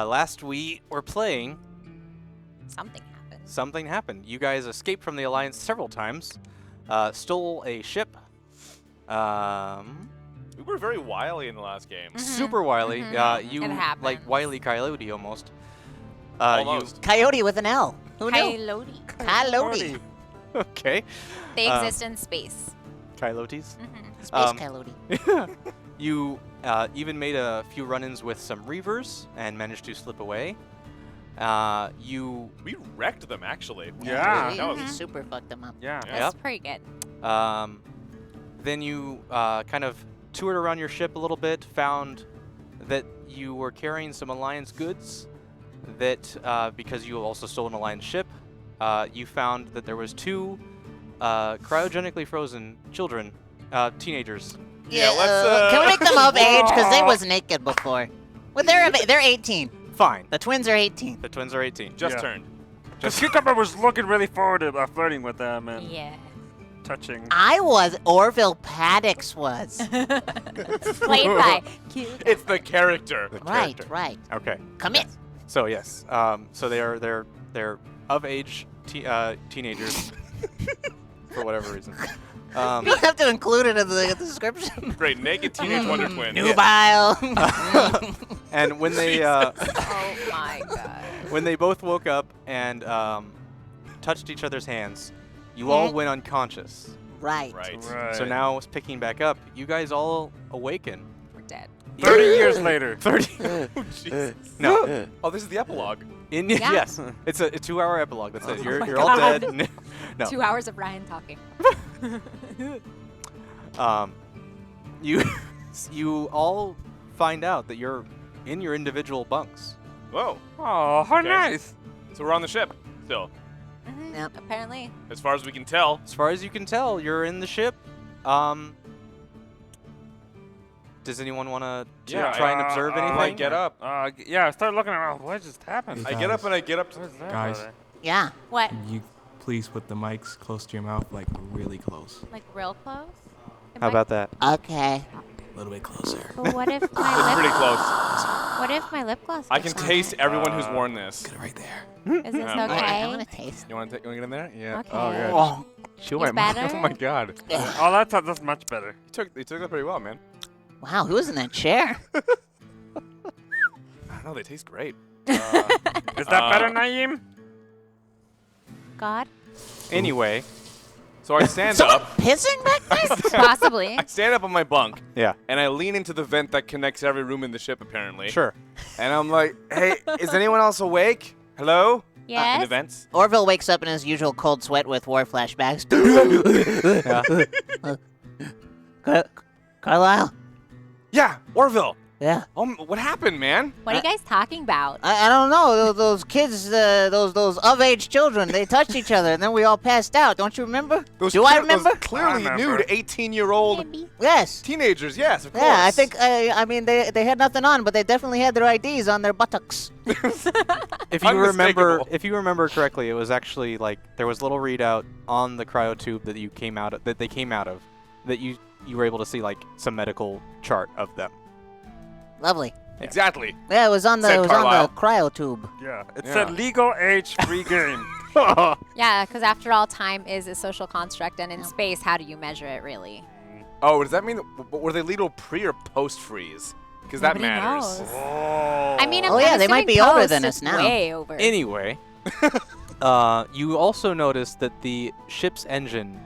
last we were playing, Something happened. You guys escaped from the Alliance several times, stole a ship. We were very wily in the last game. Super wily. You It happens. like Wile E. Coyote almost. Almost. Coyote with an L. Who knew? Coyote. Coyote. Okay. They exist in space. Coyotes. Space coyote. You even made a few run-ins with some reavers and managed to slip away. We wrecked them, actually. Yeah. We That was- super fucked them up. Yeah. That's pretty good. Then you kind of toured around your ship a little bit, found that you were carrying some Alliance goods. That because you also stole an Alliance ship, you found that there was 2 cryogenically frozen children, teenagers. Yeah, let's, can we make them of age? Because they was naked before. Well, they're 18. Fine. The twins are 18. The twins are 18. Just Yeah. turned. Because Cucumber was looking really forward to flirting with them and Yeah. touching. I was. Orville Paddocks was. Played by cute. It's the character. Right, Character. right. Okay. Commit. So yes. So they're of age teenagers for whatever reason. You have to include it in the description. Great. Naked teenage wonder twins. Nubile. And when they Oh my god. when they both woke up and touched each other's hands, you all went unconscious. Right. Right. Right. So now picking back up, you guys all awaken. We're dead. 30 years later. 30. Jesus. No. Oh, this is the epilogue. Yeah. Yes. It's a 2-hour epilogue. That's it. Oh You're my all God. dead. No. 2 hours of Ryan talking. You all find out that you're in your individual bunks. Whoa. Oh, how Okay. nice. So we're on the ship still. Yep. Apparently. As far as we can tell. As far as you can tell, you're in the ship. Does anyone want to try and observe anything? I get up. Yeah, I start looking around. What just happened? I get up and I get up to... Where's that Guys. brother? Yeah. What? Can you please put the mics close to your mouth, like really close? Like real close? How about that? Okay. A little bit closer. But what if It's my pretty lip? close. What if my lip gloss? I gets can on taste it? everyone who's worn this. Get it right there. Is this Yeah. I want okay? to taste. You want to get in there? Yeah. Okay. Oh, yeah. Oh. Chew It's my mouth. better? Oh, my God. Oh, that's much better. You took that pretty well, man. Wow, who was in that chair? I don't know. They taste great. Is that better, Naeem? God. Anyway, So I stand Someone up. pissing back there? Possibly. I stand up on my bunk. yeah, And I lean into the vent that connects every room in the ship, apparently. sure. And I'm like, hey, is anyone else awake? Hello? In Yes. the vents? Orville wakes up in his usual cold sweat with war flashbacks. Carlisle? Yeah, Orville. Yeah. What happened, man? What are you guys talking about? I don't know. Those kids, those of-age children, they touched each other, and then we all passed out. Don't you remember? Do I remember? Those clearly I remember. nude 18-year-old Maybe. Yes. teenagers, yes, of course. Yeah, I think, I mean, they had nothing on, but they definitely had their IDs on their buttocks. If you remember correctly, it was actually like there was a little readout on the cryo tube that they came out of, that you were able to see like some medical chart of them. Lovely. Exactly. Yeah, it was on the Said Carlisle. cryo tube. Yeah. It Yeah. said legal age free game. Yeah, because after all, time is a social construct, and in space, how do you measure it really? Oh, does that mean were they legal pre or post freeze? Because that Nobody matters. knows. Oh. I mean, Oh, yeah, they might assuming be older post, than it's us now. Way over. Anyway, you also noticed that the ship's engine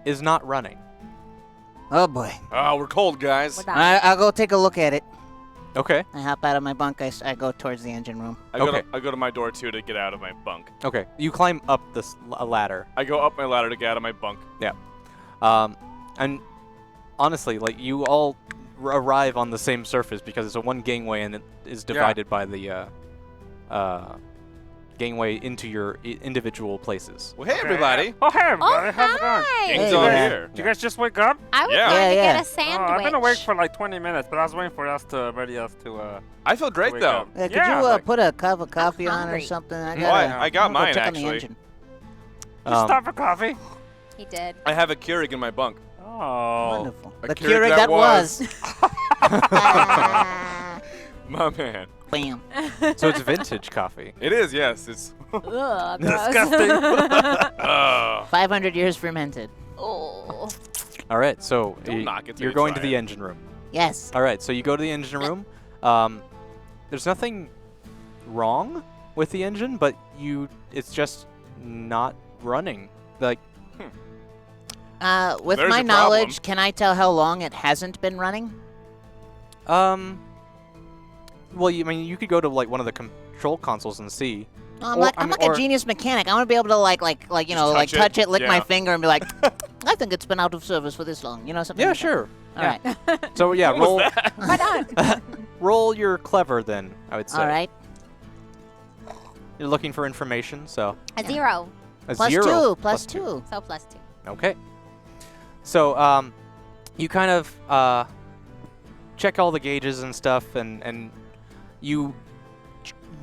is not running. Oh, boy. Oh, we're cold, guys. What about I'll go take a look at it. Okay. I hop out of my bunk. I go towards the engine room. I go to my door too to get out of my bunk. Okay. You climb up this ladder. I go up my ladder to get out of my bunk. Yeah. And honestly, like you all arrive on the same surface because it's a one gangway and it is divided by the gangway into your individual places. Well, hey, everybody. Oh, hey, everybody. How's it going? hi! Gang's Hey, all man. here. Did you guys just wake up? I was Yeah. going to Yeah, get yeah. a sandwich. I've been awake for like 20 minutes, but I was waiting for us to I feel great, wake though. up. Could Yeah, you like- put a cup of coffee on or hungry. something? I I got I'm gonna mine, go check on the actually. engine. You stop for coffee? He did. I have a Keurig in my bunk. Oh. Wonderful. A The Keurig Keurig that that was. My man. Bam. So it's vintage coffee. It is, yes. It's Ugh, gross. Disgusting. 500 years fermented. Oh. All right, so Don't knock it till you're you going try to the it. engine room. Yes. All right, so you go to the engine room. There's nothing wrong with the engine, but it's just not running. Like, With There's my a problem. knowledge, can I tell how long it hasn't been running? well, I mean, you could go to like one of the control consoles and see. No, I'm Or- like I I'm mean, like or- a genius mechanic. I want to be able to like Just touch it, lick my yeah. finger, and be like, I think it's been out of service for this long. You know something? Yeah, like that? sure. All right. So yeah, What was roll that? Right on. roll your clever then. I would say. All right. You're looking for information, so A 0. a Plus 0 two. Plus two. So +2. Okay. So you kind of check all the gauges and stuff, and you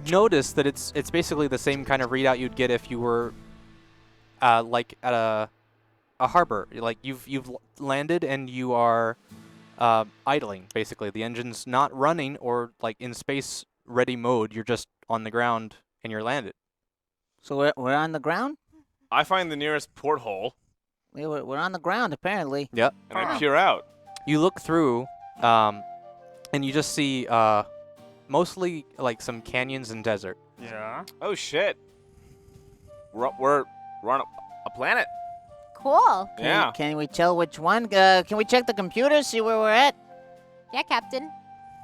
notice that it's basically the same kind of readout you'd get if you were like at a harbor. Like you've landed and you are idling. Basically, the engine's not running or like in space ready mode. You're just on the ground and you're landed. So we're on the ground. I find the nearest porthole We're on the ground apparently. Yep. and I peer out. You look through, and you just see mostly like some canyons and desert. Yeah. Oh shit. We're on a planet. Cool. Yeah. Can we tell which one? Can we check the computer, see where we're at? Yeah, Captain.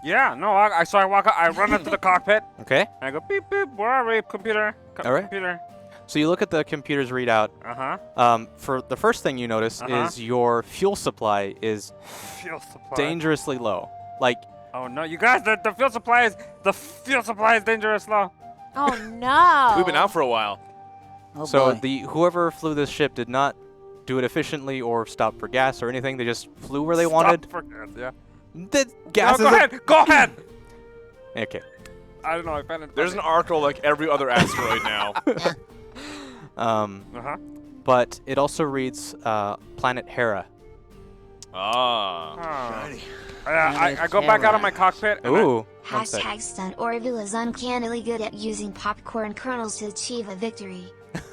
Yeah. No. I walk up. I run up to the cockpit. Okay. And I go beep beep. Where are we? Computer. All right. Computer. So you look at the computer's readout. Uh-huh. For the first thing you notice Uh-huh. is your fuel supply is Fuel supply. dangerously low. Like, Oh no, you guys! The fuel supply is dangerous low. Oh, no. We've been out for a while. Oh so boy. whoever flew this ship did not do it efficiently or stop for gas or anything. They just flew where they Stop wanted. for gas, yeah. The gas No, go ahead. Go ahead. Okay. I don't know. I found it. There's an arc like every other asteroid now. Uh-huh. But it also reads planet Hera. Ah. Oh. I go back out of my cockpit. And Ooh. one sec. Hashtag stunt Orville is uncannily good at using popcorn kernels to achieve a victory.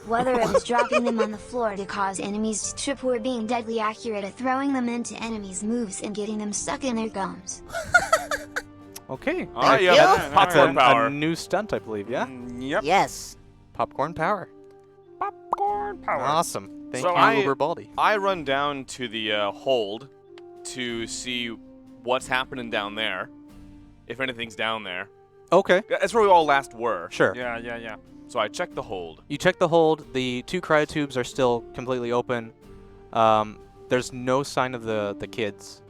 Whether it was dropping them on the floor to cause enemies to trip or being deadly accurate at throwing them into enemies' moves and getting them stuck in their gums. Okay. All right, you. yeah. That's Popcorn power. A new stunt, I believe. Yeah. Yep. Yes. Popcorn power. Popcorn power. Awesome. Thank So you, I- Uber Baldy. I run down to the hold to see what's happening down there, if anything's down there. Okay. That's where we all last were. Sure. Yeah. So I check the hold. You check the hold. The 2 cryotubes are still completely open. There's no sign of the kids.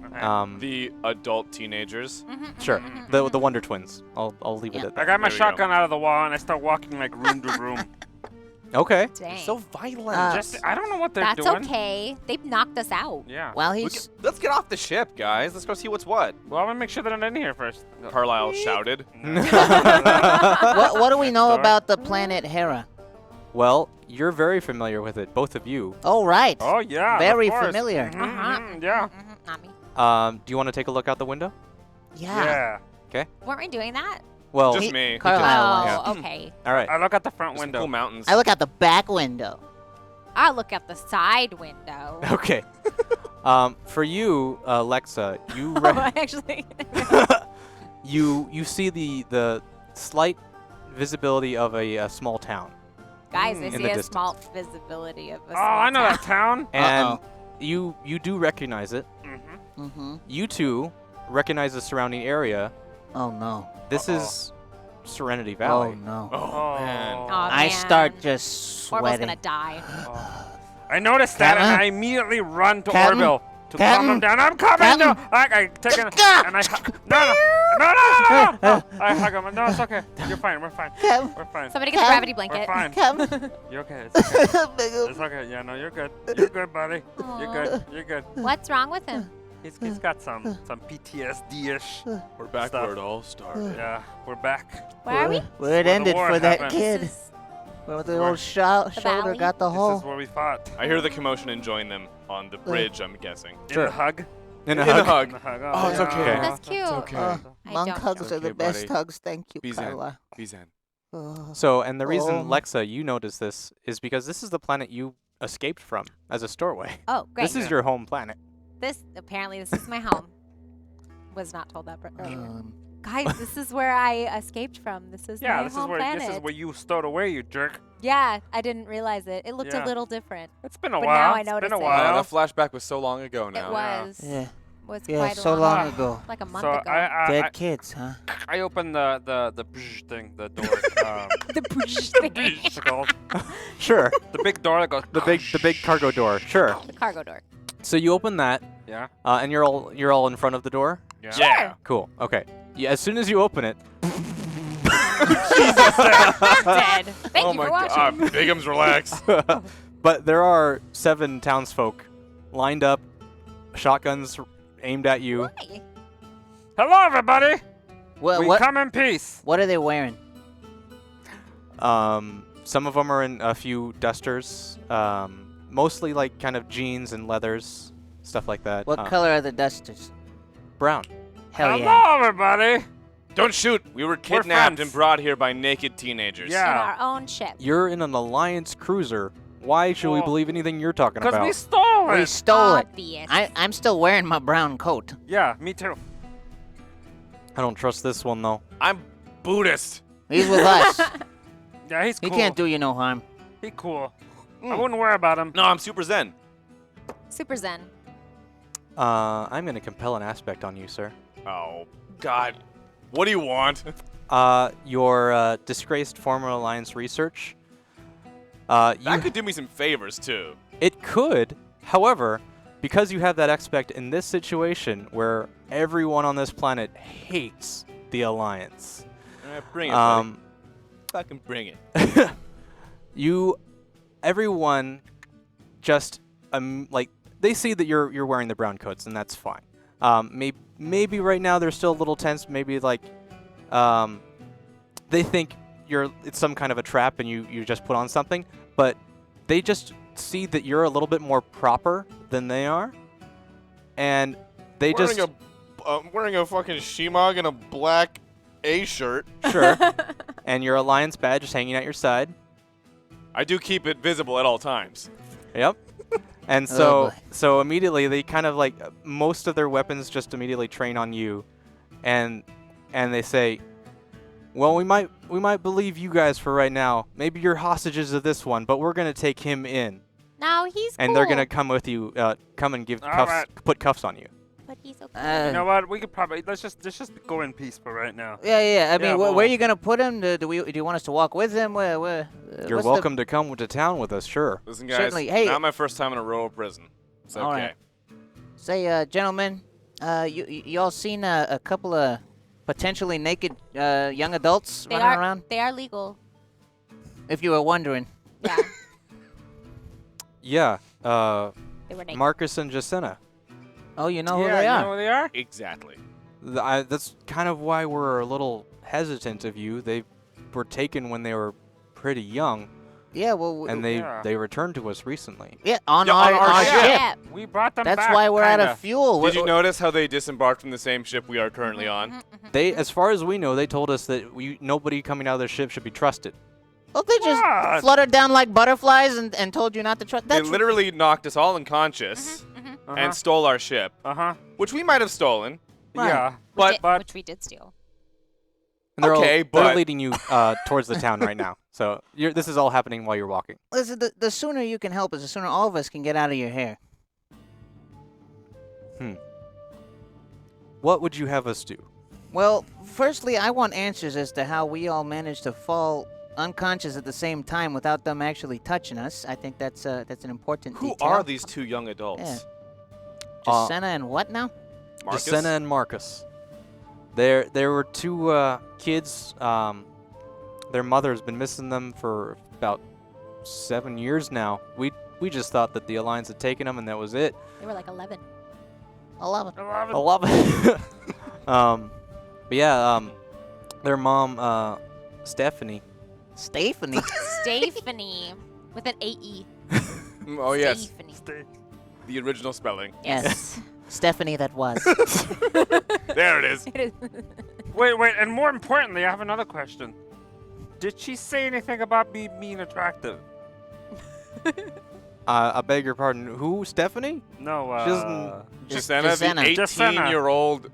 Okay. The adult teenagers. Sure. The Wonder Twins. I'll leave it Yeah. at I that. got my There we go. shotgun out of the wall and I start walking like room to room. Okay. Dang. So violent. I don't know what they're That's doing. okay. They've knocked us out. Yeah. Well, Let's get off the ship, guys. Let's go see what's what. Well, I'm gonna make sure that I'm in here first. Carlisle shouted. what do we know Sorry. about the planet Hera? Well, you're very familiar with it, both of you. Oh right. Oh yeah. Very of course. familiar. Mhm, Yeah. Not me. Do you want to take a look out the window? Yeah. Yeah. Weren't we doing that? Well, Just me. Carlisle Oh, was. okay. all right. I look at the front Just window. cool mountains. I look out the back window. I'll look at the side window. Okay. For you, Lexa, you Oh, actually. you see the slight visibility of a small town, Guys, I In see the a distance. small visibility of a Oh, small I know town. that town. and Uh-oh. you do recognize it. Mm-hmm. Mm-hmm. You two recognize the surrounding area. Oh no. This Uh-oh. is Serenity Oh Valley. no. Oh, man. Aw, I man. start just Orville's sweating. gonna die. I noticed that, and Captain? I immediately run to Captain? Orville to calm Captain? him down. I'm coming. Captain? No, I take it, and I no. I hug him. No, it's okay. You're fine. We're fine. Come. We're fine. Somebody get the Cat? gravity We're blanket. fine. Come. You're okay. It's okay. It's okay. Yeah, no, you're good. You're good, buddy. You're good. You're good. What's wrong with him? He's got some PTSD-ish. We're back Stuff. where it all started. Yeah, we're back. Where are we? Where it the ended war for that happened. kid. This is- Where the Where- old shoulder valley? got the This hole. is where we fought. I hear the commotion and join them on the bridge, I'm guessing. In the hug. In a In a hug. hug. Oh, it's okay. That's cute. okay. I Monk don't hugs know. are the Okay, best buddy. hugs. Thank you, Be zen. Carla. Be zen. So, and the reason, Um, Lexa, you notice this is because this is the planet you escaped from as a storeway. Oh, great. This is your home planet. This is my home. Was not told that earlier. Um, Guys, this is where I escaped from. This is Yeah, my this is home where planet. you stowed away, you jerk. Yeah, I didn't realize it. It looked Yeah. a little different. It's been a But while. now I It's notice been a it. Wow, while. that flashback was so long ago now. It was. yeah. Was Yeah, quite so a long while. ago. Like a month So ago. Dead kids, huh? I opened the bzz thing, the door. The bzz thing. Bzz, it's called. Sure. The big door that goes. the big cargo door. Sure. The cargo door. So you open that, Yeah. and you're all in front of the door. Yeah. Yeah. Cool. Okay. Yeah. As soon as you open it, Dead. Thank oh you my for watching. God. Bigums, relax. but there are 7 townsfolk lined up, shotguns aimed at you. Hi. Hello, everybody. We What come in peace. What are they wearing? Some of them are in a few dusters, mostly like kind of jeans and leathers, stuff like that. What color are the dusters? Brown. Hell Hello, yeah. everybody. Don't shoot. We were kidnapped friends. and brought here by naked teenagers. Yeah. In our own ship. You're in an Alliance cruiser. Why should we Well, believe anything you're talking Because about? we stole We it. stole it. Obvious. I'm still wearing my brown coat. Yeah, me too. I don't trust this one though. I'm Buddhist. He's with us. Yeah, he's He cool. can't do you no harm. He cool. I wouldn't worry about him. No, I'm super zen. Super Zen. I'm gonna compel an aspect on you, sir. Oh, God. What do you want? Your disgraced former Alliance research. That could do me some favors, too. It could, however, because you have that aspect in this situation where everyone on this planet hates the Alliance. Bring it, buddy. Fucking bring it. Everyone just like they see that you're wearing the brown coats, and that's fine. Maybe right now they're still a little tense. Maybe like they think it's some kind of a trap, and you just put on something. But they just see that you're a little bit more proper than they are, and they Wearing a fucking shemagh and a black A shirt. sure. And your Alliance badge is hanging at your side. I do keep it visible at all times. Yep. And Oh, boy. so immediately they kind of like most of their weapons just immediately train on you, and they say, well, we might believe you guys for right now. Maybe you're hostages of this one, but we're gonna take him in, No, he's and cool. they're gonna come with you, come and give All cuffs, right. put cuffs on you. But he's okay. You know what? We could probably let's just go in peace for right now. Yeah. I mean, Yeah, where well- are you gonna put him? Do you want us to walk with him? Where? You're what's the- welcome to come to town with us, sure. Listen, guys, Certainly. Hey. not my first time in a row of prison. It's okay. All right. Say, gentlemen, you all seen a couple of potentially naked young adults They running are around? they are legal. If you were wondering. Yeah. Yeah. They were naked. Marcus and Jacinta. Oh, you know who yeah, they you are. know who they are? Exactly. That's kind of why we're a little hesitant of you. They were taken when they were pretty young, Yeah, well, and Yeah. they returned to us recently. yeah, on Yeah, our, on our our ship. ship. We brought them That's back. why we're out kinda. of fuel. Did you notice how they disembarked from the same ship we are currently on? They, as far as we know, they told us that nobody coming out of their ship should be trusted. Oh, they just What? fluttered down like butterflies and told you not to trust. They That's literally knocked us all unconscious and stole our ship, which we might have stolen. Right. Yeah. But which we did steal. And they're Okay, they're but- leading you towards the town right now. So this is all happening while you're walking. Listen, the sooner you can help us, the sooner all of us can get out of your hair. What would you have us do? Well, firstly, I want answers as to how we all managed to fall unconscious at the same time without them actually touching us. I think that's an important who detail. are these two young adults? Yeah. Uh, Jacinta and what now? Marcus? Jacinta and Marcus. There were two kids. Their mother's been missing them for about 7 years now. We just thought that the Alliance had taken them and that was it. They were like 11. 11. 11. But yeah, their mom, Stephanie. Stephanie. Stephanie with an A-E. Oh, yes. Stephanie. The original spelling. Yes. Stephanie that was. There it is. It is. Wait, and more importantly, I have another question. Did she say anything about me being attractive? I beg your pardon. Who? Stephanie? No, She doesn't- Jacenna, Jacenna. the Jacenna. 18-year-old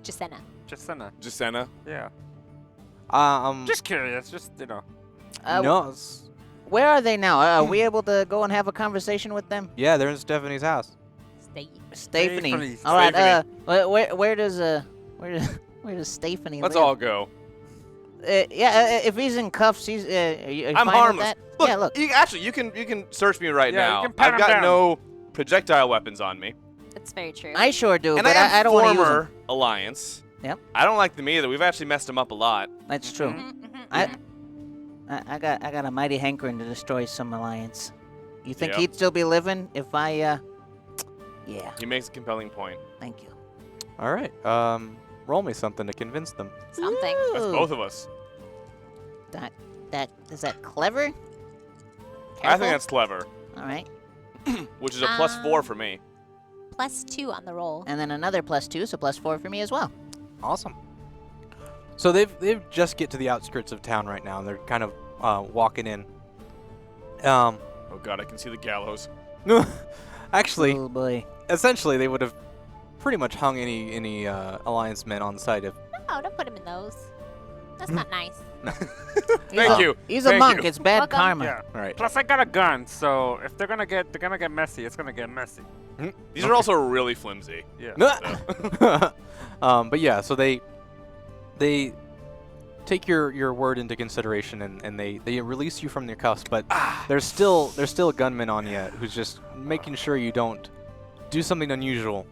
Jacenna. Jacenna. Jacenna. Yeah. Just curious, just, you know. no. Where are they now? Are we able to go and have a conversation with them? Yeah, they're in Stephanie's house. Stay. Stephanie. Stephanie. All right. Stephanie. Where does Stephanie Let's live? all go. If he's in cuffs, he's. Are you I'm fine with harmless. that? Look, yeah, look. You can search me right Yeah, you now. can pat I've him got down. no projectile weapons on me, That's very true. I sure do, and but I am I don't want to use former them. alliance. Yep. I don't like them either. We've actually messed them up a lot. That's true. Mhm. I got a mighty hankering to destroy some alliance. You think Yep. he'd still be living if I? Yeah. He makes a compelling point. Thank you. All right. Roll me something to convince them. Something. That's Ooh. both of us. That is that clever? I Careful? think that's clever, All right. which is a +4 for me. +2 on the roll. And then another +2, so +4 for me as well. Awesome. So they've just get to the outskirts of town right now, and they're kind of walking in. Oh god, I can see the gallows. Actually, Oh boy. essentially, they would have pretty much hung any alliance men on site if. No, don't put him in those. That's not nice. Thank you. He's a Thank monk. you. It's bad Welcome. karma. Yeah. All right. Plus, I got a gun, so if they're gonna get messy, it's gonna get messy. These are also really flimsy. Yeah. But yeah, so they take your word into consideration and they release you from your cuffs, but there's still a gunman on you who's just making sure you don't do something unusual.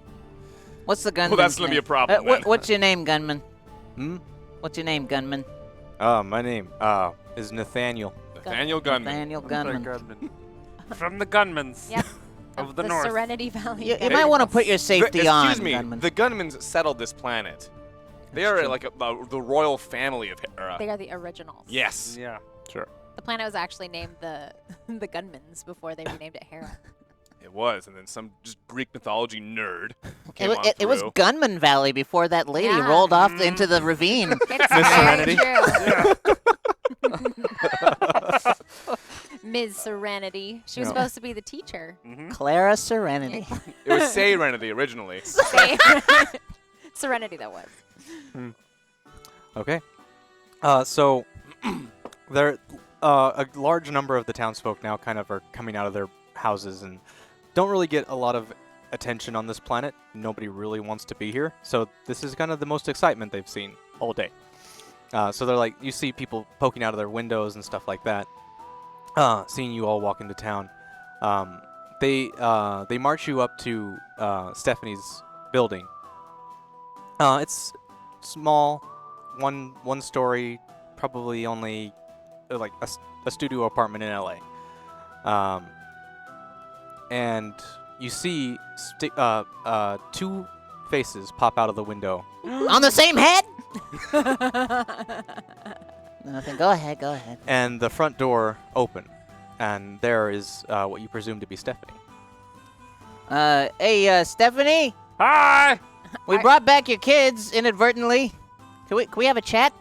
What's the gunman? that's gonna be a problem then. What's your name, gunman? Hmm? What's your name, gunman? My name is Nathaniel. Nathaniel Gunman. Daniel Gunman. From the gunmans. Yep. Of the north. Serenity Valley. You Gunmen. might want to put your safety on, Excuse me. gunman. The Gunmans settled this planet. They are like the royal family of Hera. They are the originals. Yes. Yeah. Sure. The planet was actually named the Gunmans before they renamed it Hera. It was, and then some just Greek mythology nerd It, came wa- on it was through. Gunman Valley before that lady Yeah. rolled off into the ravine. It's Miss very Serenity? true. Ms. Serenity. She was Yeah. supposed to be the teacher. Clara Serenity. It was Serenity originally. Serenity that was. Okay. So there, a large number of the townsfolk now kind of are coming out of their houses and don't really get a lot of attention on this planet. Nobody really wants to be here. So this is kind of the most excitement they've seen all day. So they're like, you see people poking out of their windows and stuff like that, seeing you all walk into town. They march you up to Stephanie's building. It's small, one story, probably only like a studio apartment in LA. And you see two faces pop out of the window. On the same head? Nothing. Go ahead. And the front door open, and there is what you presume to be Stephanie. Hey, Stephanie, Hi. we brought back your kids inadvertently. Can we have a chat?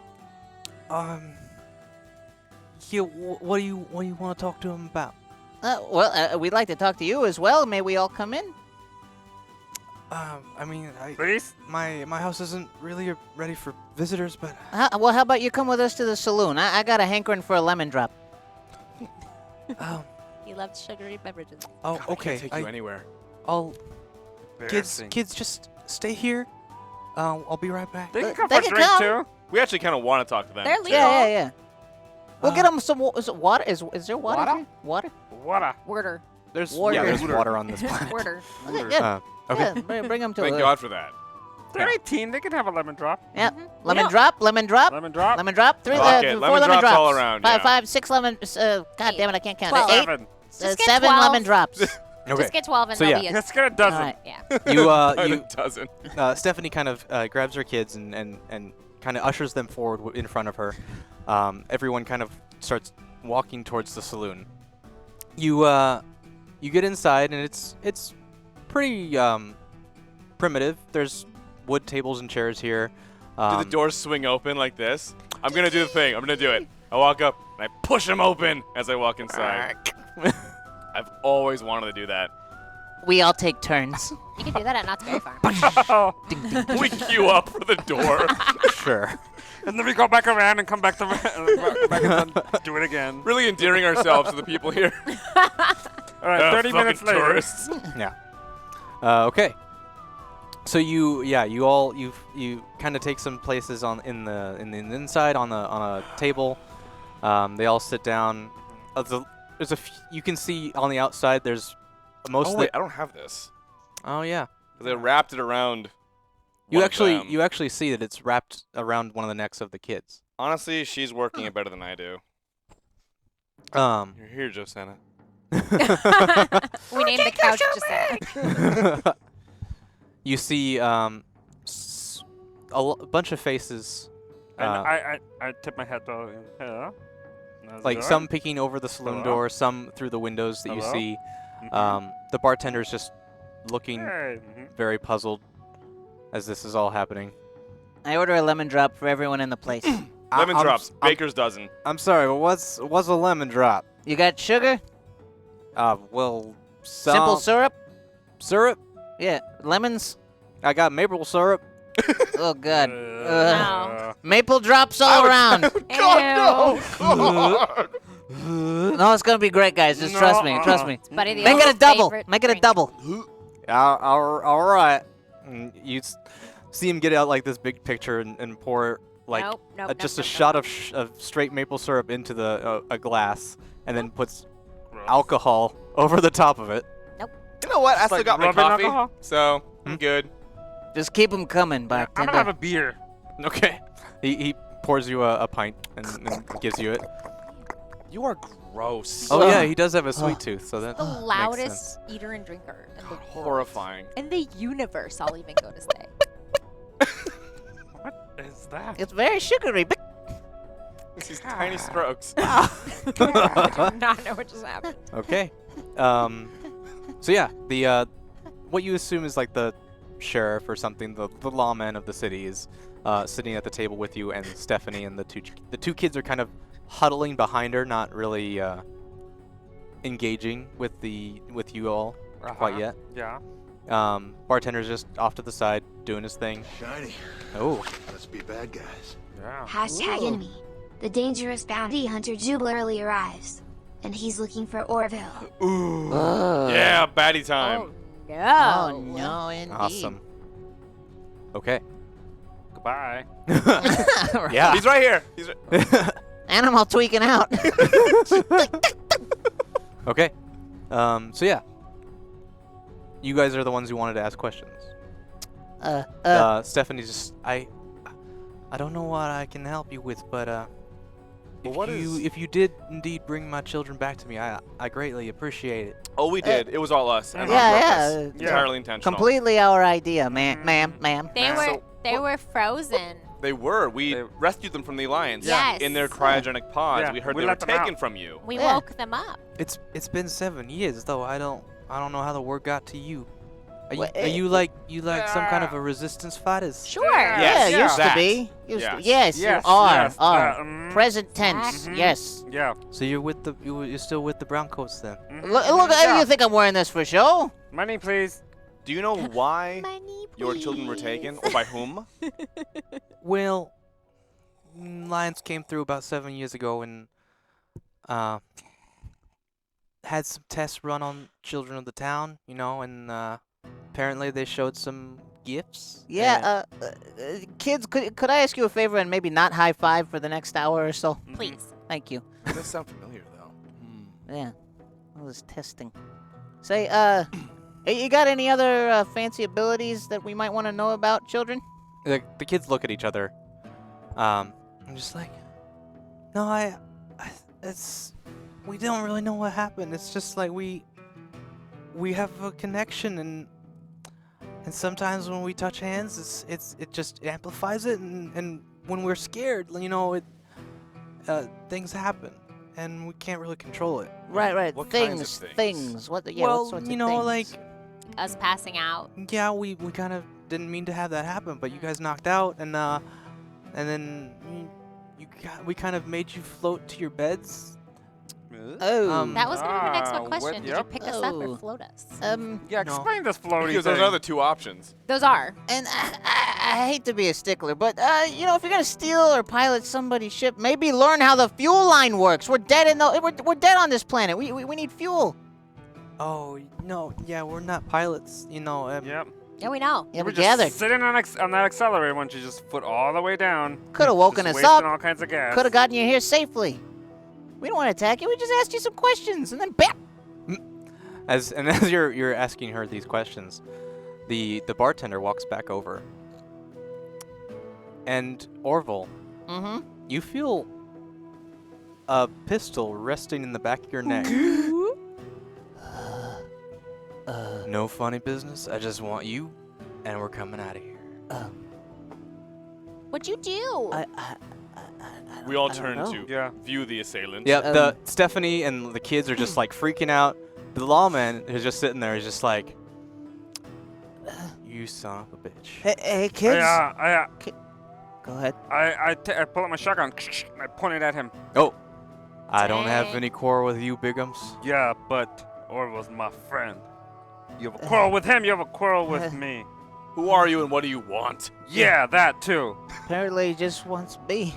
Yeah, what do you want to talk to him about? We'd like to talk to you as well. May we all come in? I mean, Please. my house isn't really ready for visitors, but Well, how about you come with us to the saloon? I got a hankering for a lemon drop. He loved sugary beverages. oh, God, I okay. can't take you anywhere. I'll Embarrassing. kids just stay here. I'll be right back. They can They come for a can drink come. too. We actually kind of want to talk to them. They're too. legal. Yeah. We'll get them some is it water. Is there water? Water? Here? Water? What Worder. There's Water. there's water on this planet. Worder. Okay, good. Okay. Yeah, bring them to Thank us. God for that. They're 18. They can have a lemon drop. Yep. Mhm. Lemon No. drop. Lemon drop. Lemon drop. Lemon drop. Three. Fuck it, Four lemon lemon drops drops. all around, yeah. 5, 6 lemon. God damn it! I can't count. 12. 8. 7. Just get 7 12. lemon drops. Okay. Just get 12 and So, they'll yeah. be a... Let's get a All dozen. right. Yeah. You It doesn't. Stephanie kind of grabs her kids and kind of ushers them forward in front of her. Everyone kind of starts walking towards the saloon. You get inside and it's pretty primitive. There's wood tables and chairs here. Do the doors swing open like this? I'm gonna do the thing. I'm gonna do it. I walk up and I push them open as I walk inside. I've always wanted to do that. We all take turns. You can do that at Knott's Berry Farm. Oh, We queue up for the door. Sure. and then we go back around and come back to back and then do it again. Really endearing ourselves to the people here. All right, 30 minutes fucking later. tourists. Yeah. Okay. So you kind of take some places in the inside on a table. They all sit down. There's you can see on the outside. There's most Oh of wait, I don't have this. Oh yeah. They wrapped it around. You one of actually them. you actually see that it's wrapped around one of the necks of the kids. Honestly, she's working it better than I do. You're here, Josanna. We named the couch just that. You see a bunch of faces, And I tip my head to hello. How's it like going? some peeking over the saloon Hello? door, some through the windows that you Hello? see. Mhm. The bartender's just looking Hey. very puzzled as this is all happening. I order a lemon drop for everyone in the place. Lemon I'm drops, s- I'm- baker's dozen. I'm sorry, but what's a lemon drop? You got sugar? Well, Simple syrup? syrup. Yeah. Lemons? I got maple syrup. Oh, God. No. Maple drops all around. God, No, it's going to be great, guys. Just trust me. Trust me. Buddy, the Make it a old double. favorite Make it a drink. double. All right. And you see him get out like this big picture and pour like Nope, just a nope, shot of straight maple syrup into the a glass, and then puts Gross. alcohol over the top of it. You know what? I It's still like got my rubbing coffee, alcohol? so I'm good. Just keep them coming, I'm bartender. gonna have a beer. Okay. He pours you a pint and gives you it. You are gross. Oh yeah, he does have a sweet tooth, so that The makes loudest sense. eater and drinker in the world. Horrifying. In the universe, I'll even go to say. What is that? It's very sugary. These tiny strokes. I do not know what just happened. Okay. So yeah, the what you assume is like the sheriff or something, the lawman of the city is sitting at the table with you, and Stephanie and the two kids are kind of huddling behind her, not really engaging with you all quite yet. Yeah. Bartender's just off to the side doing his thing. Shiny. Oh, Must be bad guys. Yeah. Hashtag enemy. The dangerous bounty hunter jubilarly arrives. And he's looking for Orville. Yeah, baddie time. Oh no. Oh, no, indeed. awesome. Okay. Goodbye. Yeah. He's right here. He's right. Animal tweaking out. Okay. So yeah. You guys are the ones who wanted to ask questions. Stephanie's just I don't know what I can help you with, but if you did indeed bring my children back to me, I greatly appreciate it. Oh, we did. It was all us. and on Yeah, purpose. yeah. Entirely intentional. Completely our idea, ma'am. They were frozen. They were. We rescued them from the Alliance. Yes. In their cryogenic pods. Yeah, We heard we they were let them out. taken from you. We Yeah. woke them up. It's been 7 years though. I don't know how the word got to you. Are you Well, like some kind of a resistance fighters? Sure. Yes, Yeah, used to that. be. Yes. Yes, you Yes, are. yes, Present tense. Mhm. Yes. Yeah. So you're still with the Browncoats then? Look, Yeah. you think I'm wearing this for show? Money, please. Do you know why Money, your children were taken, or by whom? Well, Lions came through about 7 years ago and had some tests run on children of the town, and apparently they showed some gifts. Yeah. Kids, could I ask you a favor and maybe not high five for the next hour or so? Please. Thank you. It does sound familiar, though. Yeah. I was testing. Say, you got any other fancy abilities that we might want to know about, children? The kids look at each other. I'm just like, no, we don't really know what happened. It's just like we have a connection, and sometimes when we touch hands, it just amplifies it, and when we're scared, things happen, and we can't really control it. Right. What kinds of Things. things? What sorts of like things? us passing out. Yeah, we kind of didn't mean to have that happen, but you guys knocked out, and then we kind of made you float to your beds. Oh. That was going to be my next Ah, question. what- Did you yep. pick us up or Oh. float us? Yeah, No. explain this floaty Because thing. those are the two options. Those are. And I hate to be a stickler, but you know, if you're gonna steal or pilot somebody's ship, maybe learn how the fuel line works. We're dead we're dead on this planet. We need fuel. Oh no, yeah, we're not pilots, you know. Yep. Yeah, we know. Yeah, We're we just gathered. sitting on that accelerator once you just foot all the way down. Could have woken Just us wasting up. all kinds of gas. Could have gotten you here safely. We don't want to attack you. We just asked you some questions, and then bam. As you're asking her these questions, the bartender walks back over. And Orville, Mm-hmm. you feel a pistol resting in the back of your neck. No funny business. I just want you, and we're coming out of here. What'd you do? We all I don't turn know. to Yeah. view the assailant. Yeah, Um, the Stephanie and the kids are just like freaking out. The lawman who's just sitting there is just like, you son of a bitch. Hey, kids. Go ahead. I pull out my shotgun and I point it at him. Oh, I don't have Dang. any quarrel with you, Bigums. Yeah, but Orville's my friend. You have a quarrel with him, you have a quarrel with me. Who are you and what do you want? Yeah, that too. Apparently, he just wants me.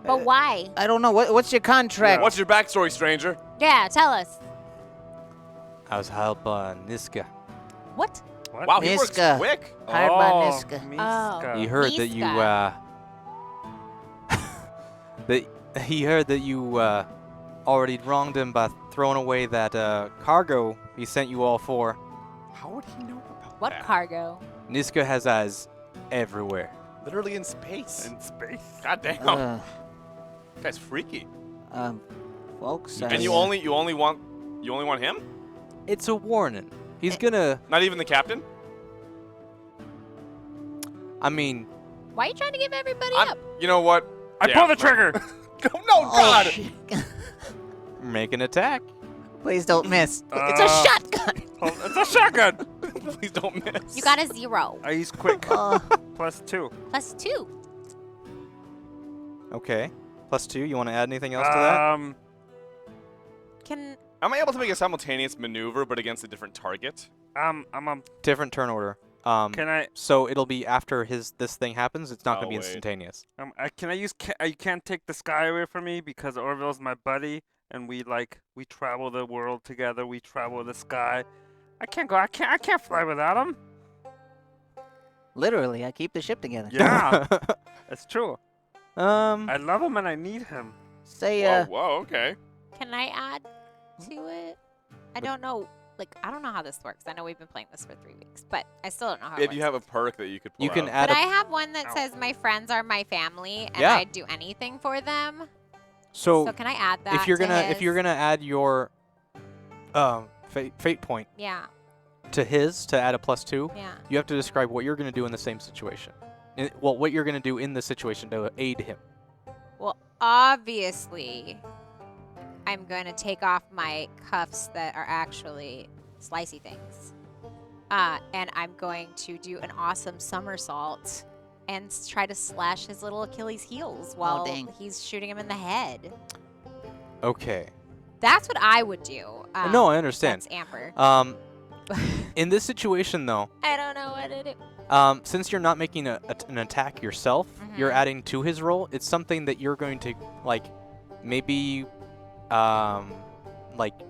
But why? I don't know. What's your contract? What's your backstory, stranger? Yeah, tell us. I was hired by Niska. What? What? Wow, he works Niska. quick. Hired by Oh, Niska. Miska. He heard that you, Niska. he heard that you, already wronged him by throwing away that, cargo he sent you all for. How would he know about What that? cargo? Niska has eyes everywhere. Literally in space. In space. God damn. Uh, That's freaky. folks. And you only want him? It's a warning. He's gonna, Not even the captain? I mean, Why are you trying to give everybody I'm- up? You know what? I Yeah. pull the trigger. No, Oh, God! shit. make an attack. Please don't miss. It's a shotgun. Oh, it's a shotgun. Please don't miss. You got a 0. I use quick. Uh, +2. +2. Okay. +2. You want to add anything else to that? Can Am I able to make a simultaneous maneuver but against a different target? I'm Different turn order. can I So it'll be after this thing happens. It's not Oh, gonna be wait. instantaneous. can I use you can't take the sky away from me because Orville's my buddy and we travel the world together. We travel the sky. I can't fly without him. literally, I keep the ship together. Yeah, that's true. Um. I love him and I need him. Say, Whoa, okay. can I add to it? I don't know. I don't know how this works. I know we've been playing this for 3 weeks, but I still don't know how it If works. you have a perk that you could pull You can out. add But a. I have one that Ow. says my friends are my family, and Yeah. I'd do anything for them. So So can I add that? if you're to gonna his? add your fate point Yeah, to his to add a +2, yeah. you have to describe what you're gonna do in the same situation. Well, what you're gonna do in the situation to aid him. Well, obviously, I'm going to take off my cuffs that are actually slicey things. And I'm going to do an awesome somersault and try to slash his little Achilles heels while dang. he's shooting him in the head. Okay. That's what I would do. No, I understand. That's Amber. In this situation though, I don't know what to do. since you're not making an attack yourself, you're Mhm. adding to his roll. It's something that you're going to maybe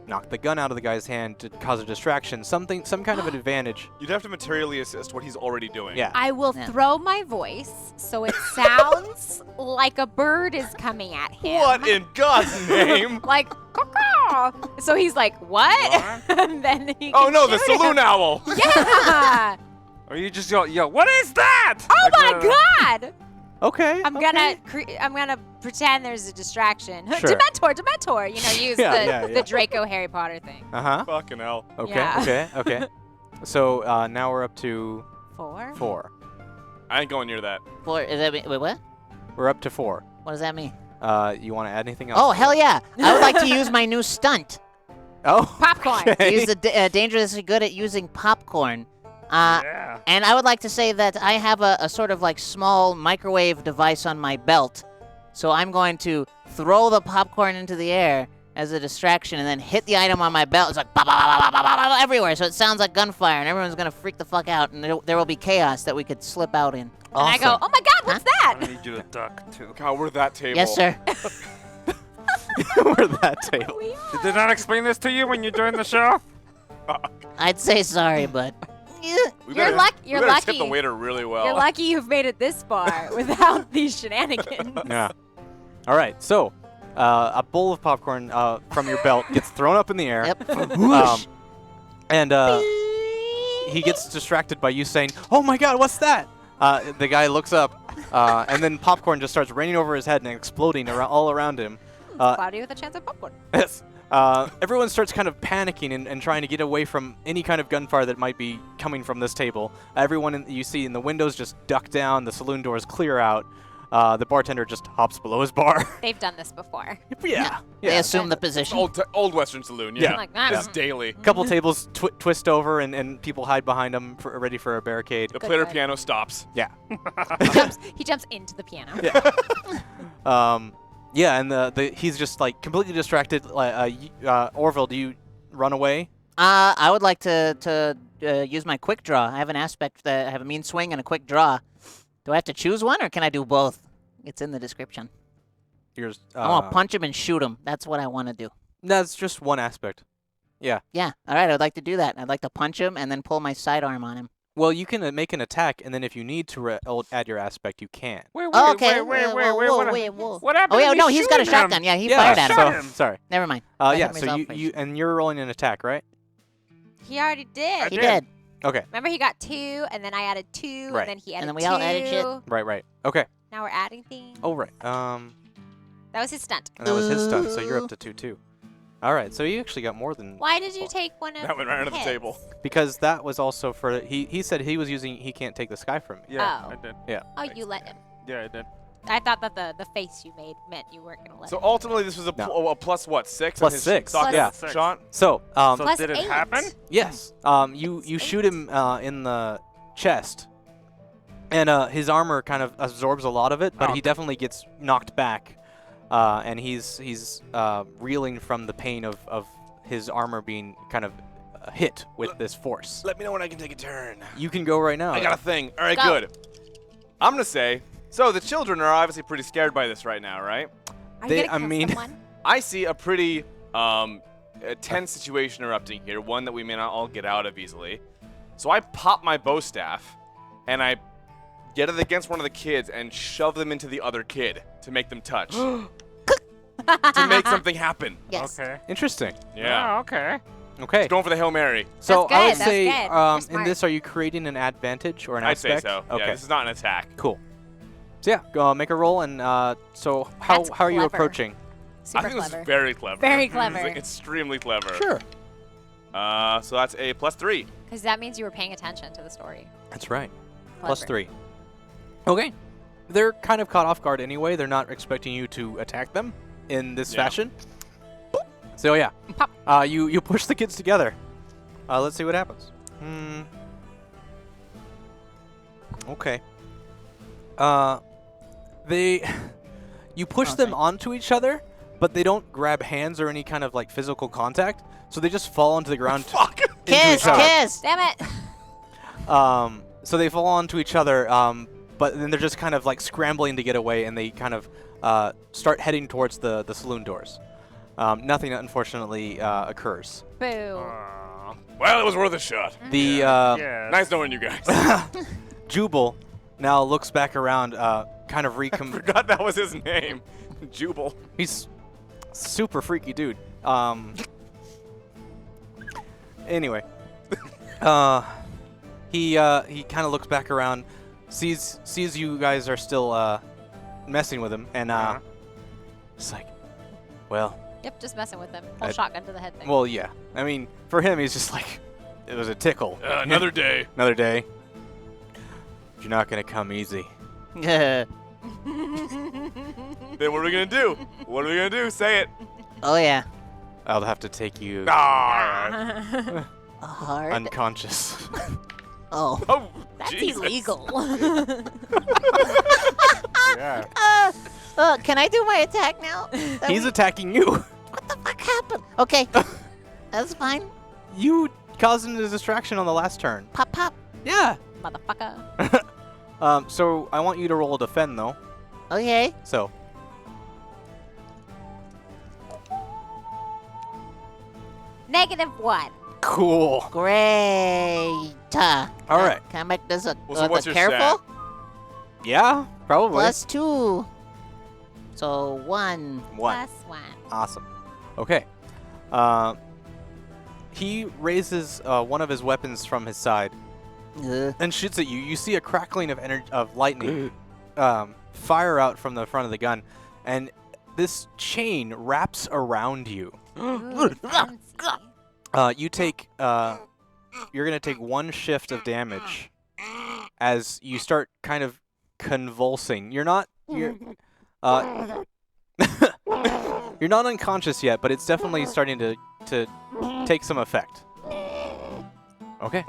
knock the gun out of the guy's hand to cause a distraction. Some kind of an advantage. You'd have to materially assist what he's already doing. Yeah. I will Yeah. throw my voice so it sounds like a bird is coming at him. What in God's name? Like, caw. So he's like, what? And then he Oh can no, the shoot him. saloon owl! Yeah. Or you just yo, what is that? Oh Like, my God. Okay. I'm okay. gonna pretend there's a distraction. Sure. Dementor. You know, use Yeah, the Draco Harry Potter thing. Uh-huh. Fucking hell. Okay, Yeah. okay. So now we're up to 4. 4. I ain't going near that. is that wait, what? We're up to 4. What does that mean? You want to add anything else? Oh, hell yeah! I would like to use my new stunt. Oh. Popcorn. Okay. He's dangerously good at using popcorn. Yeah. And I would like to say that I have a sort of like small microwave device on my belt. So I'm going to throw the popcorn into the air as a distraction and then hit the item on my belt. It's like bah, bah, bah, bah, bah, bah, bah, everywhere. So it sounds like gunfire and everyone's going to freak the fuck out and there will be chaos that we could slip out in. And I go, oh my god, what's that? I need you to duck too. God, we're that table. Yes, sir. We're that table. Did they not explain this to you when you joined the show? I'd say sorry, but... We You're better- lucky. we You're better lucky. tip the waiter really well. You're lucky you've made it this far without these shenanigans. Yeah. All right. So, a bowl of popcorn from your belt gets thrown up in the air. Yep. And he gets distracted by you saying, "Oh my God, what's that?" The guy looks up, and then popcorn just starts raining over his head and exploding all around him. Cloudy with a chance of popcorn. Yes. Everyone starts kind of panicking and trying to get away from any kind of gunfire that might be coming from this table. Everyone you see in the windows just duck down. The saloon doors clear out. The bartender just hops below his bar. They've done this before. Yeah. They assume the position. Old Western saloon. Yeah. Yeah. Like, I This don't is daily. A couple tables twist over and people hide behind them ready for a barricade. The Good, player good. piano stops. Yeah. He jumps into the piano. Yeah, and he's just like completely distracted. Orville, do you run away? I would like to use my quick draw. I have an aspect that I have a mean swing and a quick draw. Do I have to choose one, or can I do both? It's in the description. Yours. I want to punch him and shoot him. That's what I want to do. That's just one aspect. Yeah. Yeah. All right. I'd like to do that. I'd like to punch him and then pull my sidearm on him. Well, you can make an attack, and then if you need to add your aspect, you can. Wait, Oh, okay. wait. Whoa. What happened? Oh, yeah. to me No, he's got a shooting him? shotgun. Yeah, he fired at him. shot so, him. sorry. Never mind. Let Yeah. him So resolve you first. and you're rolling an attack, right? He already did. He did. did. Okay. Remember, he got 2, and then I added 2, Right. and then he added then we 2. all added shit. Right. Okay. Now we're adding things. Oh, right. That was his stunt. And that was his stunt, so you're up to 2 too. All right. So you actually got more than. Why did you take one of That went right under the his? table. Because that was also for he said he was using he can't take the sky from me. Yeah, Oh. I did. Yeah. Oh, you let him. Yeah, I did. I thought that the face you made meant you weren't going to let So him. ultimately, this was a, No. a plus what? 6? Plus on his 6. soccer Yeah. Six. Shot? So So Plus did it 8. happen? yes. You shoot him in the chest, and his armor kind of absorbs a lot of it, but Oh. he definitely gets knocked back, and he's reeling from the pain of his armor being kind of hit with this force. Let me know when I can take a turn. You can go right now. I got a thing. All right, Go. good. I'm going to say, so the children are obviously pretty scared by this right now, right? Are they- you going I to kill mean- someone? I see a pretty tense situation erupting here, one that we may not all get out of easily. So I pop my bow staff, and I get it against one of the kids and shove them into the other kid to make them touch. To make something happen. Yes. Okay. Interesting. Yeah. Oh, okay. Okay. Going for the Hail Mary. So That's I would good, that's say, good. You're in smart. this, are you creating an advantage or an I'd say aspect? so. Okay. Yeah, this is not an attack. Cool. So yeah, go make a roll, and so how That's are you clever. approaching? Super I think clever. this is very clever. Very This is clever. extremely clever. Sure. So that's a +3. Because that means you were paying attention to the story. That's right. Clever. +3. Okay. They're kind of caught off guard anyway. They're not expecting you to attack them in this Yeah. fashion. So yeah, Pop. you push the kids together. Let's see what happens. Okay. You push them onto each other, but they don't grab hands or any kind of like physical contact. So they just fall onto the ground. Fuck. into Kiss, each other. kiss. Damn it. So they fall onto each other, but then they're just kind of like scrambling to get away, and they kind of start heading towards the saloon doors. Nothing, unfortunately, occurs. Boo. Well, it was worth a shot. The Yeah. Nice knowing you guys. Jubal now looks back around, kind of Forgot that was his name. Jubal. He's super freaky dude. Anyway, he kind of looks back around, sees you guys are still messing with him, and it's like, well, Yep, just messing with them. Whole I- shotgun to the head thing. well, yeah. I mean, for him, he's just like, it was a tickle. Another day. Another day. You're not gonna come easy. Then what are we gonna do? What are we gonna do? Say it. Oh, yeah. I'll have to take you Ah, Hard. unconscious. Oh. oh, That's Jesus. illegal. Yeah. Can I do my attack now? He's attacking you. What the fuck happened? Okay. That's fine. You caused him a distraction on the last turn. Pop, pop. Yeah. Motherfucker. So I want you to roll a defend though. Okay. So. -1. Cool. Great. All right. Can I make this a Well, so what's your careful? Yeah, probably. +2. So 1. One. +1. Awesome. Okay. He raises one of his weapons from his side and shoots at you. You see a crackling of lightning fire out from the front of the gun, and this chain wraps around you. Ooh, fancy. You take you're gonna take 1 shift of damage as you start kind of convulsing. You're not you're not unconscious yet, but it's definitely starting to take some effect. Okay.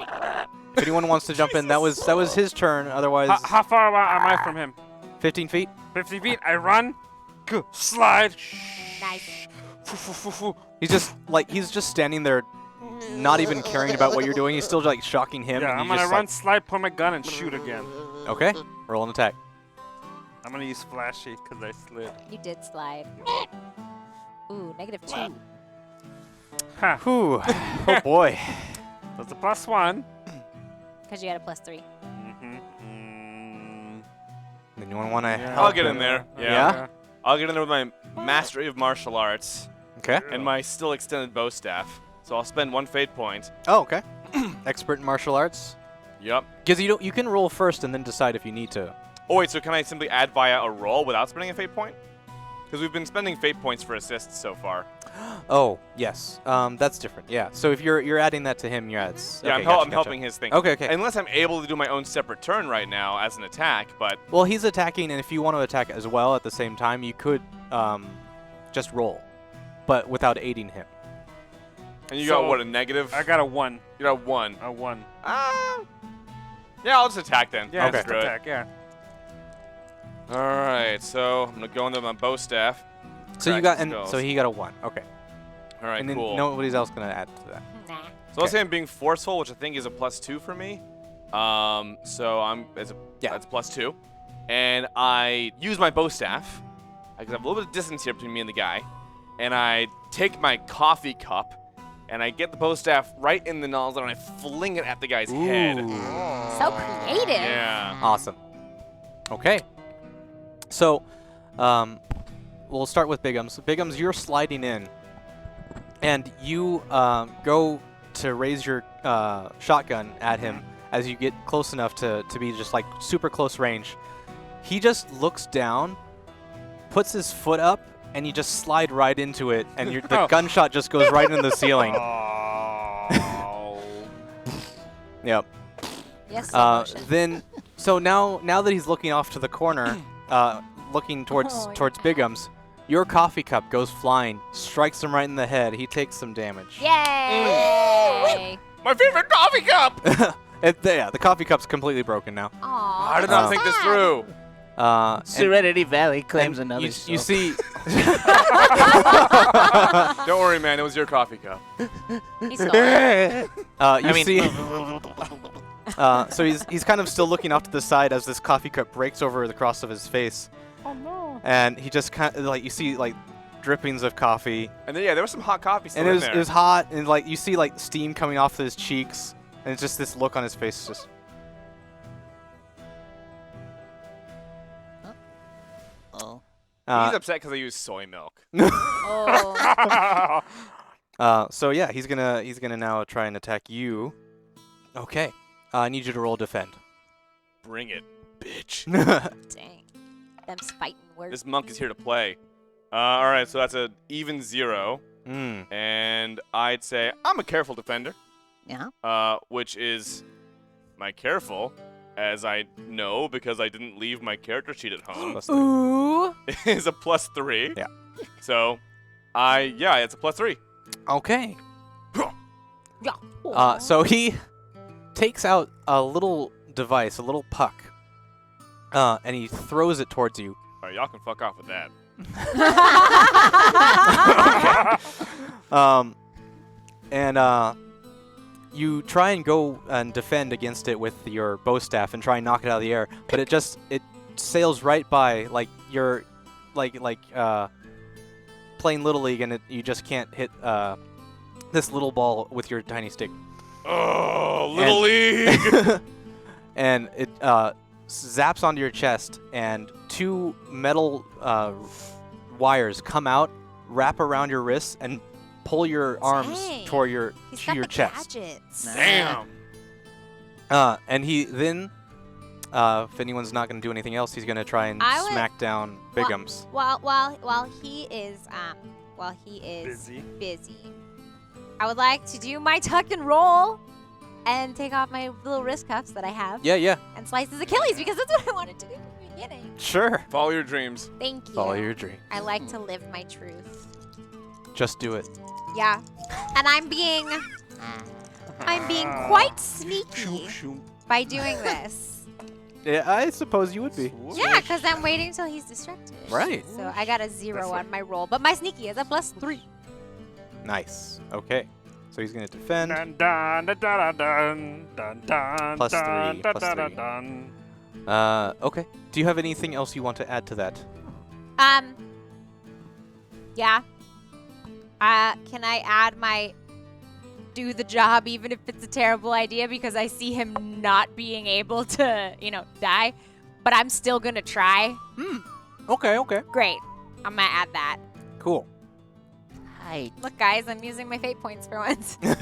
If anyone wants to jump in, that was his turn. Otherwise, How far away am I from him? 15 feet. 50 feet. I run. Go. Slide. Nice. He's just standing there, not even caring about what you're doing. He's still like shocking him. Yeah, and I'm you gonna just, run, slide, pull my gun, and shoot again. Okay. Roll an attack. I'm gonna use flashy because I slid. You did slide. Ooh, -2. Ha. Whew. Oh boy. That's a +1. Because you had a +3. Then you want to Yeah. I'll get in there. Yeah? Yeah. I'll get in there with my mastery of martial arts Okay. and my still extended bow staff. So I'll spend 1 fate point. Oh, okay. Expert in martial arts. Yep. Because you can roll first and then decide if you need to. Oh wait, so can I simply add via a roll without spending a fate point? Because we've been spending fate points for assists so far. Oh, yes. That's different. Yeah. So if you're adding that to him, Yeah, okay, I'm gotcha. helping his thing. Okay, okay. Unless I'm able to do my own separate turn right now as an attack, but Well, he's attacking, and if you want to attack as well at the same time, you could just roll, but without aiding him. and you So, got what, a negative? I got a 1. You got 1. A 1. Yeah, I'll just attack then. Yeah, Okay. just attack. Yeah. All right, so I'm gonna go into my bow staff. So you Crack got, his and skulls. so he got a 1. Okay. All right, And then cool. nobody's else gonna add to that. Nah. So let's say I'm being forceful, which I think is a +2 for me. So that's +2, and I use my bow staff because I have a little bit of distance here between me and the guy, and I take my coffee cup and I get the bow staff right in the nozzle and I fling it at the guy's head. So creative. Yeah. Awesome. Okay. So, we'll start with Bigums. Bigums, you're sliding in, and you go to raise your shotgun at him as you get close enough to be just like super close range. He just looks down, puts his foot up, and you just slide right into it, and the gunshot just goes right into the ceiling. Oh. Yep. Yes. slow motion. Then, so now that he's looking off to the corner, looking towards Oh, Bigums, your coffee cup goes flying, strikes him right in the head. He takes some damage. Yay! My favorite coffee cup! The coffee cup's completely broken now. Aw. I did not Oh. think this through. And- Serenity Valley claims and another. you see, Don't worry, man. It was your coffee cup. He stole it. you see. So he's kind of still looking off to the side as this coffee cup breaks over the cross of his face. Oh no. And he just kind of you see drippings of coffee, And then, yeah, there was some hot coffee still and in it there. was hot, and you see steam coming off his cheeks, and it's just this look on his face, just. Oh. He's upset because I used soy milk. Oh. So yeah, he's gonna now try and attack you. Okay, I need you to roll defend. Bring it, bitch. Dang. Them's fighting words. This monk is here to play. All right, so that's an even 0. Mm. And I'd say I'm a careful defender, Yeah. which is my careful, as I know because I didn't leave my character sheet at home, Plus 3. Ooh. is a +3. Yeah. So, it's a +3. Okay. Yeah. So he takes out a little device, a little puck, and he throws it towards you. All right, y'all can fuck off with that. You try and go and defend against it with your bow staff and try and knock it out of the air, but it sails right by, like you're playing Little League, and you just can't hit this little ball with your tiny stick. Oh, Little League! And it zaps onto your chest, and 2 metal wires come out, wrap around your wrists, and pull your arms Dang. toward your He's to got your the chest. gadgets. Damn. And he then, if anyone's not going to do anything else, he's going to try and I would- smack down Bigums. While he is busy, I would like to do my tuck and roll and take off my little wrist cuffs that I have Yeah. and slice his Achilles because that's what I wanted to do from the beginning. Sure. Follow your dreams. Thank you. Follow your dream. I like to live my truth. Just do it. Yeah. And I'm being quite sneaky by doing this. Yeah, I suppose you would be. Yeah, because I'm waiting until he's distracted. Right. So I got a 0 on my roll, but my sneaky is a +3. Nice. Okay. So he's going to defend. Dun, dun, dun, dun, dun, dun, dun, Plus dun, 3, dun, plus dun, 3. dun. Okay. Do you have anything else you want to add to that? Yeah. Can I add my do the job even if it's a terrible idea because I see him not being able to, die, but I'm still gonna try? Okay. Great. I'm gonna add that. Cool. Hi. Look, guys, I'm using my fate points for once. About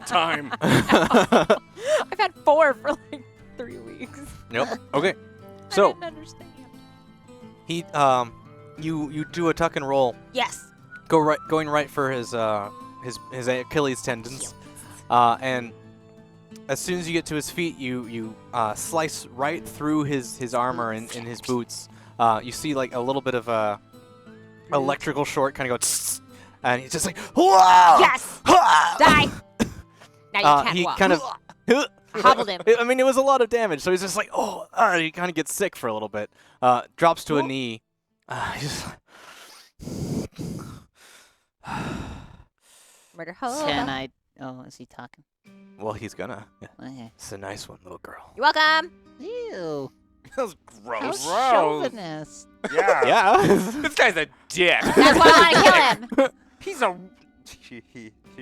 time. I've had 4 for like 3 weeks. Nope. Okay. I So didn't understand. he you do a tuck and roll, Yes. going right for his Achilles tendons, and as soon as you get to his feet, you slice right through his armor and his boots. You see like a little bit of a electrical short kind of go, tss, and he's just like, whoa! Yes. Die. Now you can't he walk. kind of Hobbled him. I mean, it was a lot of damage, so he's just like, he kind of gets sick for a little bit. Drops to a knee. He's Murder hobo. Can I? Oh, is he talking? well, he's gonna. Yeah. Okay. It's a nice one, little girl. You're welcome. Ew. That was How gross. chauvinist. Yeah. Yeah. This guy's a dick. That's why I want to kill him. He's a.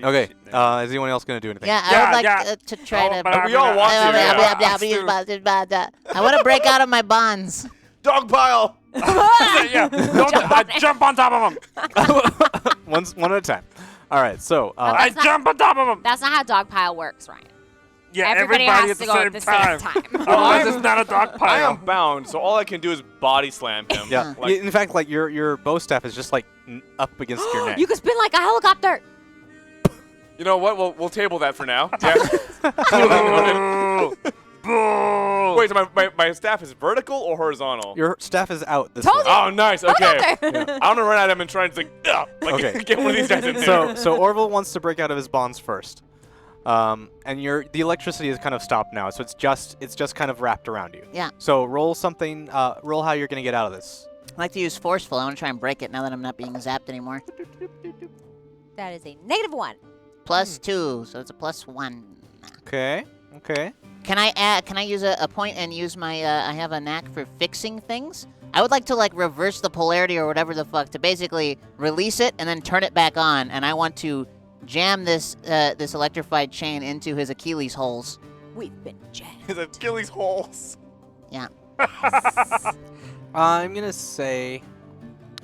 Okay. Is anyone else gonna do anything? Yeah, I Yeah, would like yeah. To try Oh, to. but we all want to, I want to break out of my bonds. Dog pile. Yeah. Don't jump on top of him. One at a time. All right. So I That's not- jump on top of him. That's not how dog pile works, Ryan. Yeah, Everybody everybody has at to go at the same time. Otherwise, it's not a dog I pile. am bound, so all I can do is body slam him. yeah. Like, In fact, like your bow staff is just like up against your neck. You can spin like a helicopter. you know what? We'll table that for now. Yeah. Boo! Boo! Wait, so my staff is vertical or horizontal? Your staff is out this Told way. Oh, nice. Okay. Helicopter. I'm gonna run at him and try and Okay. get one of these guys in there. So Orville wants to break out of his bonds first. And the electricity is kind of stopped now, so it's just kind of wrapped around you. Yeah. So roll something. Roll how you're gonna get out of this. I like to use forceful. I want to try and break it now that I'm not being zapped anymore. That is a -1. +2, so it's a +1. Okay. Okay. Can I use a point and use my? I have a knack for fixing things. I would like to like reverse the polarity or whatever the fuck to basically release it and then turn it back on. And I want to jam this this electrified chain into his Achilles holes. We've been jammed. His Achilles holes. Yeah. I'm gonna say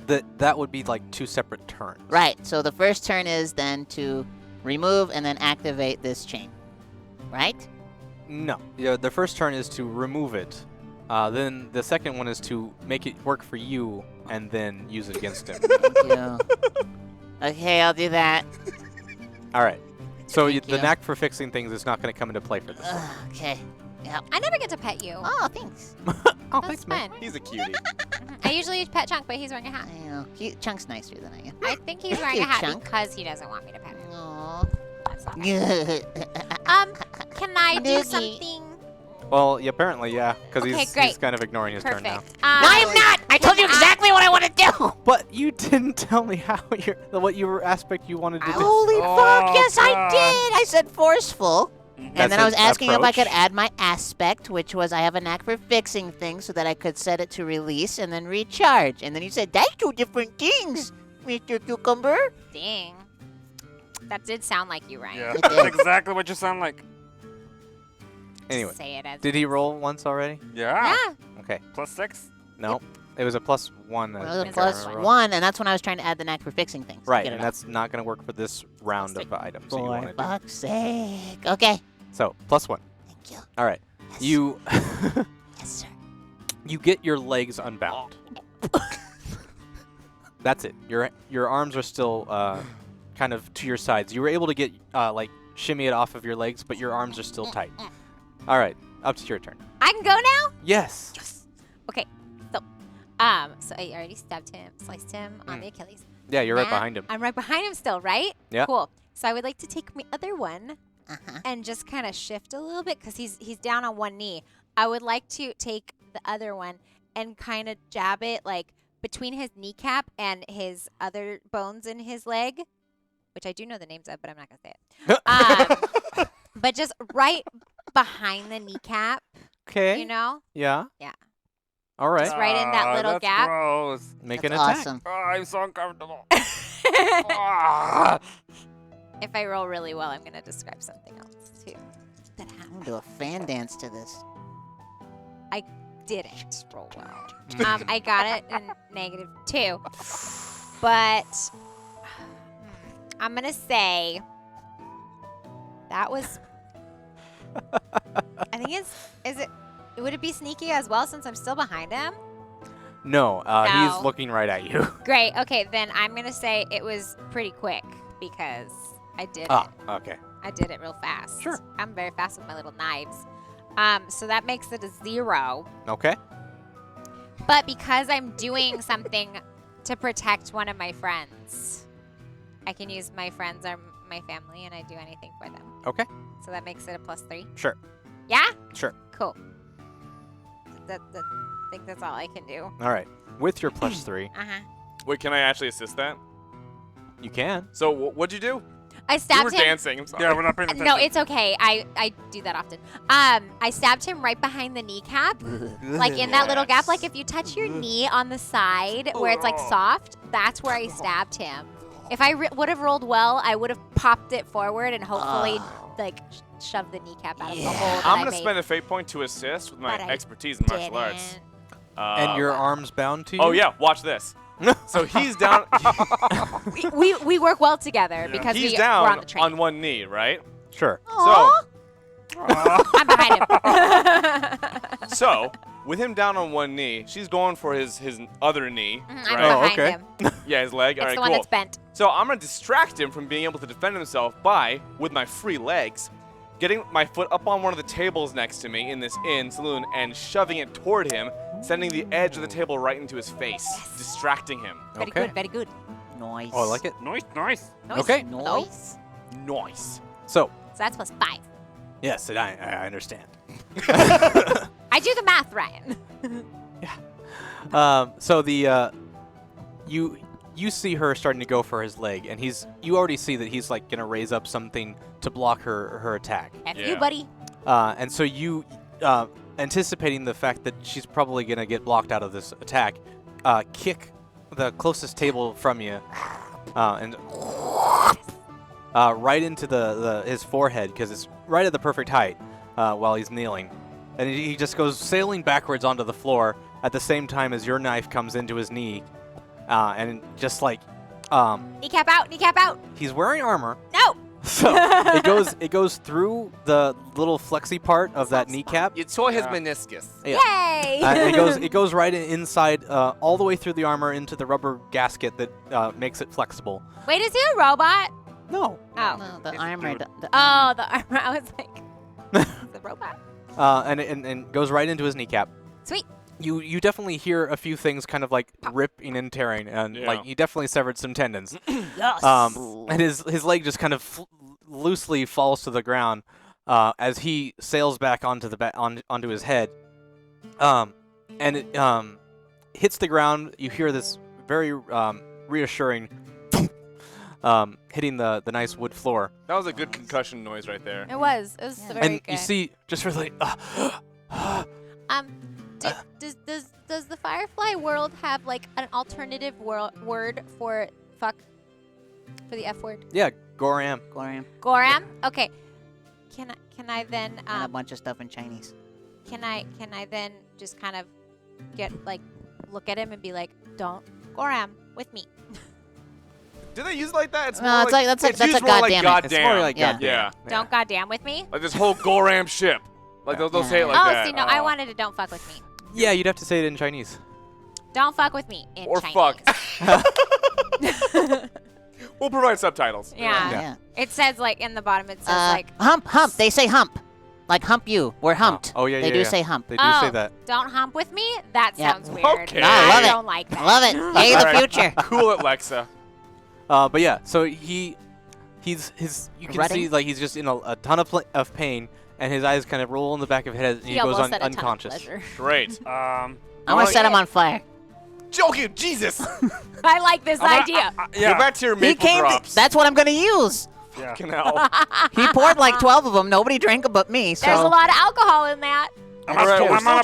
that would be like 2 separate turns. Right. So the first turn is then to remove and then activate this chain. Right? No. Yeah. The first turn is to remove it. Then the second one is to make it work for you and then use it against him. Thank you. Okay, I'll do that. All right. So Thank the you. knack for fixing things is not going to come into play for this. Okay. Yep. I never get to pet you. Oh, thanks. Oh, That's fun. He's a cutie. I usually pet Chunk, but he's wearing a hat. I know. Chunk's nicer than I am. I think he's Thank wearing you, a hat Chunk. because he doesn't want me to pet him. Aww. That's not nice. Can I do Noogie. something? Well, yeah, apparently, yeah, because Okay, he's great. kind of ignoring his turn now. Perfect. No, I am not! I told you exactly what I want to do! But you didn't tell me what your aspect you wanted to do. Holy Oh, fuck, yes I God. did! I said forceful. And That's then I was an asking if I could approach. add my aspect, which was I have a knack for fixing things so that I could set it to release and then recharge. And then you said, that's 2 different things, Mr. Cucumber. Dang. That did sound like you, Ryan. Yeah, It that's did. exactly what you sound like. Anyway, Say it as did he roll once already? Yeah. Yeah. Okay. +6. No, it was a +1. I Well, it think was I plus remember. 1, and that's when I was trying to add the knack for fixing things. Right, Get it and off. that's not going to work for this round of items that you For wanted. fuck's sake. Okay. So +1. Thank you. All right. Yes. You Yes, sir. you get your legs unbound. That's it. Your arms are still kind of to your sides. You were able to get like shimmy it off of your legs, but your arms are still tight. All right, up to your turn. I can go now? Yes. Okay. So, so I already stabbed him, sliced him on the Achilles. Yeah, you're right Now, behind him. I'm right behind him still, right? Yeah. Cool. So I would like to take my other one Uh-huh. and just kind of shift a little bit because he's down on one knee. I would like to take the other one and kind of jab it like between his kneecap and his other bones in his leg, which I do know the names of, but I'm not gonna say it. But just right behind the kneecap, Okay. you know, Yeah. Yeah. All right. Just right in that little that's gap. Gross. Make That's an attack. awesome. Oh, I'm so uncomfortable. Ah. If I roll really well, I'm gonna describe something else too. That I'm happened. gonna do a fan dance to this. Didn't roll well. I got it in -2, but I'm gonna say that was. I think is it. Would it be sneaky as well since I'm still behind him? No, No. he's looking right at you. Great. Okay, then I'm gonna say it was pretty quick because I did Ah, it. okay. I did it real fast. Sure. I'm very fast with my little knives. So that makes it a 0. Okay. But because I'm doing something to protect one of my friends, I can use my friends or my family and I do anything for them. Okay. So that makes it a +3. Sure. Yeah? Sure. Cool. I think that's all I can do. All right. With your +3, Uh-huh. Wait, can I actually assist that? you can. So what'd you do? I You were stabbed him. dancing. I'm sorry. Yeah, we're not paying attention. No, it's okay. I do that often. I stabbed him right behind the kneecap, like in that little gap. Like if you touch your knee on the side where it's like soft, that's where I stabbed him. If I would have rolled well, I would have popped it forward and hopefully like shoved the kneecap out of the hole that I'm I gonna made. spend a fate point to assist with my But I expertise in martial arts. Didn't. And your arms bound to you? Oh yeah, watch this. So he's down. We work well together because he's we're down on the train. on one knee, right? Sure. I'm behind him. So with him down on one knee, she's going for his other knee, I'm right? Oh, behind okay. him. Yeah, his leg. It's All right, the one cool. that's bent. So I'm gonna distract him from being able to defend himself by, with my free legs, getting my foot up on one of the tables next to me in this inn saloon and shoving it toward him, sending the edge of the table right into his face, distracting him. Very Okay. good, very good. Nice. Oh, I like it. Nice, nice. Nice. Okay. Nice. Nice. So, So that's +5. yes, I understand. I do the math, Ryan. So the you see her starting to go for his leg, and you already see that he's like gonna raise up something to block her attack. F you, Yeah. buddy. And so you, anticipating the fact that she's probably gonna get blocked out of this attack, kick the closest table from you, and right into his forehead because it's right at the perfect height while he's kneeling, and he just goes sailing backwards onto the floor at the same time as your knife comes into his knee, and just like Kneecap out, kneecap out. he's wearing armor. No. So it goes through the little flexy part of that kneecap. You tore his Yeah. meniscus. Yeah. Yay. It goes right inside, all the way through the armor into the rubber gasket that makes it flexible. Wait, is he a robot? No. Oh. No, the It's a armor. dude. The Oh, the armor. I was like, the robot. And goes right into his kneecap. Sweet. you definitely hear a few things kind of like ripping and tearing, and Yeah. like he definitely severed some tendons. Yes. And his leg just kind of loosely falls to the ground as he sails back onto the onto his head. And it hits the ground. You hear this very reassuring hitting the nice wood floor. That was a good concussion noise right there. It was. It was very And good. you see just really Does the Firefly world have like an alternative word for fuck? For the F word? yeah, Goram. Glorium. Goram? Okay. Can I then And a bunch of stuff in Chinese. can I then just kind of get like look at him and be like, don't Goram with me. Do they use it like that? It's No, more it's like- that's a- it's that's a used more like goddamn it. goddamn. It's more like Yeah. goddamn. Yeah. Don't goddamn with me. Like this whole Goram ship. Like they'll say it like oh, that. see, no, I wanted to don't fuck with me. Yeah, you'd have to say it in Chinese. Don't fuck with me in Or Chinese. fuck. We'll provide subtitles. Yeah. Yeah. It says like in the bottom. It says like hump. They say hump. Like hump you. We're humped. Oh, yeah, They yeah, do yeah. say hump. They do oh, say that. don't hump with me. That Yeah. sounds weird. Okay. No, I love it. don't like that. Love it. Hey, All the right. future. Cool it, Lexa. But yeah, so he's you can Rutting? see like he's just in a ton of pain, and his eyes kind of roll in the back of his head, and he goes almost said a ton of unconscious. pleasure. Great. I'm gonna set him on fire. Joking, Jesus. I like this idea. Go back to your He maple came. drops. That's what I'm gonna use. Yeah. Fucking hell. He poured like 12 of them. Nobody drank them but me. So There's a lot of alcohol in that. All right, we're I'm still on a-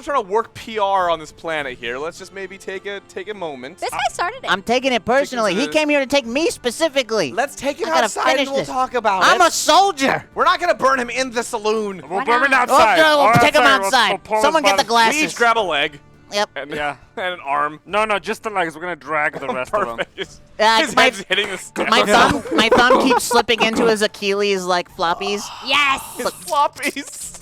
trying to work PR on this planet here. Let's just maybe take a moment. This guy started it. I'm taking it personally. He the- came here to take me specifically. Let's take it I gotta outside finish and we'll this. talk about I'm it. a soldier. We're not gonna burn him in the saloon. We'll Why burn it not? outside. Okay, we'll Or take him we'll outside. pull his Someone get the body- glasses. We each grab a leg Yep. and, Yeah. and an arm. No, just the legs. We're gonna drag the rest of them. Perfect. His My, head's hitting the step. my thumb keeps slipping into his Achilles like floppies. Yes. His floppies.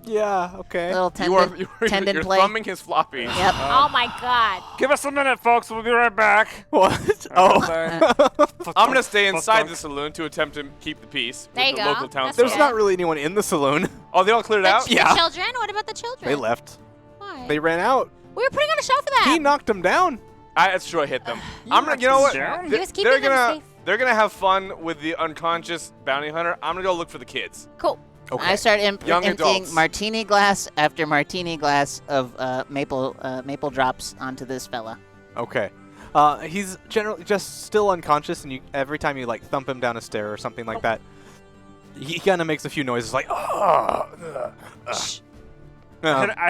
Yeah. Okay. Little tendon You're play. thumbing his floppies. Yep. Oh my God. Give us a minute, folks. We'll be right back. What? Oh. I'm gonna stay inside the saloon to attempt to keep the peace There with you the go. local town. That's There's good. not really anyone in the saloon. Oh, they all cleared out? The Yeah. children? What about the children? They left. Why? They ran out. We were putting on a show for them. He knocked them down. That's true. I hit them. I'm gonna. You know what? down? He was keeping They're them gonna. safe. They're gonna have fun with the unconscious bounty hunter. I'm gonna go look for the kids. Cool. Okay. I start Young emptying adults. martini glass after martini glass of maple drops onto this fella. Okay. He's generally just still unconscious, and every time you like thump him down a stair or something like that, he kind of makes a few noises like I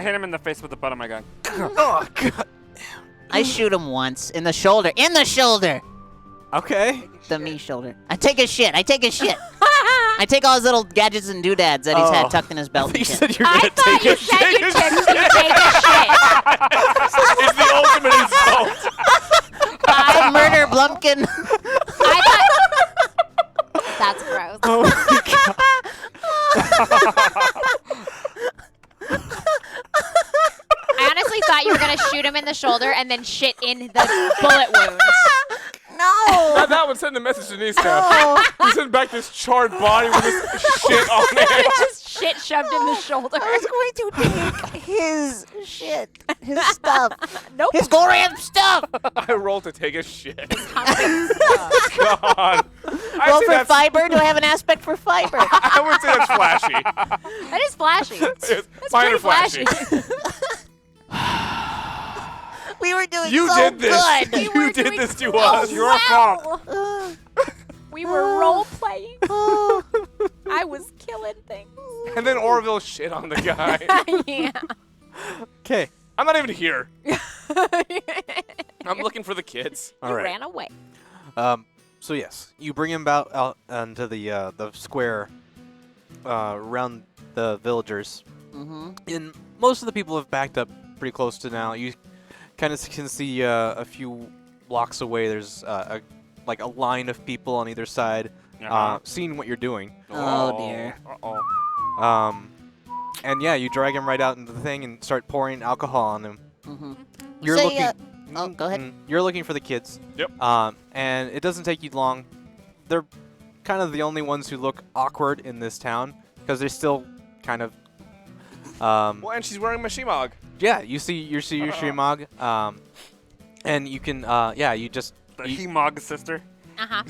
hit him in the face with the butt of my gun. oh god. I shoot him once in the shoulder. In the shoulder. Okay. The me shoulder. I take his shit. I take all his little gadgets and doodads that he's had tucked in his belt. You and shit. said you're I gonna thought take you a said shit. you took It's the ultimate insult. I murder Blumpkin. I thought that's gross. Oh my god. I honestly thought you were gonna shoot him in the shoulder and then shit in the bullet wounds. No. That would send a message to Niska. You send back this charred body with this shit on it. Just shit shoved in the shoulder. I was going to take his shit, his stuff, Nope. his Goram stuff. I roll to take a shit. Stuff. God. Well, for fiber, do I have an aspect for fiber? I would say that's flashy. That is flashy. It's That's minor pretty flashy. We were doing You so did this. good. We You were did doing this to so us. Your fault. We were role playing. I was killing things. And then Orville shit on the guy. Yeah. Okay. I'm not even here. I'm looking for the kids. All You right. ran away. So yes, you bring him out onto the square around the villagers. Mm-hmm. And most of the people have backed up pretty close to now. You kind of can see a few blocks away. There's like a line of people on either side, seeing what you're doing. Oh, dear. Uh-oh. And yeah, you drag him right out into the thing and start pouring alcohol on him. Mm-hmm. You're Say, looking. oh, go ahead. You're looking for the kids. Yep. And it doesn't take you long. They're kind of the only ones who look awkward in this town because they're still kind of. Well, and she's wearing my shemagh. yeah, you see your Shemog, and you can you just The Hemog sister. Uh-huh.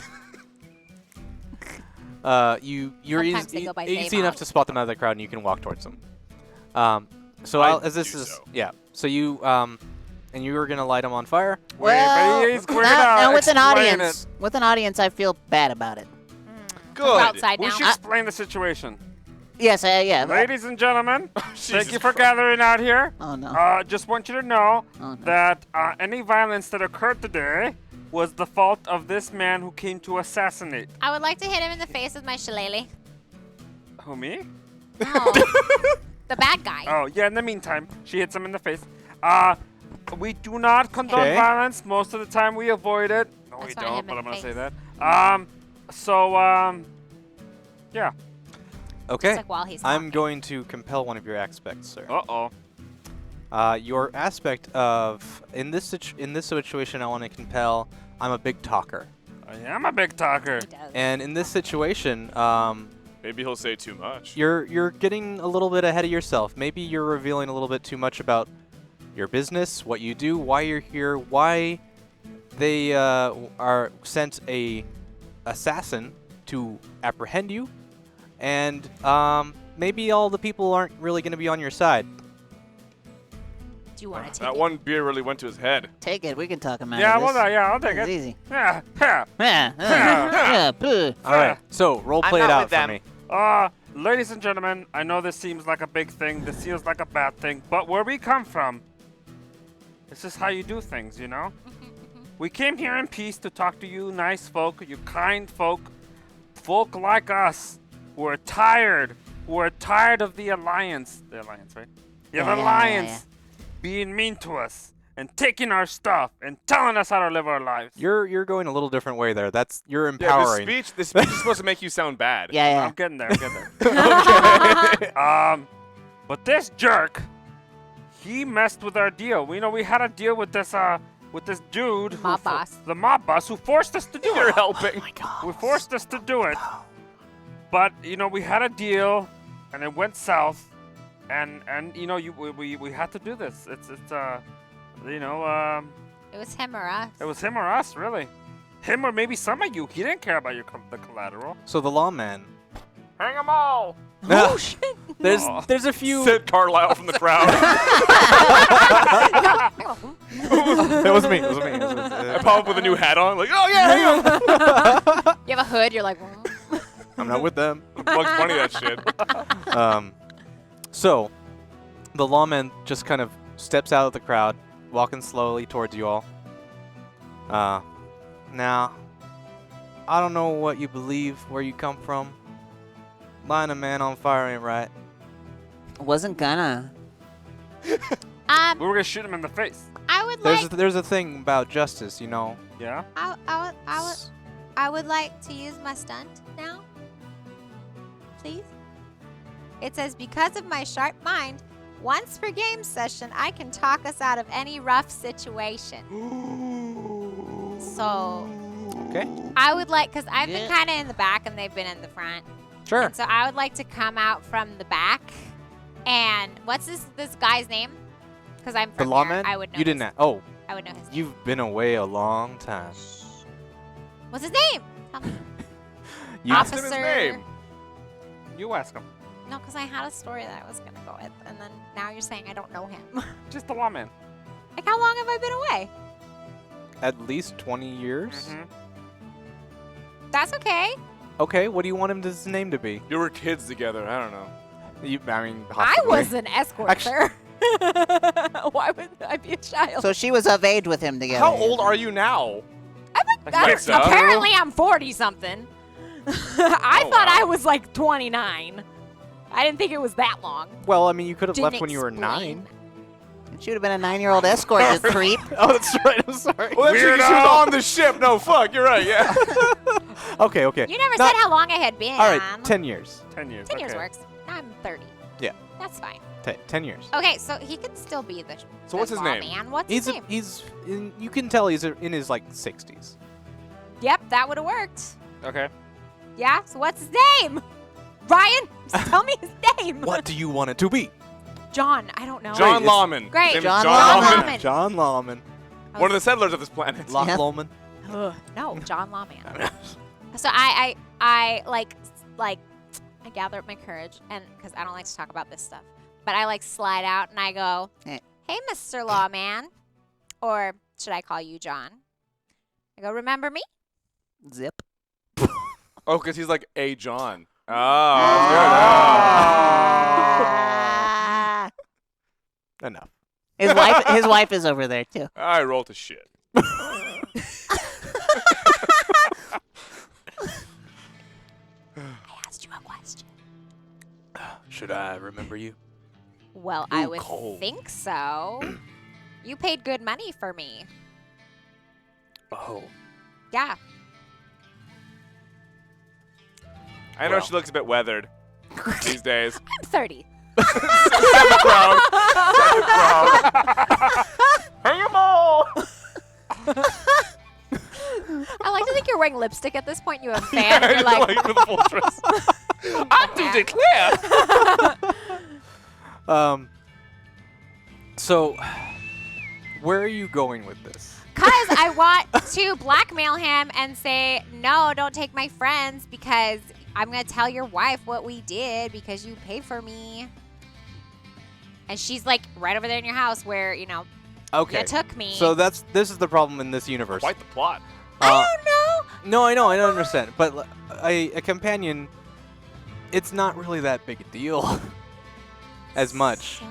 you're Sometimes they go by easy Zaymog. enough to spot them out of the crowd, and you can walk towards them. So I as this do is so. so you and you were gonna light them on fire. Well, we're now gonna with an explain audience, with an audience, I feel bad about it. Good. We're outside We now. should explain the situation. Yes, yeah. Ladies and gentlemen, thank Jesus you for Christ. gathering out here. Oh no. Just want you to know Oh, no. that any violence that occurred today was the fault of this man who came to assassinate. I would like to hit him in the face with my shillelagh. Who, me? No. The bad guy. Oh, yeah, in the meantime, she hits him in the face. We do not condone Okay. violence. Most of the time, we avoid it. No, we That's why I hit don't, him but in I'm the going to say face. that. Yeah. Okay. Just like while he's I'm talking. going to compel one of your aspects, sir. Uh-oh. Your aspect of in this situation, I want to compel. I'm a big talker, I am a big talker. He does. and in this situation, Maybe he'll say too much. you're getting a little bit ahead of yourself. Maybe you're revealing a little bit too much about your business, what you do, why you're here, why they are sent a assassin to apprehend you, and maybe all the people aren't really going to be on your side. Do you want to take That it? one beer really went to his head. Take it. We can talk him out Yeah, of well, this. yeah, I'll take It's it. easy. Yeah, yeah. Yeah. Yeah. Pooh. All right. So role play I'm it not out with for them. me. Ladies and gentlemen, I know this seems like a big thing, this feels like a bad thing, but where we come from, this is how you do things, you know? We came here in peace to talk to you nice folk, you kind folk, folk like us, who are tired of the Alliance. The Alliance, right? Yeah, the Yeah. Alliance being mean to us and taking our stuff and telling us how to live our lives. You're going a little different way there. You're Yeah, empowering. the speech is supposed to make you sound bad. Yeah. I'm getting there, I'm getting there. But this jerk, he messed with our deal. We had a deal with this dude, who Mob boss. the mob boss, who forced us to do You're it. helping. We forced us to do it. But we had a deal, and it went south, and we had to do this. It was him or us. it was him or us, really. Him or maybe some of you. He didn't care about the collateral. So the lawman. Hang them all. Oh shit! There's a few. Said Carlisle from the crowd. It was me. It was me. It was me. I pop up with a new hat on, like, oh yeah, hang on. You have a hood. You're like, "Mm." I'm not with them. Bugs Bunny that shit. So the lawman just kind of steps out of the crowd, walking slowly towards you all. Now, I don't know what you believe, where you come from. Lighting a man on fire ain't right. Wasn't gonna. We were gonna shoot him in the face. I would like. There's a thing about justice, you know. Yeah. I would like to use my stunt now. Please. It says, because of my sharp mind, once per game session, I can talk us out of any rough situation. So, Okay. I would like, because I've been Yeah. kind of in the back and they've been in the front. Sure. And so I would like to come out from the back. And what's this guy's name? Because I'm The from lawman? here. I would know. You didn't. his- Oh, I would know his name. you've been away a long time. What's his name? Tell me. You, Asked him his Officer- name. You ask him. No, because I had a story that I was going to go with. And then now you're saying I don't know him. Just the lawman. Like, how long have I been away? at least 20 years. Mhm. That's okay. Okay, what do you want his name to be? You were kids together. I don't know. I mean, I possibly. was an escort, Actu- sir. Why would I be a child? So she was of age with him together. How old are you now? Like, what's up? Apparently, I'm 40 something. I Oh, thought wow. I was like 29. I didn't think it was that long. Well, I mean, you could have Didn't left when you were explain. 9. She would have been a 9-year-old escort, you creep. Oh, that's right. I'm sorry. Well, that's because she was Weirdo. on the ship. No, fuck. You're right. Yeah. Okay, okay. You never Not- said how long I had been. All right, 10 years. 10 years. 10 years okay. works. Now I'm 30. Yeah. That's fine. 10 years. Okay, so he could still be the. So what's his name? Man. What's He's his name? you can tell he's in his like 60s. Yep, that would have worked. Okay. Yeah. So what's his name? Ryan, just tell me his name. What do you want it to be? John. I don't know. John it's- Lawman. Great. His name is John John Lawman. Lawman. John Lawman. One of the settlers of this planet. Loch Yep. Lomond. Ugh, no, John Lawman. So I gather up my courage, and because I don't like to talk about this stuff, but I like slide out and I go, Eh. "Hey, Mr. Lawman," or should I call you John? I go, "Remember me?" Zip. Oh, because he's like a John. Oh. Ah. Enough. His wife is over there too. I roll to shit. I asked you a question. Should I remember you? Well, I Ooh, would cold. think so. You paid good money for me. Oh. Yeah. I know Well. she looks a bit weathered these days. I'm 30. Said the crowd. Said the crowd. Hey, mole. I like to think you're wearing lipstick at this point. You have a fan. And you're like, with full dress. I do declare. So, where are you going with this? because I want to blackmail him and say, no, don't take my friends because I'm going to tell your wife what we did because you paid for me. And she's like right over there in your house where, you know, Okay. you took me. So this is the problem in this universe. Quite the plot. I don't know. No, I know, I don't understand. But a companion, it's not really that big a deal. As much. So?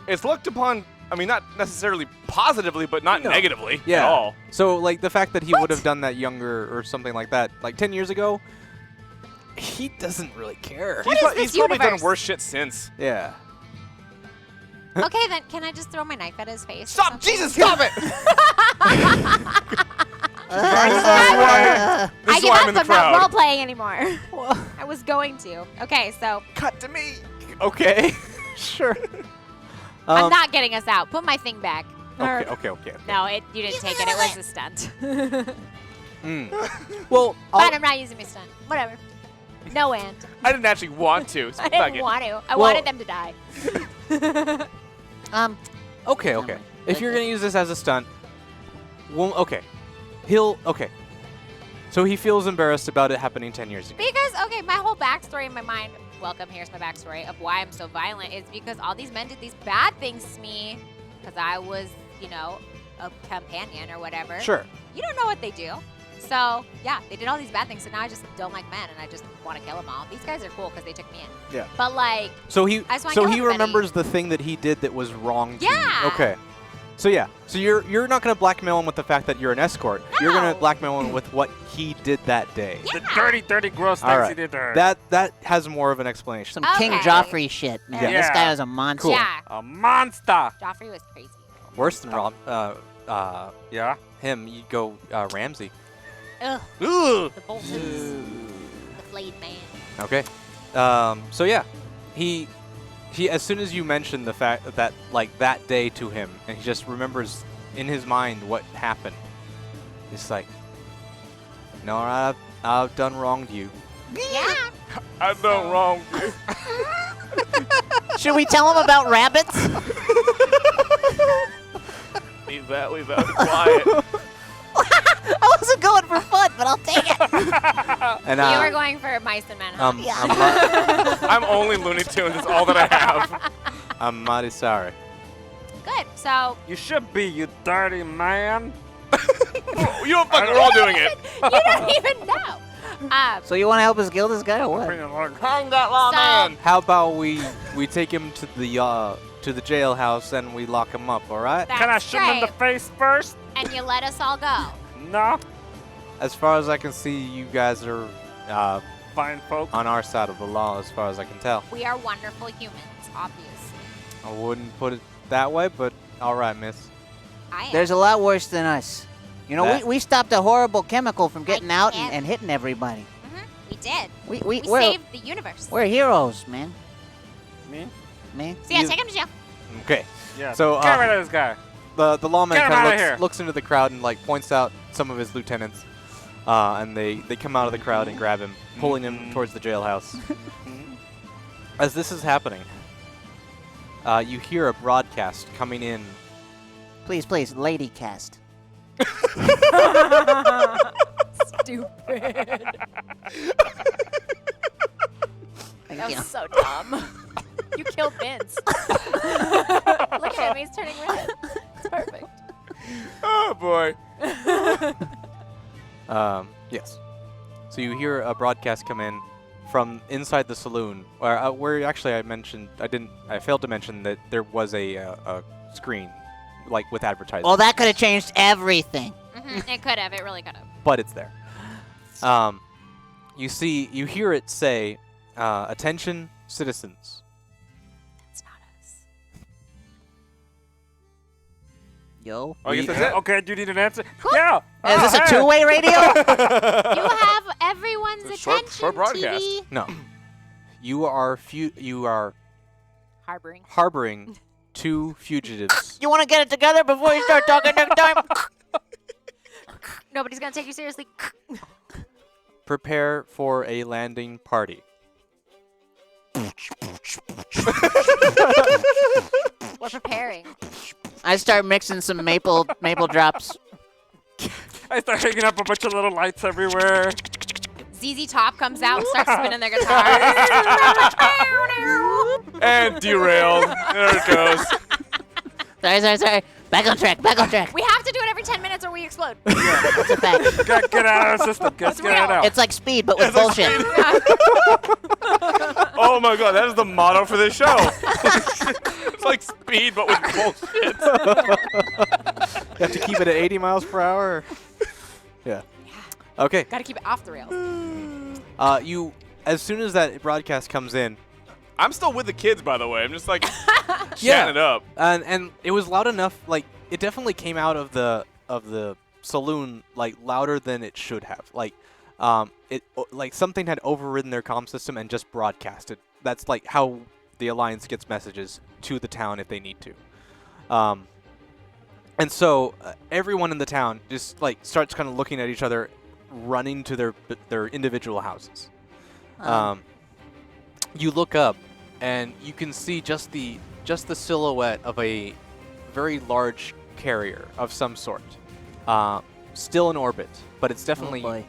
It's looked upon, I mean, not necessarily positively, but not No. negatively Yeah. at all. So, like, the fact that he would have done that younger or something like that, like 10 years ago, he doesn't really care. What is this He's probably done universe? worse shit since. Yeah. Okay, then can I just throw my knife at his face? or Stop! something? Jesus, stop it! I This is give why up. I'm in the I'm not crowd. role playing anymore. I was going to. Okay, so Cut to me. Okay. Sure. I'm not getting us out. Put my thing back. Okay. No, you didn't take it. It was a stunt. Well, But I'm not using my stunt. Whatever. No and. I didn't actually want to. So I fuck didn't it. want to. I Well- wanted them to die. okay. If you're gonna use this as a stunt, well, okay. Okay. So he feels embarrassed about it happening 10 years ago. Because, okay, my whole backstory in my mind, welcome, here's my backstory of why I'm so violent, is because all these men did these bad things to me because I was, you know, a companion or whatever. Sure. You don't know what they do. So, yeah, they did all these bad things, so now I just don't like men, and I just want to kill them all. These guys are cool because they took me in. Yeah. But, like, So I just wanna so kill he everybody. remembers the thing that he did that was wrong to you. Yeah. Okay. So yeah. So you're not gonna blackmail him with the fact that you're an escort. You're gonna No. blackmail him with what he did that day. yeah. The dirty, dirty, gross All things right. he did to her. That has more of an explanation. Some King Okay. Joffrey shit, man. Yeah. This guy was a monster. Yeah. A monster. Joffrey was crazy. Worse than Rob. Yeah. Him. You'd go Ramsey. Ugh. Ugh. The Boltons. The flayed man. Okay. So yeah, he as soon as you mention the fact that like that day to him, and he just remembers in his mind what happened. It's like, no, I've done wronged you. Yeah. I done wrong. Should we tell him about rabbits? Leave that be quiet. I wasn't going for fun, but I'll take it. And You were going for mice and men, huh? I'm only Looney Tunes. It's all that I have. I'm mighty sorry. Good. So, You should be, you dirty man. You don't fucking. We're all doing it. you don't even know. So you want to help us kill this guy or what? Bring it along. Hang that law So- man. How about we take him to the jailhouse and we lock him up? All right. That's Can I shoot him in the great. face first? And you let us all go. No. As far as I can see, you guys are Fine folk. on our side of the law, as far as I can tell. We are wonderful humans, obviously. I wouldn't put it that way, but all right, miss. I am. There's a lot worse than us. You know, That- we stopped a horrible chemical from getting out am. and hitting everybody. We did. We We saved the universe. we're heroes, man. Me? Man. So yeah, You- take him to jail. Okay. Yeah. So, Get rid of this guy. The lawman Get him kind outta of here. looks into the crowd and like points out some of his lieutenants, and they come out of the crowd and grab him, pulling him towards the jailhouse. As this is happening, you hear a broadcast coming in. Please, please, lady cast. Stupid. Thank That you. was so dumb. You killed Vince. Look at him, he's turning red. It's perfect. Oh boy. Yes. So you hear a broadcast come in from inside the saloon, where actually I failed to mention that there was a screen, like with advertising. Well, that could have changed everything. It could have. It really could have. But it's there. You hear it say, "Attention, citizens." That's not us. Yo. Oh, I guess that's it. Okay, do you need an answer? Yeah. Is this a hey. two-way radio? You have everyone's It's a short- attention, short broadcast. TV. No. You are Harboring. harboring 2 fugitives. You want to get it together before you start talking next time? Nobody's gonna take you seriously. Prepare for a landing party. We're preparing. I start mixing some maple drops. I start hanging up a bunch of little lights everywhere. ZZ Top comes out and starts spinning their guitar. And derailed. There it goes. Sorry. Back on track. We have to do it every 10 minutes or we explode. It's a fact. Get out of the system. Get real. it out. It's like speed, but with bullshit. Oh my god, that is the motto for this show. It's like speed, but with bullshit. You have to keep it at 80 miles per hour. Yeah. Okay. Gotta keep it off the rails. As soon as that broadcast comes in, I'm still with the kids, by the way. I'm just like Yeah. chatting it up. and it was loud enough. Like it definitely came out of the saloon like louder than it should have. Like like something had overridden their comm system and just broadcasted. That's like how the Alliance gets messages to the town if they need to. And so everyone in the town just like starts kind of looking at each other, running to their individual houses. You look up, and you can see just the silhouette of a very large carrier of some sort, still in orbit, but it's definitely boy.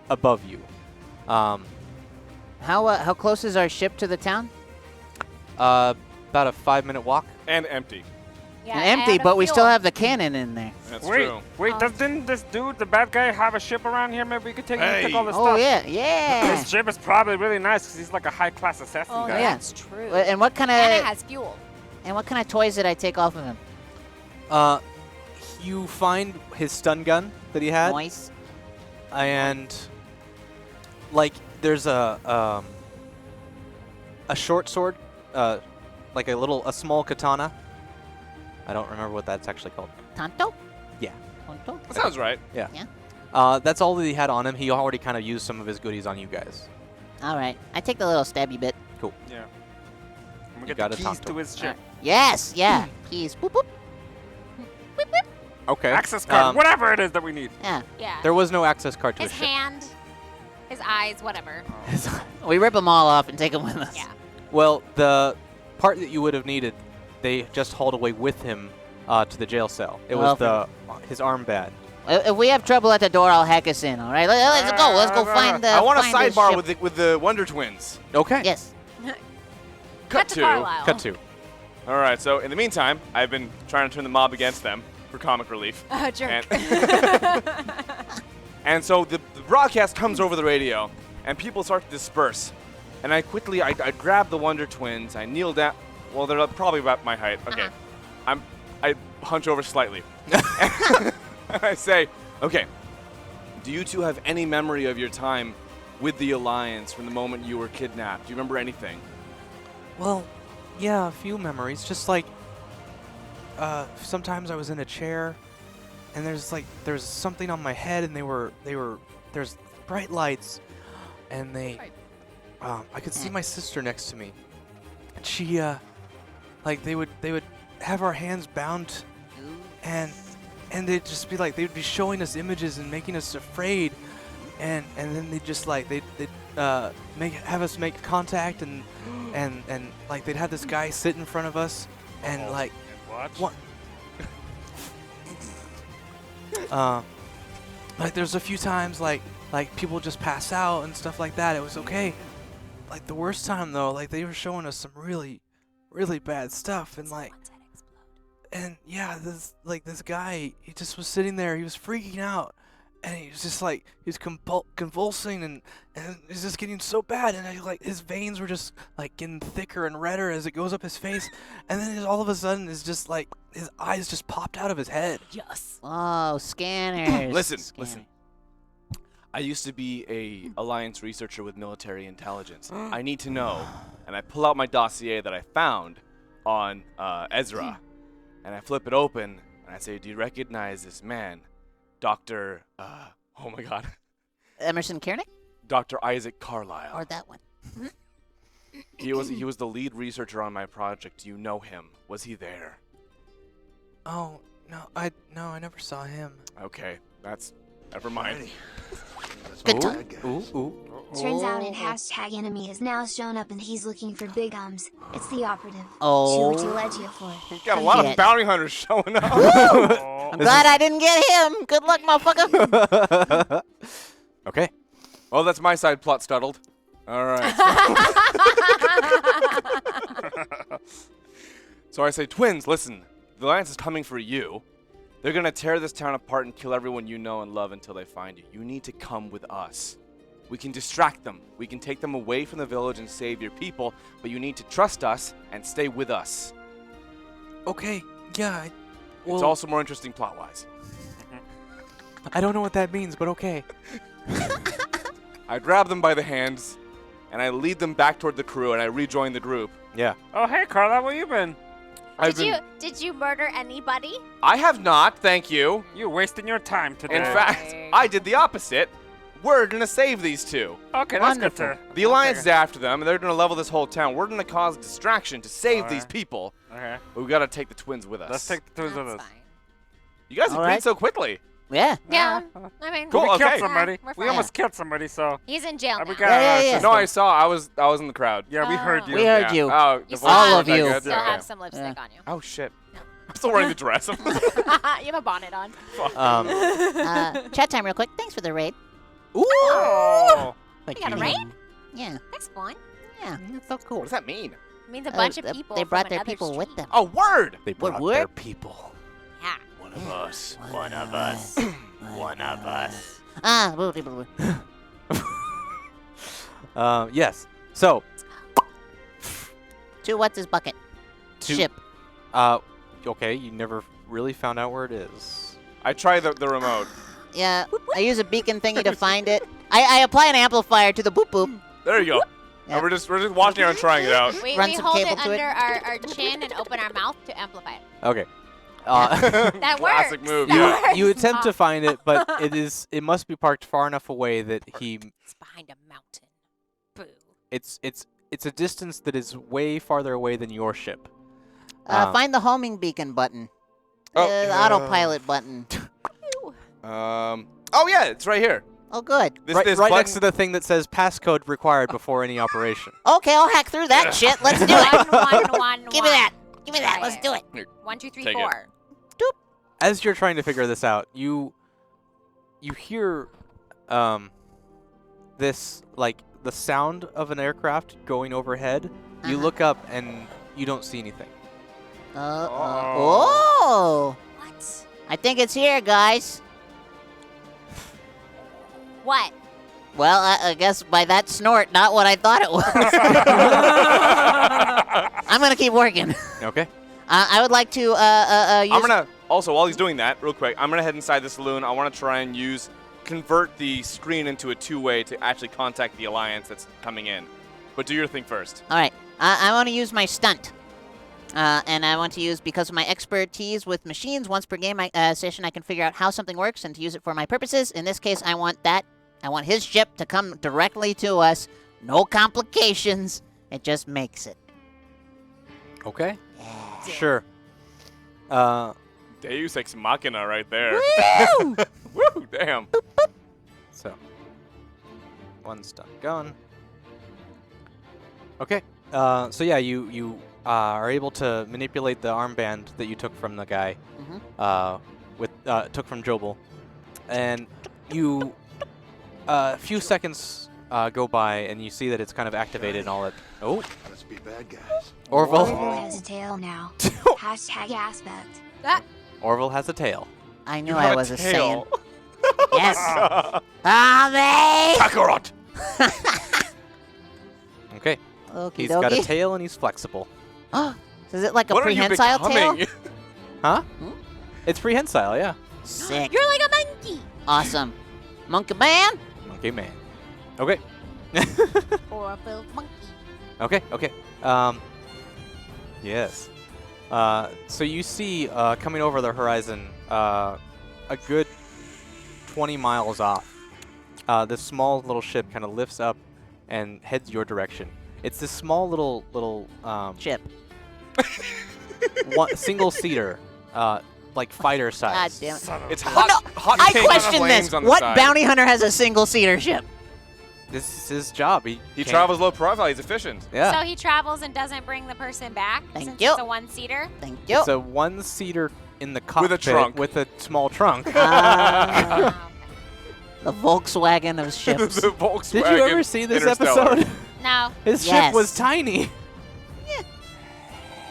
above you. How close is our ship to the town? About a 5-minute walk. And empty. Yeah, Empty, and but we fuel. still have the cannon in there. That's Wait, true. wait, Oh. didn't this dude, the bad guy, have a ship around here? Maybe we could take Hey. all this Oh stuff. yeah. This ship is probably really nice because he's like a high-class assassin Oh, guy. Yeah. that's true. And what kind And it of has fuel. toys did I take off of him? You find his stun gun that he had, Noise. and like there's a short sword, like a small katana. I don't remember what that's actually called. Tanto? Yeah. Tanto? That sounds right. That's all that he had on him. He already kind of used some of his goodies on you guys. All right. I take the little stabby bit. Yeah. And we You get gotta the talk keys to to him. his ship. Yes. Yeah. Keys. Boop boop. Okay. Access card, whatever it is that we need. Yeah. Yeah. There was no access card to his his ship. hand, his eyes, whatever. We rip them all off and take them with us. Yeah. Well, the part that you would have needed, they just hauled away with him to the jail cell. It was his armband. If we have trouble at the door, I'll hack us in. All right. Let's go. Let's go find the. I want a find his sidebar ship. with the Wonder Twins. Okay. Yes. Cut to to. Carlisle. Cut to. All right. So in the meantime, I've been trying to turn the mob against them for comic relief. Jerk. And so the broadcast comes over the radio, and people start to disperse. And I quickly, I grab the Wonder Twins. I kneel down. Well, they're probably about my height. Okay. I hunch over slightly. And I say, okay, do you two have any memory of your time with the Alliance from the moment you were kidnapped? Do you remember anything? Well, yeah, a few memories. Just like sometimes I was in a chair, and there's something on my head, and there's bright lights, and I could see my sister next to me, and she they would have our hands bound, and they'd just be like, they would be showing us images and making us afraid, and then they just like they have us make contact and like they'd have this guy sit in front of us and like Watch. what like there's a few times like people just pass out and stuff like that. It was okay. Like the worst time though, like they were showing us some really bad stuff and like and yeah, this guy, he just was sitting there, he was freaking out. And he was just like, he was convulsing and it was just getting so bad. And like his veins were just like getting thicker and redder as it goes up his face. And then all of a sudden, it's just like his eyes just popped out of his head. Yes. Oh, scanners. Listen. Scanner. I used to be a Alliance researcher with military intelligence. I need to know. And I pull out my dossier that I found on Ezra. And I flip it open and I say, do you recognize this man? Dr. Oh my God. Emerson Kiernick? Dr. Isaac Carlisle. Or that one? He was the lead researcher on my project. Do you know him? Was he there? Oh, no, I never saw him. Okay, never mind. Good time. Ooh. Turns out an #enemy has now shown up and he's looking for Big Ums. It's the operative. Oh. See what you for. We've got a lot of Shit. bounty hunters showing up. Oh. I'm glad I didn't get him. Good luck, motherfucker. Okay. Well, that's my side plot scuttled. All right. So I say, twins, listen. The Alliance is coming for you. They're going to tear this town apart and kill everyone you know and love until they find you. You need to come with us. We can distract them. We can take them away from the village and save your people, but you need to trust us and stay with us. Okay, yeah. It's also more interesting plot-wise. I don't know what that means, but okay. I grab them by the hands, and I lead them back toward the crew, and I rejoin the group. Yeah. Oh, hey, Carla, where you been? Did you murder anybody? I have not, thank you. You're wasting your time today. In fact, I did the opposite. We're gonna save these two. Okay, that's good Wonderful. to. The Alliance is after them, and they're gonna level this whole town. We're gonna cause distraction to save these people, Okay, but we gotta take the twins with us. let's take the twins with That's us. fine. You guys All agreed right. so quickly. Yeah. Yeah. I mean, Cool, We okay. killed somebody. We're We fine. almost killed somebody, so. He's in jail we now. got Yeah, yeah. No, I saw. I was in the crowd. Yeah, we heard Oh. you. We heard you. Oh, You the still voice All have- wasn't of you. that good? Still Okay. have some lipstick on you. Oh shit. I'm still wearing the dress. You have a bonnet on. Chat time real quick. Thanks for the raid. Oh. Thank You got a raid? Yeah. That's fun. Yeah. That's so What cool. does that mean? It means a bunch of people. They brought from their another people with street. them. Oh, word! They What, brought what? their people. Yeah. One of us. One of us. One of us. Ah, boo, boo, boo. Yes. So, To what's his bucket? To- Ship. okay, you never really found out where it is. I try the remote. Yeah. I use a beacon thingy to find it. I apply an amplifier to the boop boop. There you go. Yeah. And we're just watching it and trying it out. We Run some hold cable it to it. under our chin and open our mouth to amplify it. Okay. That Classic works. move. That Yeah. works. You attempt to Ah, find it, but it must be parked far enough away that It's behind a mountain. Boo. it's a distance that is way farther away than your ship. Find the homing beacon button. Oh. The autopilot button. Oh yeah, it's right here. Oh, good. This right button. next to the thing that says passcode required before any operation. Okay, I'll hack through that shit. Let's do it. One. Give me that. Give me that. Try Let's it. do it. 1, 2, 3, Take it. 4. As you're trying to figure this out, you hear this like the sound of an aircraft going overhead. You Uh-huh. look up and you don't see anything. Oh. What? I think it's here, guys. What? Well, I guess by that snort, not what I thought it was. I'm gonna keep working. Okay. I would like to use. I'm gonna also while he's doing that, real quick, I'm gonna head inside the saloon. I want to try and convert the screen into a two-way to actually contact the Alliance that's coming in. But do your thing first. All right. I want to use my stunt. And I want to use, because of my expertise with machines, once per game session, I can figure out how something works and to use it for my purposes. In this case, I want his ship to come directly to us. No complications. It just makes it. Okay. Sure. Deus Ex Machina right there. Woo! Woo, damn. So, One's done. Gone. Okay. So yeah, you are able to manipulate the armband that you took from the guy. Took from Jobel, and you a few seconds go by, and you see that it's kind of activated and all that. Oh, Let's be bad guys. Orville Orville. has a tail now. Hashtag aspect. Orville has a tail. I knew You I have was a tail. Saiyan. Yes. Ame! Kakarot! Okay. Okie He's got a dokie. tail and he's flexible. Is it like a What are you prehensile tail? becoming? Huh? Hmm? It's prehensile, yeah. Sick. You're like a monkey. Awesome. Monkey man? Monkey man. Okay. Or a little monkey. Okay. Yes. So you see coming over the horizon a good 20 miles off. This small little ship kind of lifts up and heads your direction. It's this small little Chip. single seater, like fighter God size. damn it. Son of It's a- hot, hot I pink question flames this. on the What side. bounty hunter has a single seater ship? This is his job. He He can't- travels low profile. He's efficient. Yeah. So he travels and doesn't bring the person back Thank since you. it's a one-seater. Thank you. It's a one-seater in the cockpit trunk. with a small trunk. Ah, Oh, the Volkswagen of ships. The Volkswagen Did you ever see this Interstellar. episode? no. His Yes. ship was tiny.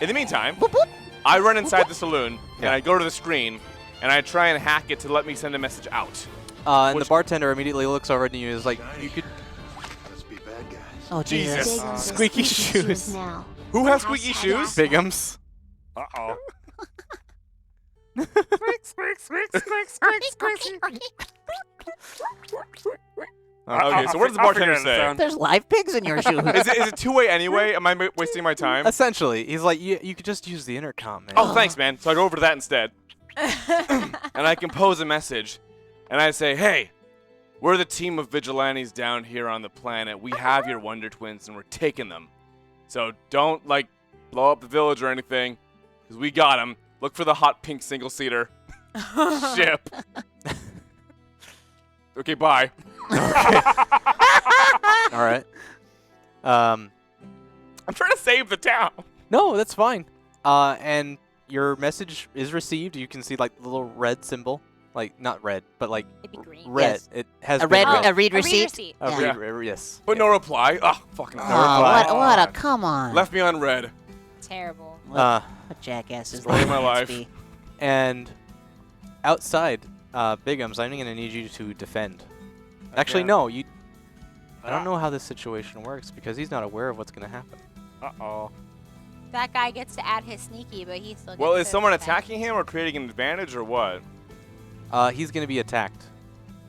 In the meantime, Boop, boop. I run inside the saloon and Yeah. I go to the screen and I try and hack it to let me send a message out. And Which- the bartender immediately looks over at you and is like, "You could." Let's be bad guys. Oh, Jesus. Jesus. Big ones with Squeaky shoes. now. Who has squeaky Hashtag shoes? aspect. Bigums. Uh-oh. Squeak, squeak, squeak, squeak, squeak, squeak. Okay, so what does the I'll figure bartender it say? out. There's live pigs in your shoes. Is it two-way anyway? Am I wasting my time? Essentially, he's like, you could just use the intercom, man. Oh, thanks, man. So I go over to that instead. And I compose a message. And I say, hey, we're the team of vigilantes down here on the planet. We have your Wonder Twins, and we're taking them. So don't, like, blow up the village or anything, because we got them. Look for the hot pink single-seater ship. Okay, bye. All right. I'm trying to save the town. No, that's fine. And your message is received. You can see like the little red symbol, like not red, but like It'd be green. red. Yes. It has A been red, read. a read A read receipt? receipt. A Yeah. yes. But no reply. Oh, fucking Oh, reply. what a come on. Left me on red. Terrible. What jackasses. Story of my Lance life. be. And outside, Bigums, I'm gonna need you to defend. Actually, Again. no, you. I don't know how this situation works because he's not aware of what's gonna happen. Uh-oh. That guy gets to add his sneaky, but he still gets Well, is to someone defend. attacking him or creating an advantage or what? He's gonna be attacked.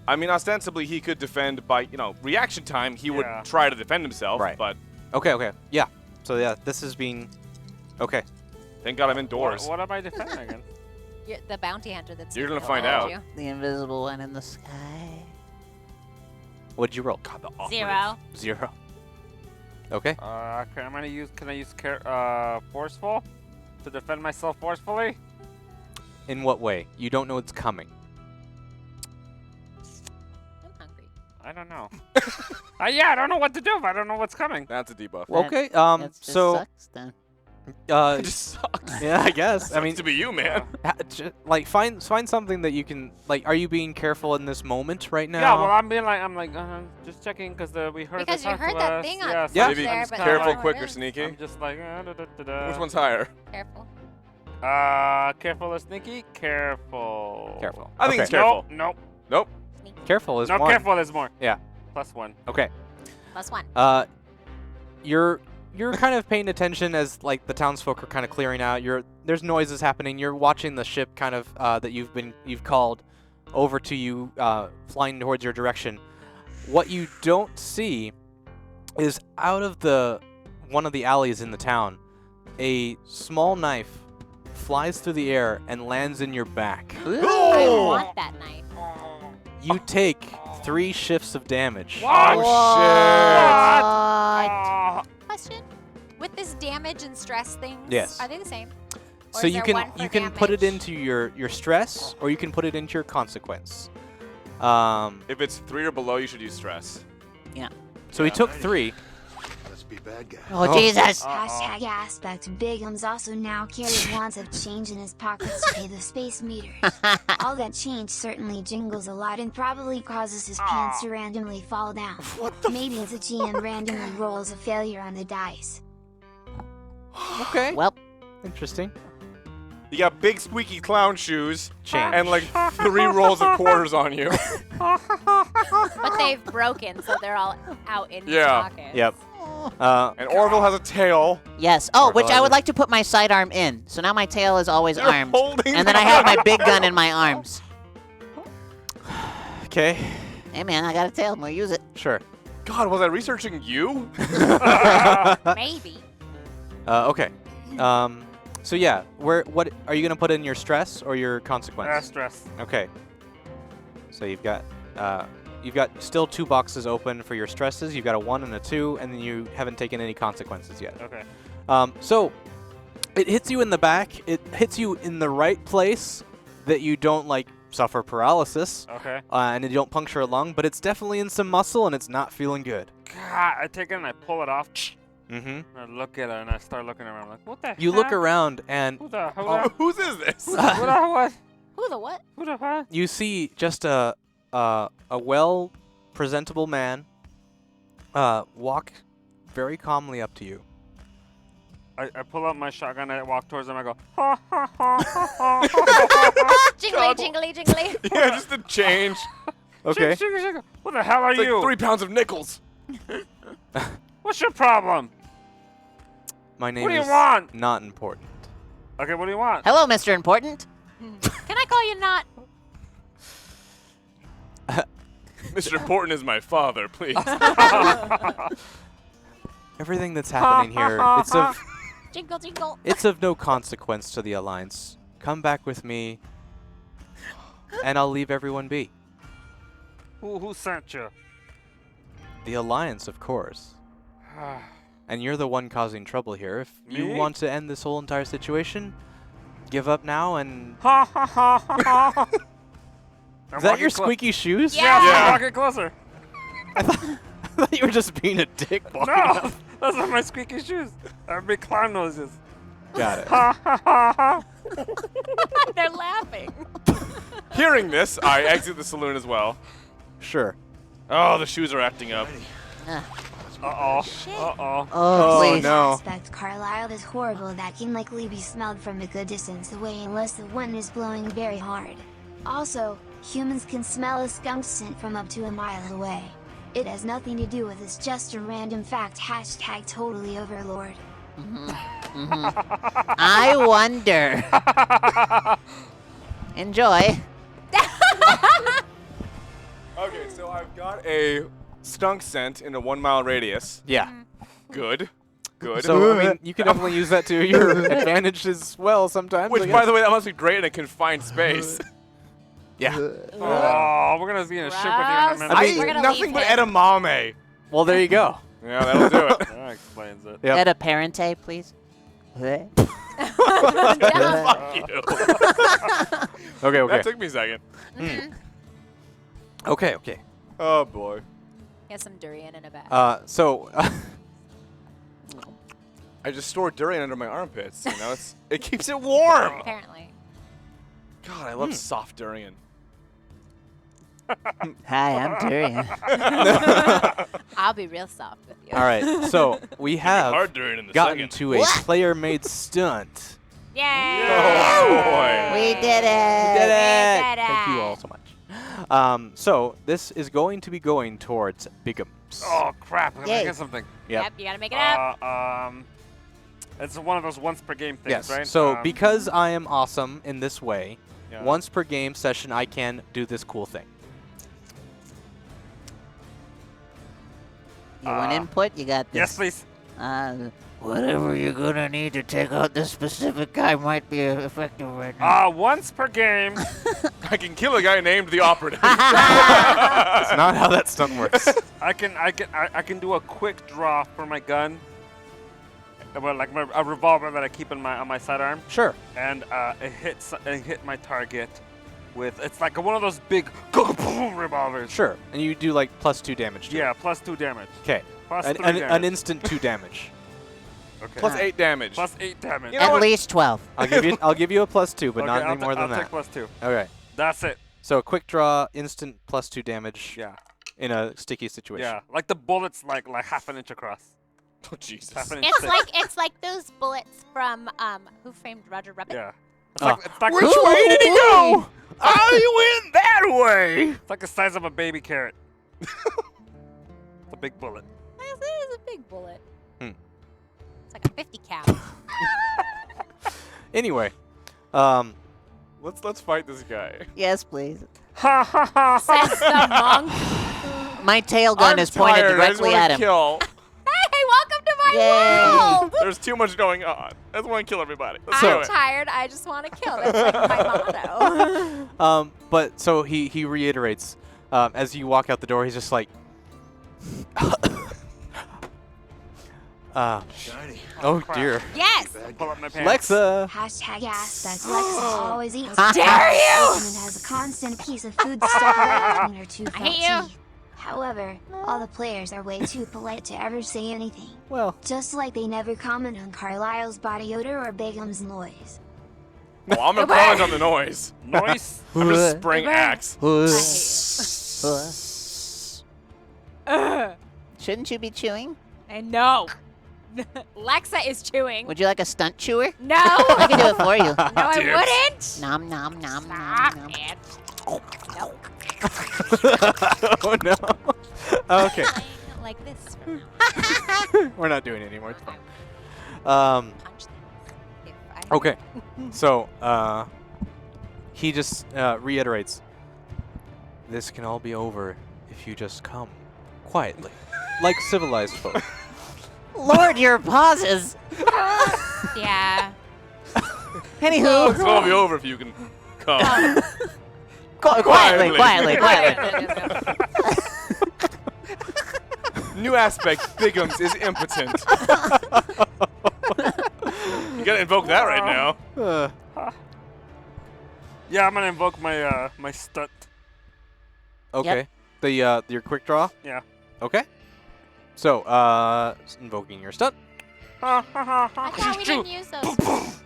I mean, ostensibly, he could defend by, reaction time. He would Yeah. try to defend himself, Right. but Okay. Yeah. So yeah, this is being. Okay. thank God I'm indoors. What am I defending against? You're the bounty hunter that's You're gonna gonna find hold out. you. The invisible one in the sky. What'd you roll? God, the operative. 0. 0. Okay. Can I use forceful to defend myself forcefully? In what way? You don't know it's coming. I'm hungry. I don't know. Yeah, I don't know what to do if I don't know what's coming. That's a debuff. That- Okay. That just So sucks then. It just sucks. yeah, I guess. I mean, to be you, man. like find something that you can like. Are you being careful in this moment right now? Yeah, well, I'm just checking because we heard Because they you talked heard to that us. thing on Yeah, so Yeah. I'm Maybe just there, but kinda careful, like- quicker, I'm sneaky. I'm just like, Which one's higher? Careful. Careful or sneaky? Careful. Careful. I think Okay. it's careful. Nope. Nope. Careful is No, one. careful is more. Yeah. +1. Okay. +1. You're kind of paying attention as like the townsfolk are kind of clearing out. There's noises happening. You're watching the ship kind of that you've called over to you, flying towards your direction. What you don't see is out of one of the alleys in the town, a small knife flies through the air and lands in your back. I want that knife. You take 3 shifts of damage. Oh, What? Question: with this damage and stress things, Yes. are they the same? Or So is you there can one for put it damage? into your stress, or you can put it into your consequence. If it's 3 or below, you should use stress. Yeah. So he took 3. Let's be bad guys. Oh, Jesus. Hashtag aspect Bigums also now carries wands of change in his pockets to pay the space meters. All that change certainly jingles a lot and probably causes his pants to randomly fall down. Maybe it's a GM randomly rolls a failure on the dice. Okay. Well, Interesting. You got big squeaky clown shoes Change. and like 3 rolls of quarters on you. But they've broken, so they're all out in his Yeah. pockets. Yep. And Orville has a tail. yes. Oh, which I would Marvelous. like to put my sidearm in. So now my tail is always You're armed. holding And then I have my big gun in my arms. Okay. Hey, man, I got a tail. I'm going to use it. Sure. God, was I researching you? Maybe. Okay. So yeah, what are you gonna put in your stress or your consequence? Stress. Okay. So you've got still 2 boxes open for your stresses. You've got a 1 and a 2, and then you haven't taken any consequences yet. Okay. So it hits you in the back. It hits you in the right place that you don't like suffer paralysis, Okay. and you don't puncture a lung, but it's definitely in some muscle, and it's not feeling good. God, I take it and I pull it off. Mm-hmm. And I look at it and I start looking around like, what the You heck? look around, and Who the Oh, whose is this? Who the what? Who the what? Who the what? you see just a well presentable man walk very calmly up to you. I pull out my shotgun and I walk towards him. I go, ha ha ha ha ha. Jingly, jingly, jingly. Yeah, just a change. Okay. Shake, shake, shake. What the hell are It's like you? 3 pounds of nickels. What's your problem? My name What do you is want? not important. Okay, what do you want? Hello, Mr. Important. Can I call you not? Mr. Important is my father, please. Everything that's happening here, Jingle, jingle. it's of no consequence to the Alliance. Come back with me, and I'll leave everyone be. Who sent you? The Alliance, of course. And you're the one causing trouble here. If you Me? want to end this whole entire situation, give up now and... Ha ha ha ha ha. Is that your squeaky shoes? Yeah. Yes, Yeah. I'm walking closer. I thought you were just being a dick walking No, up. those are my squeaky shoes. They're big clown noses. Got it. Ha ha ha ha. They're laughing. Hearing this, I exit the saloon as well. Sure. Oh, the shoes are acting up. Uh-oh. Shit. Uh-oh. Oh, please. no. Aspect Carlisle is horrible that can likely be smelled from a good distance away unless the wind is blowing very hard. Also, humans can smell a skunk scent from up to a mile away. It has nothing to do with this, just a random fact. Hashtag totally overlord. I wonder. Enjoy. Okay, so I've got a skunk scent in a 1 mile radius. Yeah. Good. Good. So, I mean, you can definitely use that to your advantage as well sometimes. Which, I by guess. the way, that must be great in a confined space. Yeah. Oh, we're gonna be in a ship with you in a Gross. minute. I We're eat gonna nothing leave but him. edamame. Well, there you go. Yeah, that'll do it. That explains it. Yep. At a parente, please. Yeah. Fuck you. Okay, okay. That took me a second. Okay, okay. Oh, boy. Get some durian in a bag. So, I just store durian under my armpits. You know, it keeps it warm. Apparently. God, I love soft durian. Hi, I'm Durian. I'll be real soft with you. all right. So we have Hard durian in the gotten second. to a player-made stunt. Yay! Oh, boy. We did it. Did it! did Thank you it. all so much. So this is going to be going towards Bigums. Oh, crap. I'm Yay. gonna get something. Yep. Yep, you gotta make it up. It's one of those once per game things, Yes. right? So because I am awesome in this way, yeah. once per game session, I can do this cool thing. You want input? You got this. Yes, please. Whatever you're gonna need to take out this specific guy might be effective right now. Once per game. I can kill a guy named the Operative. That's not how that stunt works. I can do a quick draw for my gun. Well, like a revolver that I keep on my sidearm, Sure. and it hit my target, with it's like one of those big revolvers. Sure. And you do like +2 damage to it. Yeah, +2 damage. Okay. Plus An, 3 an, damage. an instant 2 damage. Okay. Plus 8 damage. Plus 8 damage. You know At what? least 12. I'll give you a +2, but Okay, not any I'll more than I'll that. take +2. Okay. That's it. So quick draw, instant +2 damage Yeah. in a sticky situation. Yeah. Like the bullet's like half an inch across. Oh, Jesus. Half an inch thick. It's like those bullets from Who Framed Roger Rabbit. Yeah. It's Oh. like Which way did he go? I went that way. It's like the size of a baby carrot. It's a big bullet. It is a big bullet. Hmm. It's like a 50 cal. Anyway, Let's fight this guy. Yes, please. Ha ha ha. Says the monk. My tail gun I'm is pointed tired. I just directly wanna at him. Kill. Hey, welcome to my Yay. world. There's too much going on. I just want to kill everybody. Let's So- do I'm it. tired. I just want to kill. That's like my motto. but so he reiterates as you walk out the door. He's just like, Shiny. oh dear, Yes. Bad Pull guy. up my pants. Lexa. Hashtag ass that Lexa always eats. Dare you! And has a constant piece of food stuck right between her two I front hate you. teeth. However, all the players are way too polite to ever say anything. Well, Just like they never comment on Carlisle's body odor or Begum's noise. Oh, I'm gonna comment on the noise. Noise. I'm just spraying axe. Shouldn't you be chewing? I know. Lexa is chewing. Would you like a stunt chewer? No. I can do it for you. No, I Dibs. wouldn't. Nom nom nom Stop nom nom. it. oh no. Okay, Playing like this from now. we're not doing it anymore. It's fine. Punch things. If I Okay, so he just reiterates, "This can all be over if you just come quietly, like civilized folk." Lord, your pauses. Yeah. Anywho, It's gonna be over if you can come. quietly, Quietly. quietly. New aspect. Bigums is impotent. You gotta invoke that right now. Yeah, I'm gonna invoke my my stunt. Okay, the your quick draw. Yeah. Okay, so invoking your stunt. Ha ha ha I ha. thought we didn't use those.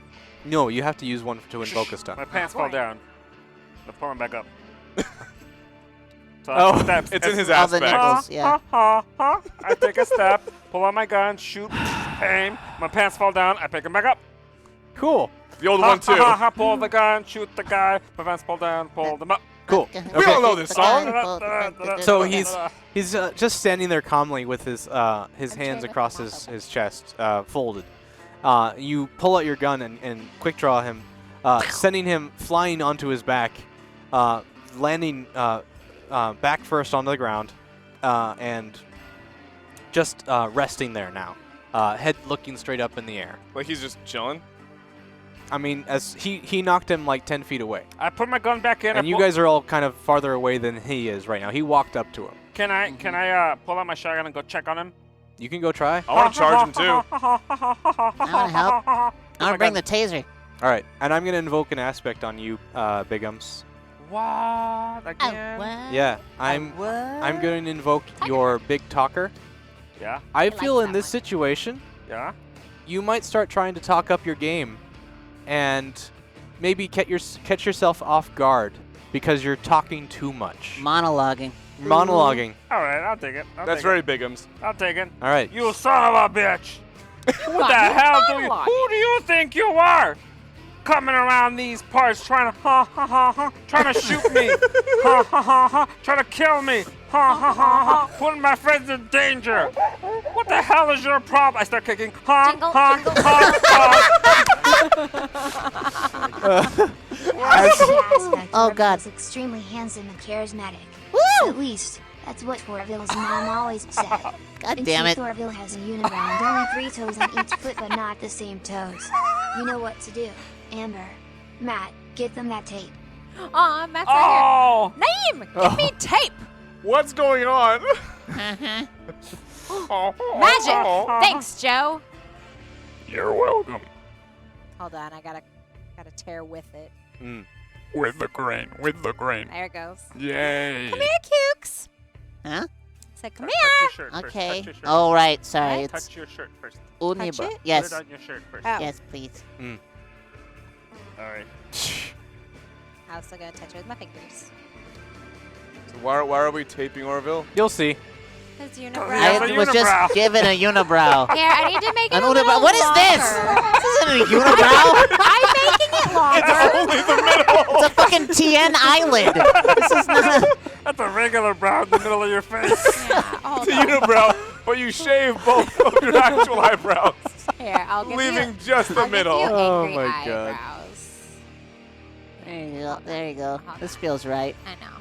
No, you have to use one to invoke a stunt. My pants fall down. I'm pulling back up. So Oh, steps. It's in his All the aspect. nipples, yeah. Ha, ha, ha. I take a step, pull out my gun, shoot, aim. My pants fall down. I pick them back up. Cool. The old Ha, one ha, too. ha, ha, pull the gun, shoot the guy. My pants fall down, pull them up. Cool. We all know this song. So he's just standing there calmly with his I'm hands trained with across the his chest, folded. You pull out your gun and quick draw him, sending him flying onto his back, landing back first onto the ground, and just resting there now, head looking straight up in the air. Like he's just chilling. I mean, as he knocked him like 10 feet away, I put my gun back in. and you guys are all kind of farther away than he is right now. He walked up to him. Can I pull out my shotgun and go check on him? You can go try. I want to charge him too. I want to help. I want to bring the taser. All right, and I'm gonna invoke an aspect on you, Bigums. What again? Yeah, I'm going to invoke your big talker. Yeah, I like feel in that this one. situation, yeah. you might start trying to talk up your game, and maybe catch yourself off guard because you're talking too much. Monologuing. Monologuing. All right, I'll take it. That's very Bigums. I'll take it. All right. You son of a bitch! Who the hell do you? Who do you think you are? Coming around these parts trying to trying to shoot me, trying to kill me, putting my friends in danger. What the hell is your problem? I start kicking. Jingle, jingle. Oh, God. Is extremely handsome and charismatic. At least, that's what Thorville's mom always said. God And damn it. Thorville has a unibrow and only 3 toes on each foot, but not the same toes. You know what to do. Amber, Matt, get them that tape. Aw, Matt's right Oh, here. Naeem, give me tape. What's going on? Magic. Thanks, Joe. You're welcome. Hold on, I gotta tear with it. Mm. With the grain. With the grain. There it goes. Yay. Come here, Kooks. Huh? Said, come Touch here. your shirt first. Okay. Touch your shirt Oh, right. Sorry. What? It's Touch your shirt first. Unibra. it? Yes. Put it on your shirt first. Oh. Yes, please. All right. I was still gonna touch it with my fingers. So why are we taping Orville? You'll see. His Yeah, I unibrow. the was unibrow. just given a unibrow. Here, I need to make it An a little unibrow. What is this? longer. This isn't a unibrow. I'm making it longer. Only the middle. It's a fucking TN eyelid. This is not. That's a regular brow in the middle of your face. Yeah, hold It's a on. unibrow, but you shave both of your actual eyebrows, Here, I'll give leaving you. just the I'll middle. Give you Oh angry my God. eyebrows. There you go. There you go. This feels right. I know.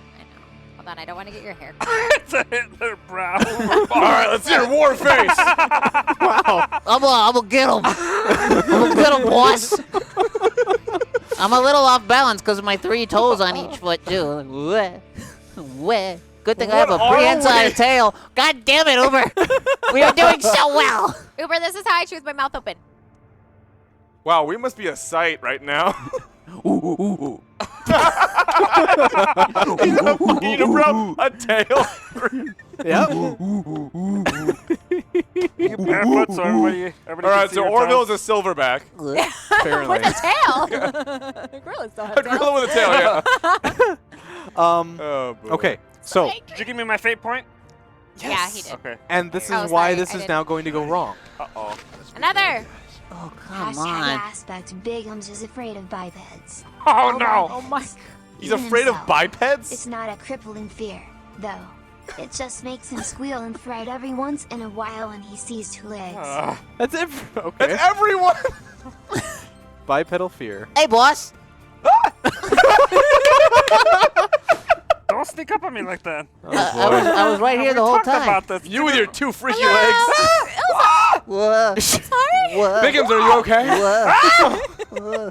Hold on, I don't want to get your hair. It's a Hitler brow. All right, let's see your war face. I'm gonna get him. I'm gonna get him, boss. I'm a little off balance because of my 3 toes on each foot too. Like, wah. Good thing I have a What are prehensile we? tail. God damn it, Uber. We are doing so well. Uber, this is how I chew with my mouth open. Wow, we must be a sight right now. Unibrow, a tail. Yep. You barefoot so everybody All can right, see so your Orville's toes. a silverback. Apparently. With a tail. Gorillas don't have A gorilla tails. with a tail, yeah. Oh, boy. Okay. So, Did you give me my fate point? Yeah, he did. Okay. and this Oh, is why sorry, this I is didn't. now going to go wrong. Uh-oh. Another. Oh, come Hashtag on. aspect Bigums is afraid of bipeds. Oh, no. Oh my. He's afraid of It's bipeds? not a crippling fear, though. It just makes him squeal and fright every once in a while when he sees 2 legs. That's it. Okay. That's everyone. Bipedal fear. Hey, boss. Don't sneak up on me like that. I was right here the we whole talked time. about this. You with your 2 freaky legs. Whoa. Whoa. Biggins, are you okay? Whoa.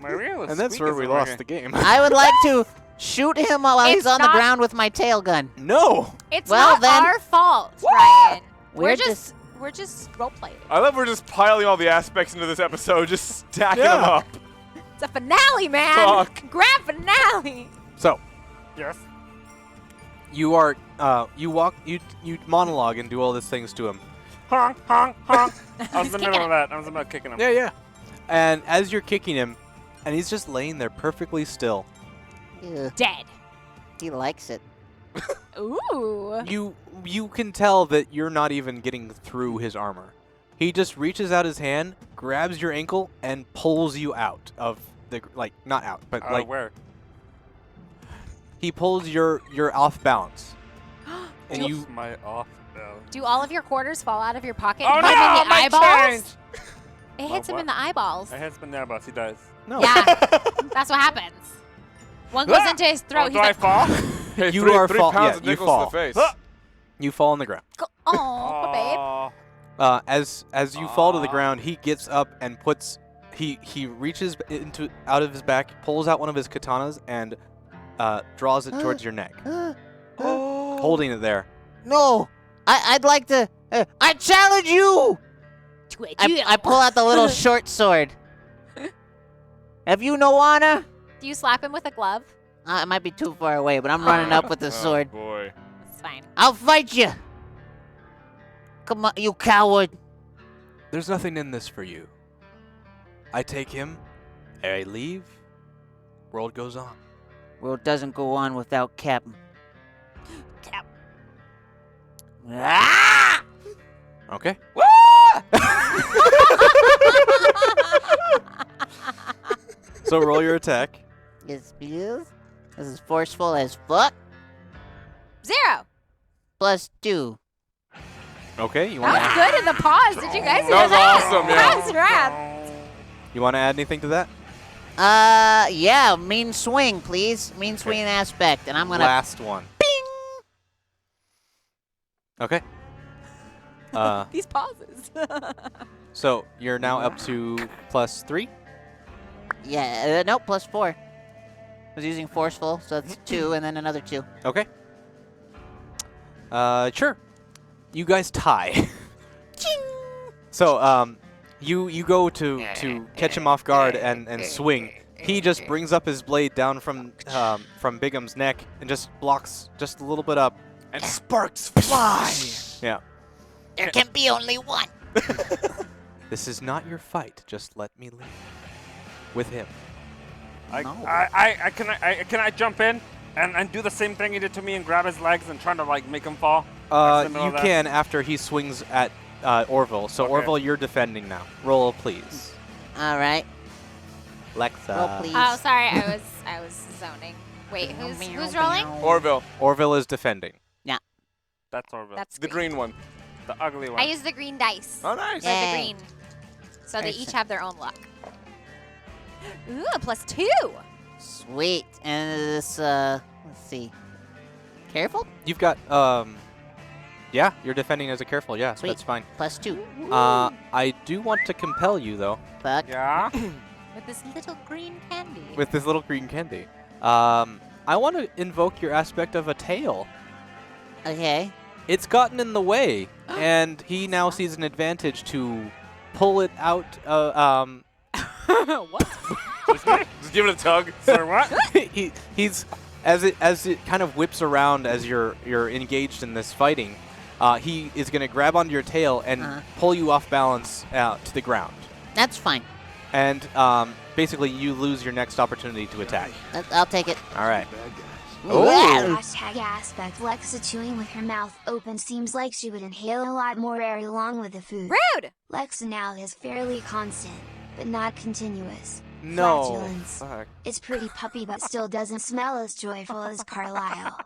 Maria was And that's squeaking where we over lost here. the game. I would like to shoot him while he's It's on the not- ground with my tail gun. No. It's Well, not then- our fault, Ryan. We're We're just role playing. I love we're just piling all the aspects into this episode, just stacking them Yeah. up. It's a finale, man. Fuck. Grand finale. So, Yes. you are, you monologue and do all these things to him. Honk, honk, honk. I was in He's the kicking middle of him. that. I was about kicking him. Yeah. And as you're kicking him, and he's just laying there perfectly still, Ew, Dead. he likes it. Ooh. you can tell that you're not even getting through his armor. He just reaches out his hand, grabs your ankle, and pulls you out of the, like, not out, but like, Where? he pulls your off balance. And Oops, you, my off bell. Do all of your quarters fall out of your pocket Oh and no, hit him in the my eyeballs? change! It hits him what? in the eyeballs. I had spin down boss. He dies. no. Yeah, that's what happens. One goes into his throat. Oh, He's do I like, fall? Hey, You three, are 3 fall- pounds yeah, of you nickels fall. to the face. You fall on the ground. oh, babe. As you fall to the ground, he gets up and he reaches out of his back, pulls out one of his katanas, and draws it towards your neck, holding it there. No, I'd like to. I challenge you. I pull out the little short sword. Have you no honor? Do you slap him with a glove? It might be too far away, but I'm running up with the sword. Oh, boy. It's fine. I'll fight you. Come on, you coward. There's nothing in this for you. I take him, I leave, world goes on. World doesn't go on without Captain. Cap. Ah! Okay. So roll your attack. Yes, please. This is forceful as fuck. 0. +2. Okay. You That want was good in the pause. Did you guys hear That was that? awesome, yeah. That was rad. to add anything to that? Yeah, mean swing, please. Mean swing aspect, and I'm gonna. Last one. Bing! Okay. These pauses. So you're now up to +3. Yeah, no, +4. I was using forceful, so that's 2, and then another 2. Okay. Sure. You guys tie. So you go to catch him off guard and swing, he just brings up his blade down from Bigum's neck and just blocks just a little bit up. And sparks fly. Yeah. There can be only one. This is not your fight. Just let me leave with him. Can I jump in and do the same thing he did to me and grab his legs and try to like make him fall? You can after he swings at Orville. So Okay. Orville, you're defending now. Roll, please. All right. Lexa. Roll, please. Oh, sorry, I was zoning. Wait, who's rolling? Orville, Orville is defending. That's Orville. That's the green one. the ugly one. I use the green dice. Oh, nice. For the Yay. green. So they Nice. each have their own luck. Ooh, a +2. Sweet. And this, let's see. Careful? You've got yeah, you're defending as a careful. Yeah, Sweet. that's fine. +2. I do want to compel you though Fuck. Yeah. With this little green candy. with this little green candy. I want to invoke your aspect of a tail. Okay. It's gotten in the way, and he now sees an advantage to pull it out. What? Just give it a tug. Sorry, what? He's as it kind of whips around as you're engaged in this fighting. He is going to grab onto your tail and pull you off balance to the ground, That's fine. and basically you lose your next opportunity to attack. I'll take it. All right. Bad guys. Hashtag aspect Lexa chewing with her mouth open seems like she would inhale a lot more air along with the food. Rude! Lexa now is fairly constant, but not continuous. No. Flatulence. Fuck. It's pretty puppy but still doesn't smell as joyful as Carlisle.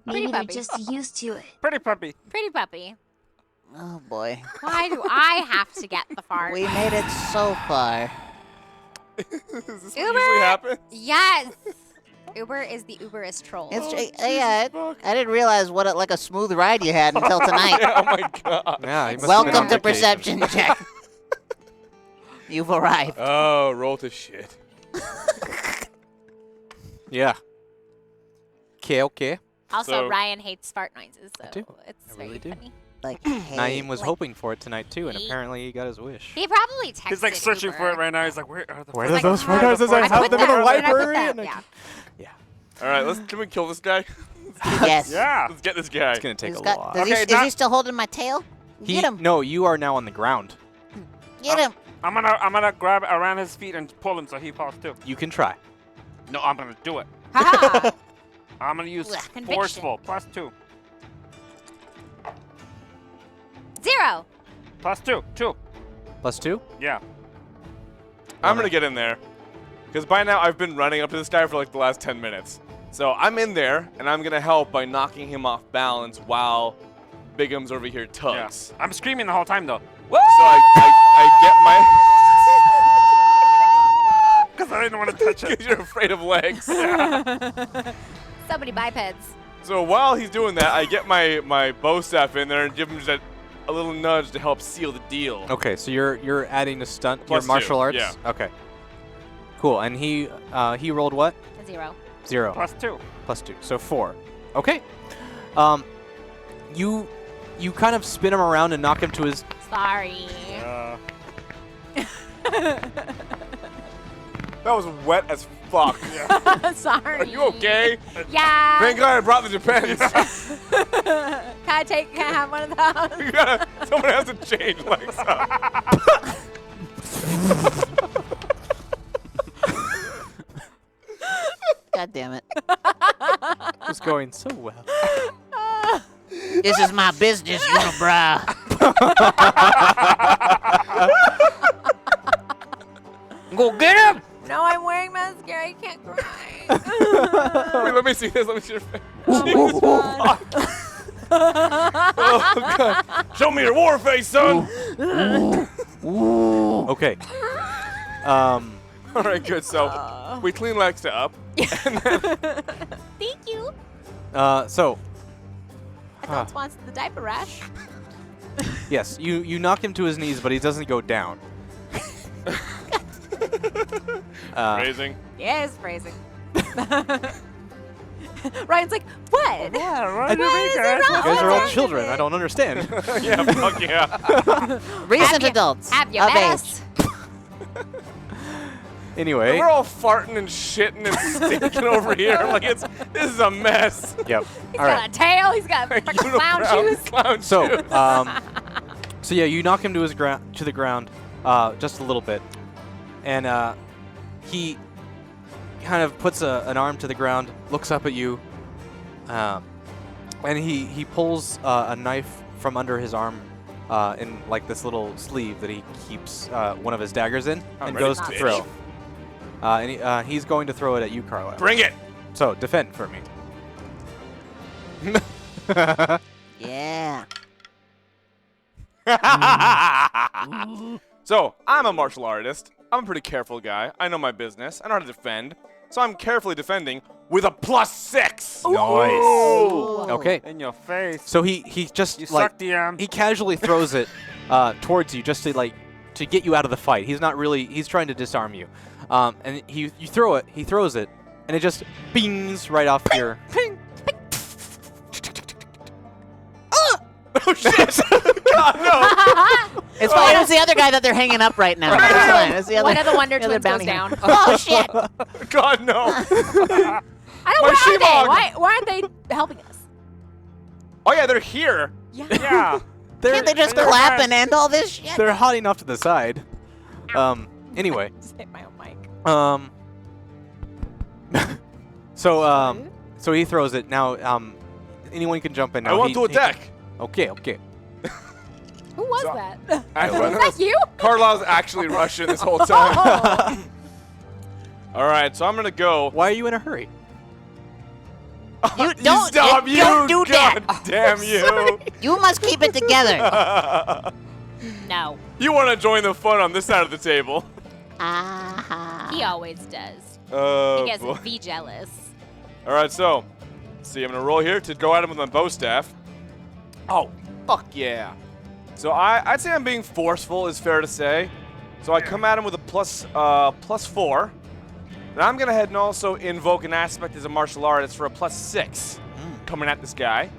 Pretty Maybe they're puppy. just used to it. Pretty puppy. Pretty puppy. Oh, boy. Why do I have to get the fart? We made it so far. Is this what Uber! usually happens? Yes! Uber is the Uberist troll. It's yeah, I didn't realize what like a smooth ride you had until tonight. Oh my god. Yeah. he must have been Welcome on to vacation. perception check. You've arrived. Oh, roll to shit. Yeah. Okay. Also, So- Ryan hates fart noises, so do. it's I very really do. funny. Like, hey. Naeem was like- hoping for it tonight too, and apparently he got his wish. He probably texted He's like searching Uber. for it right now. He's like, where are the Where fuck- does those like, photos? Does I I have put them in the them, where did I put library? them? And I Yeah. All right, can we kill this guy? Yes. Yeah. Let's get this guy. It's gonna take He's a got, lot. does Okay, is he still holding my tail? Get him. No, you are now on the ground. Get him. I'm gonna grab around his feet and pull him so he falls too. You can try. No, I'm gonna do it. Haha! I'm gonna use Conviction. forceful +2. 0! +2. 2. +2. Yeah. I'm gonna get in there, because by now I've been running up to this guy for like the last 10 minutes. So I'm in there, and I'm gonna help by knocking him off balance while Bigum's over here Yeah. tugs. I'm screaming the whole time though. So I get my. Because I didn't want to touch it. Because you're afraid of legs. So many bipeds. So while he's doing that, I get my bow staff in there and give him just a little nudge to help seal the deal. Okay, so you're adding a stunt, Plus your martial 2, arts. yeah. Okay. Cool. And he rolled what? A 0. 0. +2. +2. So 4. Okay. You kind of spin him around and knock him to his. Sorry. That was wet as fuck. Sorry. Are you okay? Yeah. Thank God I brought the depends. Can I have one of those? Someone has to change legs up. God damn it. It was going so well. This is my business, unibrow. Go get him! No, I'm wearing mascara. I can't cry. Wait, let me see this. Let me see your face. Oh, Oh, God. Show me your war face, son. Okay. All right, good. So we clean Lexa up. Thank you. So Adults wants the diaper rash. yes, you knock him to his knees, but he doesn't go down. Amazing. Yes, phrasing. Ryan's like, what? Yeah, right. What is it You wrong? guys are all What's children. I happening? don't understand. Yeah, fuck yeah. Recent you- adults Have you of met age. us? Anyway. We're all farting and shitting and stinking over here. Like this is a mess. Yep. He's All got right. a tail. He's got fucking clown shoes. Clown So, shoes. so yeah, you knock him to the ground, just a little bit, and he kind of puts an arm to the ground, looks up at you, and he pulls a knife from under his arm, in like this little sleeve that he keeps one of his daggers in, and ready, goes to bitch. throw. And he's going to throw it at you, Carlisle. Bring it. So defend for me. Yeah. So, I'm a martial artist. I'm a pretty careful guy. I know my business. I know how to defend. So I'm carefully defending with a +6. Nice. Okay. In your face. So he just You like suck, DM. he casually throws it towards you just to get you out of the fight. He's not really. He's trying to disarm you. And you throw it. He throws it, and it just bings right off your. Ping. Oh shit! God no! It's fine. It's the other guy that they're hanging up right now. It's fine. It's the other, One of the Wonder the other Twins goes bounty down. hunter. Oh shit! God no! I don't. My Where are Shemog. they? Why aren't they helping us? Oh yeah, they're here. Yeah. Yeah. Can't they just they're clap fine. and end all this shit? They're hotting off to the side. Anyway. Just hit my own mic. So he throws it. Now, anyone can jump in now. I want to attack. Okay. Who was So- that? Was Was that you? Carlisle's actually Russian this whole time. Oh. All right, so I'm gonna go. Why are you in a hurry? You don't, Stop you! don't do that. God damn you! You must keep it together. No. You want to join the fun on this side of the table? He always does. Oh He gets boy. V jealous. All right, so see, I'm gonna roll here to go at him with my bow staff. Oh, fuck yeah! So I'd say I'm being forceful, is fair to say. So I come at him with a +4. And I'm gonna head and also invoke an aspect as a martial artist for a +6, coming at this guy.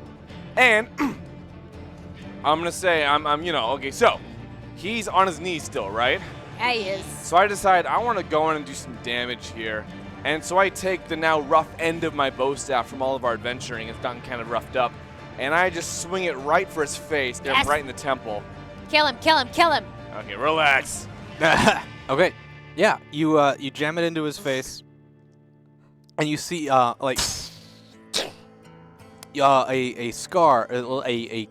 And I'm gonna say okay. So he's on his knees still, right? Yeah, he is. So I decide I want to go in and do some damage here. And so I take the now rough end of my bow staff from all of our adventuring. It's gotten kind of roughed up. And I just swing it right for his face, there Yes. right in the temple. Kill him, kill him, kill him. Okay, relax. Okay. Yeah, you jam it into his face, and you see a scar, a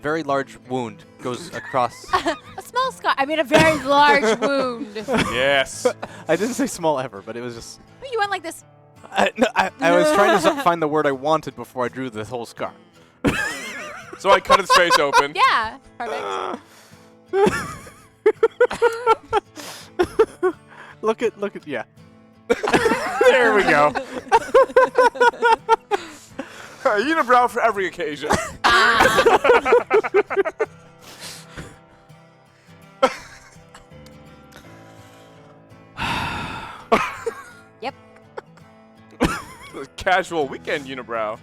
very large wound goes across. A small scar. I mean, a very large wound. Yes. I didn't say small ever, but it was just. You went like this. I was trying to find the word I wanted before I drew this whole scar. So I cut his face open. Yeah. Perfect. Look at yeah. There we go. Unibrow for every occasion. Yep. Casual weekend unibrow.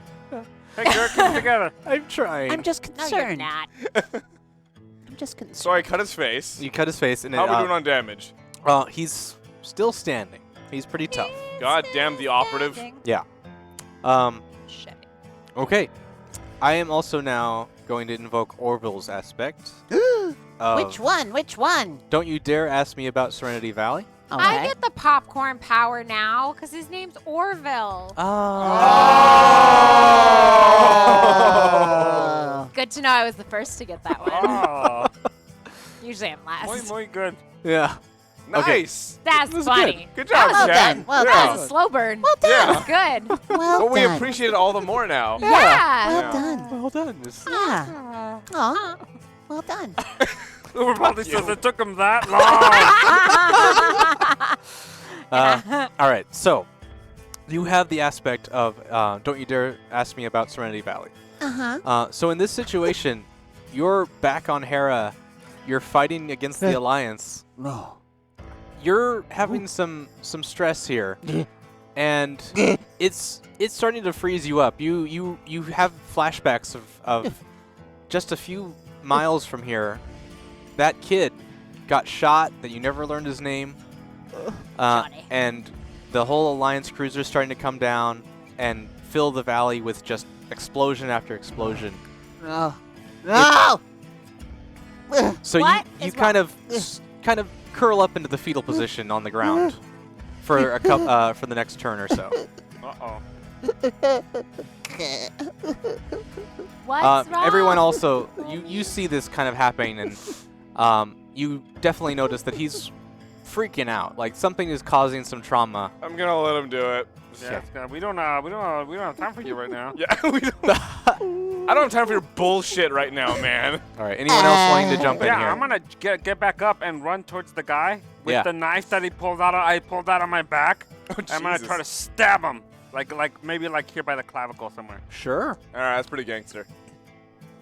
Hey, Kirk, keep it together. I'm trying. I'm just No, you're concerned. not. I'm just concerned. So I cut his face. You cut his face, and How are we doing on damage? he's still standing. He's pretty tough. God damn the operative. Yeah. Shit. Okay. I am also now going to invoke Orville's aspect. Which one? Which one? Don't you dare ask me about Serenity Valley. Okay. I get the popcorn power now because his name's Orville. Oh. Good to know I was the first to get that one. Oh, Usually I'm last. muy good. Yeah. Okay. Nice. That's This is funny. Good job, Well Chad. done, well Yeah. That was a slow burn. Well done. Yeah. That was good. Well But we done. appreciate it all the more now. Yeah. Well Yeah. done. Well done, Miss. Yeah. Aw. Well done. Uber probably says it took him that long. All right. So, you have the aspect of don't you dare ask me about Serenity Valley. Uh-huh. So in this situation, you're back on Hera. You're fighting against the Alliance. No. You're having some stress here, and it's starting to freeze you up. You have flashbacks of just a few miles from here. That kid got shot. That you never learned his name. Johnny. And the whole Alliance cruiser is starting to come down and fill the valley with just explosion after explosion. No. No! So What you is kind of curl up into the fetal position on the ground for for the next turn or so. Uh-oh. What's wrong? Everyone also you see this kind of happening, and you definitely notice that he's freaking out. Like something is causing some trauma. I'm gonna let him do it. Yeah, it's gonna, we don't have time for you right now. Yeah, we don't. I don't have time for your bullshit right now, man. All right. Anyone else wanting to jump in Yeah, here? I'm gonna get back up and run towards the guy with Yeah. the knife that I pulled out of my back. Oh, I'm gonna Jesus. try to stab him, maybe here by the clavicle somewhere. Sure. All right, that's pretty gangster.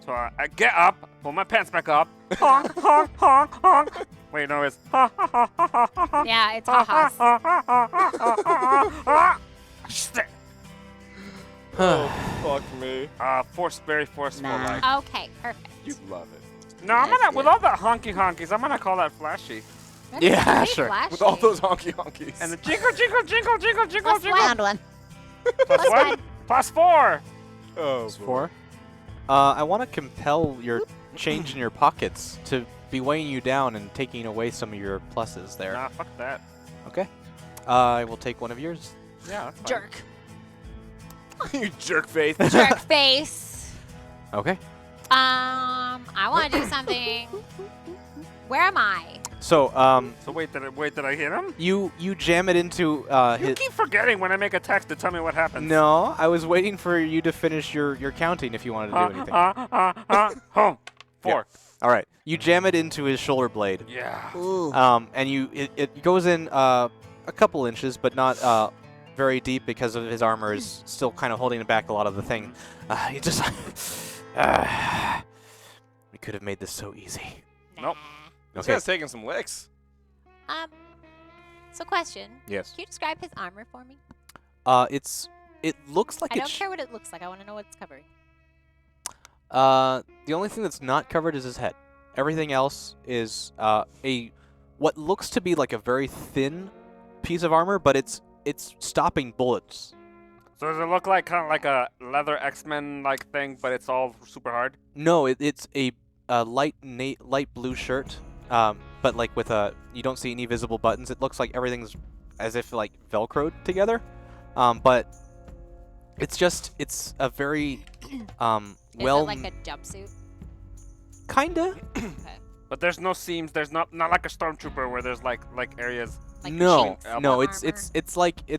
So I get up, pull my pants back up, honk, honk, honk, honk. Wait, no, it's ha ha ha ha ha ha ha. Yeah, it's ha-has. Shit. Oh, fuck me. Very forceful, Nah. like. Okay, perfect. You love it. No, I'm gonna, with all the honkies, I'm gonna call that flashy. That's Yeah, pretty sure. flashy. With all those honkies. And the jingle, jingle, jingle, jingle, jingle, Plus jingle. Found one. Plus what? Plus 4. Oh, It's 4. I want to compel your change in your pockets to be weighing you down and taking away some of your pluses there. Nah, fuck that. Okay. I will take one of yours. Yeah, that's fine. Jerk. you jerk face. Jerk face. Okay. I want to do something. Where am I? So, So wait, did I hit him? you jam it into You his. keep forgetting when I make a text to tell me what happens. No, I was waiting for you to finish your counting if you wanted to do anything. Home. 4. Yeah. All right. You jam it into his shoulder blade. Yeah. Ooh. And it goes in a couple inches, but not very deep because of his armor is still kind of holding back a lot of the thing. You just. We could have made this so easy. Nope. This Okay. guy's taking some licks. So question. Yes. Can you describe his armor for me? It looks like I don't it's. care what it looks like. I want to know what it's covering. The only thing that's not covered is his head. Everything else is what looks to be like a very thin piece of armor, but it's stopping bullets. So does it look like kind of like a leather X-Men like thing, but it's all super hard? No, it's a light blue shirt, but like with you don't see any visible buttons. It looks like everything's as if like Velcroed together, but it's a very Is well it like a jumpsuit? kinda. Okay. But there's no seams. There's not like a stormtrooper where there's like areas. Like No, machine no, armor? it's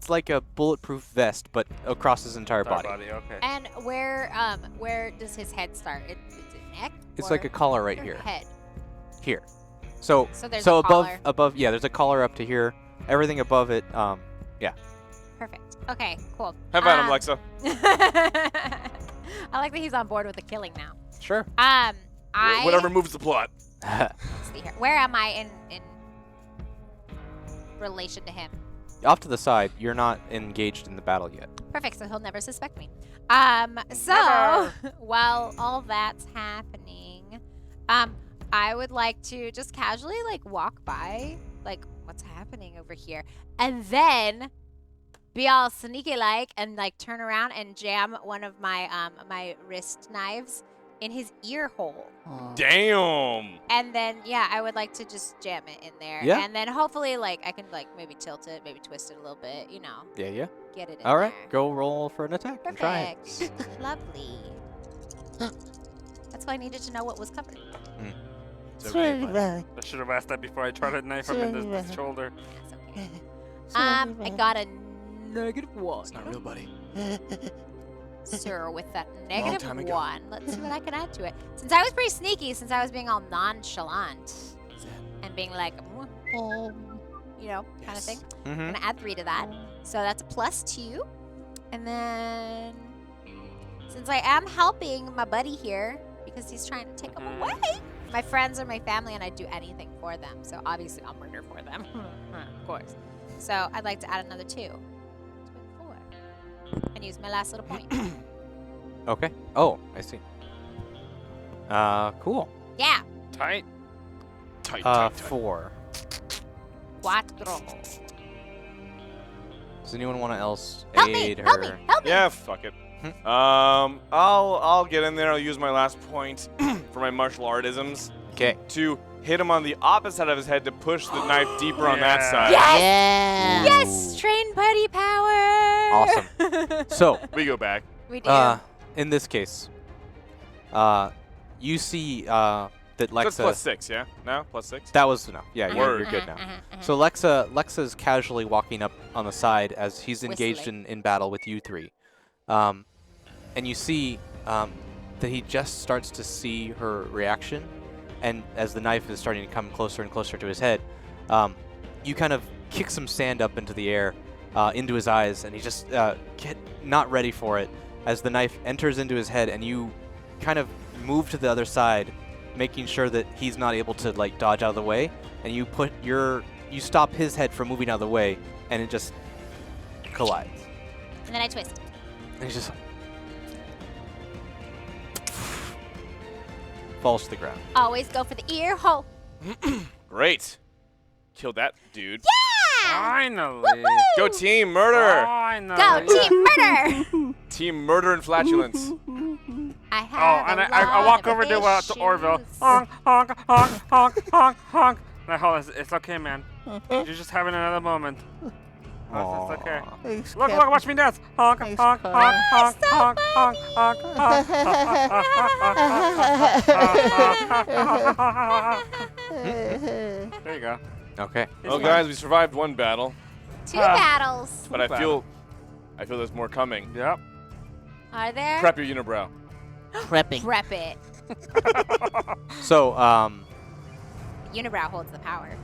like a bulletproof vest, but across his entire body. Okay. And where does his head start? Is it neck? It's or like a collar right here. Head. Here. So So there's a above collar. yeah, there's a collar up to here. Everything above it, Perfect. Okay, cool. Have at him, Lexa. I like that he's on board with the killing now. sure. Whatever moves the plot. Let's see here. Where am I in relation to him? Off to the side, you're not engaged in the battle yet. Perfect. So he'll never suspect me. So Never. while all that's happening, I would like to just casually like walk by, like what's happening over here, and then be all sneaky like and like turn around and jam one of my my wrist knives in his ear hole. Oh. Damn. And then, yeah, I would like to just jam it in there. Yeah. And then hopefully, like, I can, like, maybe tilt it, maybe twist it a little bit, you know, Yeah. get it in All right, there. go roll for an attack and try it. Perfect. Lovely. That's why I needed to know what was covered. It's okay, bud. I should have asked that before I tried to knife him in the shoulder. That's okay. I got a -1. It's not real, buddy. Sir, with that time ago. -1. Let's see what I can add to it. Since I was pretty sneaky, since I was being all nonchalant and being like, you know, kind of thing. I'm Mm-hmm. gonna add 3 to that. So that's a +2. And then, since I am helping my buddy here, because he's trying to take him away, my friends are my family and I'd do anything for them. So obviously I'll murder for them, of course. So I'd like to add another 2. 4. And use my last little point. Okay. Oh, I see. Cool. Yeah. Tight. Tight. 4. Cuatro. Does anyone want to else Help me! aid her? Help me! Help me! Yeah, fuck it. I'll get in there. I'll use my last point for my martial artisms Okay. to hit him on the opposite side of his head to push the knife deeper on that Yeah. side. Yes! Yeah. Yes! Train buddy power! Awesome. So, We go back. We do. in this case, you see that That's Lexa. plus 6, yeah? No? Plus 6? That was enough. Yeah, Word. you're good now. So Lexa's casually walking up on the side as he's engaged in battle with you three, and you see that he just starts to see her reaction, and as the knife is starting to come closer and closer to his head, you kind of kick some sand up into the air, into his eyes, and he just not ready for it as the knife enters into his head, and you kind of move to the other side, making sure that he's not able to like dodge out of the way, and you stop his head from moving out of the way, and it just collides. And then I twist. And he just falls to the ground. Always go for the ear hole. Great. Killed that dude. Finally. Go team murder. Finally. Go team murder! Team murder and flatulence. I Oh, have and a I lot walk of over to Orville. issues. Honk, honk, honk, honk, honk, honk. Now, hold on. It's okay, man. You're just having another moment. Oh, it's okay. Thanks, Look, Captain. watch me dance. Honk, honk, honk, honk, honk, honk, honk, honk. There you go. Okay. Well, guys, we survived one battle, 2 battles. but I feel there's more coming. Yep. Are there? Prep your unibrow. Prepping. Prep it. So, Unibrow holds the power.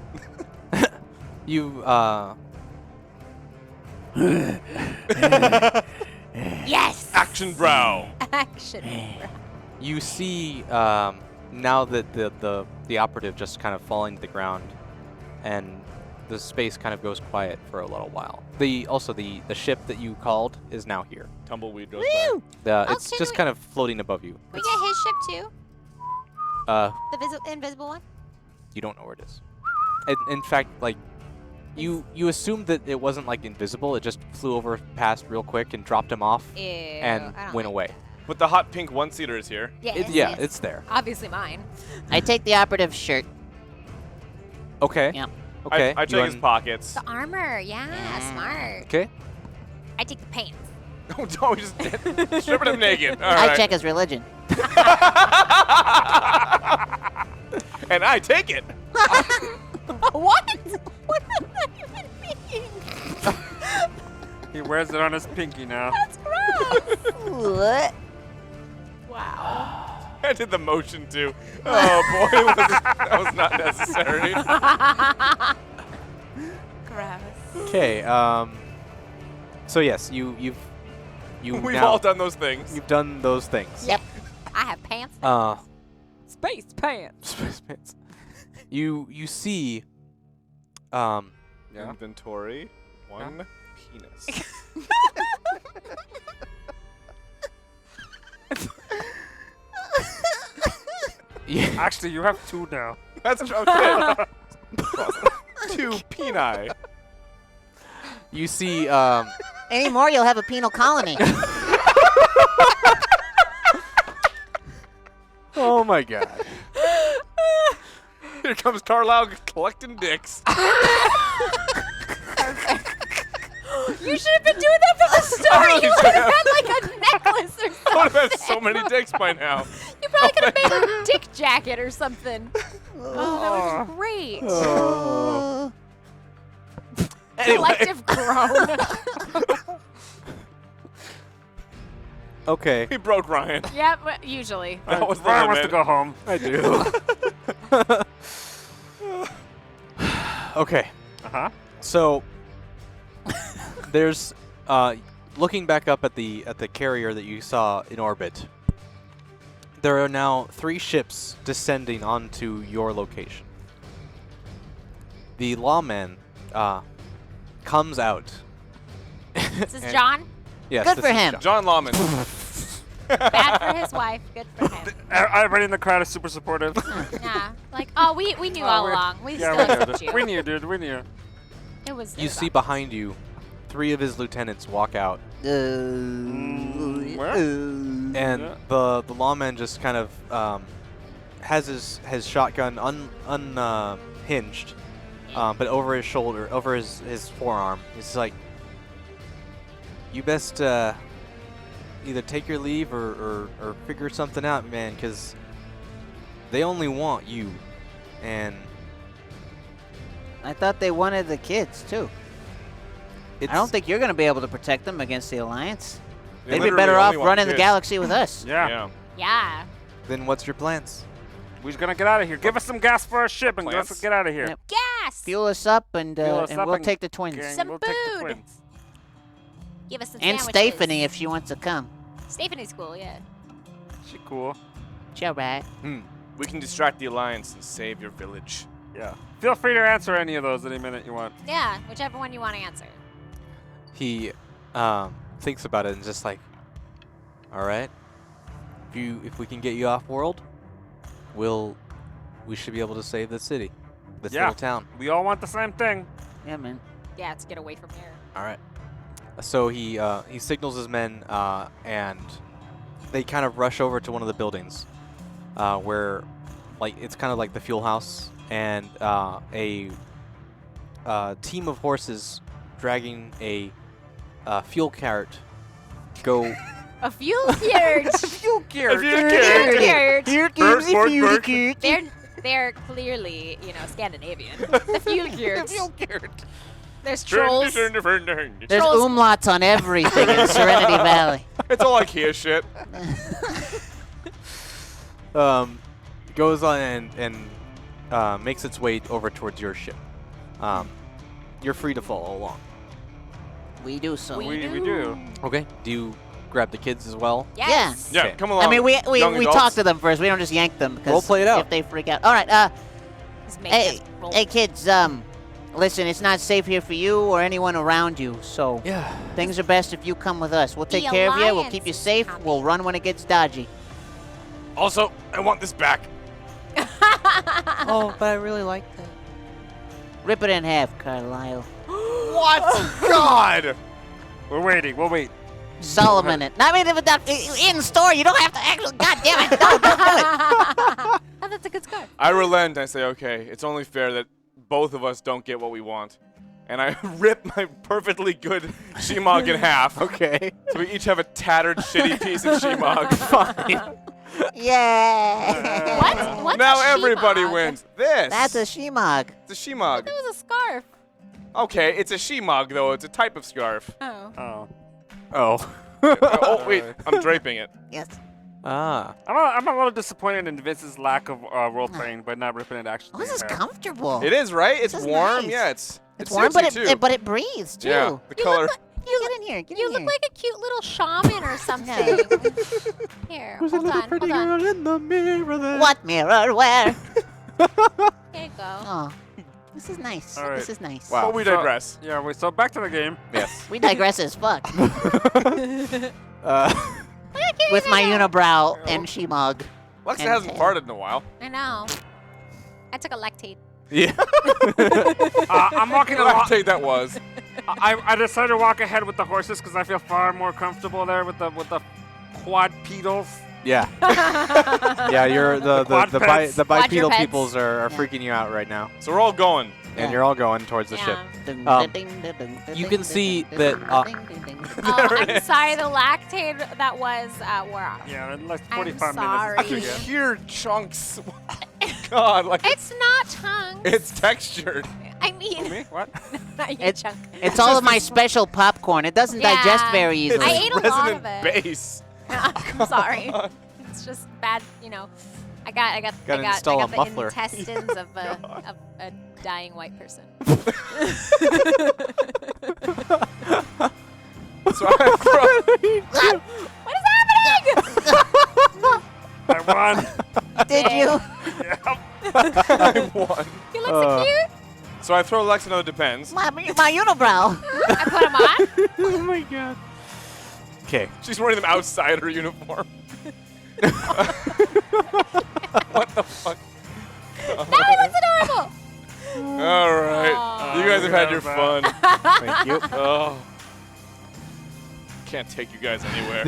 you Yes! Action brow. Action. you see now that the operative just kind of falling to the ground, and the space kind of goes quiet for a little while. The ship that you called is now here. Tumbleweed goes by. It's can just we- kind of floating above you. We get his ship too? Uh, The invisible one? you don't know where it is. In fact, like you assumed that it wasn't like invisible. It just flew over past real quick and dropped him off Ew. and I don't went like away. But the hot pink one-seater is here. Yeah, It's there. obviously mine. I take the operative shirt. Okay. Yeah. Okay. I you check his pockets. The armor, yeah, smart. Okay. I take the pants. Oh, no, we just stripping him naked. All I right. check his religion. And I take it. What? What does that even mean? He wears it on his pinky now. That's gross. What? Wow. I did the motion too. Oh boy, that was not necessary. Gross. Okay. So yes, you've We've now, all done those things. You've done those things. Yep. I have pants. Space pants. Space pants. You see. Inventory. One penis. Actually, you have 2 now. That's okay. 2 peni. You see. Any more, you'll have a penal colony. Oh my God. Here comes Carlisle collecting dicks. You should have been doing that from the start. You would have had like a necklace or I would something. have had so many dicks by now. You probably could have made a dick jacket or something. Oh, that would have been great. Collective groan. Okay. He broke Ryan. Yep, usually. That was the Ryan wants to limit. go home. I do. Okay. Uh-huh. So there's looking back up at the carrier that you saw in orbit. There are now 3 ships descending onto your location. The lawman comes out. This is And- John. Yes, Good this for is him. John. John Lawman. Bad for his wife. Good for him. Everybody in the crowd is super supportive. Yeah. Like, oh, we knew all we- along. We yeah, still we accept knew. you. We knew, dude. We knew. It was. You see behind you, 3 of his lieutenants walk out, Where? and Yeah. the lawman just kind of has his shotgun unhinged, but over his shoulder, over his forearm. He's like, "You best either take your leave or figure something out, man, because they only want you." And I thought they wanted the kids too. I don't think you're going to be able to protect them against the Alliance. They They'd be literally better only off want running the kids. galaxy with us. Yeah. Yeah. Then what's your plans? We're just gonna get out of here. Give us some gas for our ship and let's Plants? get out of here. Yep. Gas. Fuel us up and Fuel us up we'll and take the twins. gang, Some we'll take the food. twins. Give us some And sandwiches. Stephanie if she wants to come. Stephanie's cool, yeah. She cool. Sure, right. We can distract the Alliance and save your village. Yeah. Feel free to answer any of those any minute you want. Yeah, whichever one you want to answer. He thinks about it and just like, all right, if we can get you off world, we should be able to save the city, this Yeah. little town. We all want the same thing. Yeah, man. Yeah, to get away from here. All right. So he signals his men, and they kind of rush over to one of the buildings, where, like, it's kind of like the fuel house, and a team of horses dragging a fuel cart go. A fuel carriage. Fuel carrot. Fuel carriage. Bird, bird, bird. They're clearly, Scandinavian. The fuel carriage. There's trolls. There's Trolls. umlauts on everything in Serenity Valley. It's all IKEA shit. Goes on and makes its way over towards your ship. You're free to follow along. We do so. We do. Okay. Do you grab the kids as well? Yes. Yeah, Okay. come along. I mean, we young adults. talk to them first. We don't just yank them because Role play it out. if they freak out. All right. Just make Hey, it roll. hey, kids. Listen, it's not safe here for you or anyone around you. So Yeah. things are best if you come with us. We'll take The care of you. We'll Alliance keep you is safe. coming. We'll run when it gets dodgy. Also, I want this back. Oh, but I really like that. Rip it in half, Carlisle. What? God! We're waiting. We'll wait. Solomon it. I mean, if it's in store, you don't have to actually. God damn it! Don't do it. Oh, that's a good score. I relent. I say, okay, it's only fair that both of us don't get what we want. And I rip my perfectly good Shemog in half. Okay. So we each have a tattered, shitty piece of Shemog. Fine. Yeah. What? What's Now a everybody Shemog? wins. This. That's a Shemog. It's a Shemog. It was a scarf. Okay, it's a Shemog, though. It's a type of scarf. Oh. Oh. Oh. Oh, wait. I'm draping it. Yes. Ah. I'm a little disappointed in Vince's lack of role playing, but not ripping it actually. Oh, this is in half. comfortable. It is, right? It's This is warm. nice. Yeah, It's warm, but it breathes too. Yeah, the color. Get in here. Get You in look here. like a cute little shaman or something. Here, hold on. in the mirror there. What mirror? Where? Here you go. Oh, this is nice. All right. This is nice. Wow. But we So- digress. Yeah, so back to the game. Yes. We digress as fuck. Uh, With my unibrow and Shemog. Lexa And hasn't tail. farted in a while. I know. I took a lactate. yeah. I'm walking along. Lactate that was. I decided to walk ahead with the horses because I feel far more comfortable there with the quadpedals. Yeah. Yeah, you're the quadrupeds. bipedal Quadrupeds. peoples are freaking you out right now. So we're all going. And Yeah. you're all going towards the ship. Yeah. You can see that, Oh, I'm sorry. The lactate that was wore off. Yeah, like I'm 45 sorry. I minutes. can hear chunks. God, like It's not chunks. it's textured. I mean, Me? What? not your It's- chunk. It's all of my special popcorn. It doesn't Yeah. digest very easily. I ate a lot Resonant of it. bass. I'm sorry. It's just bad, I got Gotta install I a got the muffler. intestines of a dying white person. So I throw, What is happening? I won. Did you? I won. You look so cute. So I throw Lex another depends. My unibrow. I put him on. Oh my god. Okay. She's wearing them outside her uniform. What the fuck? Now he looks adorable. All right. Aw. You guys have had your Back. fun. Thank you. Oh. Can't take you guys anywhere.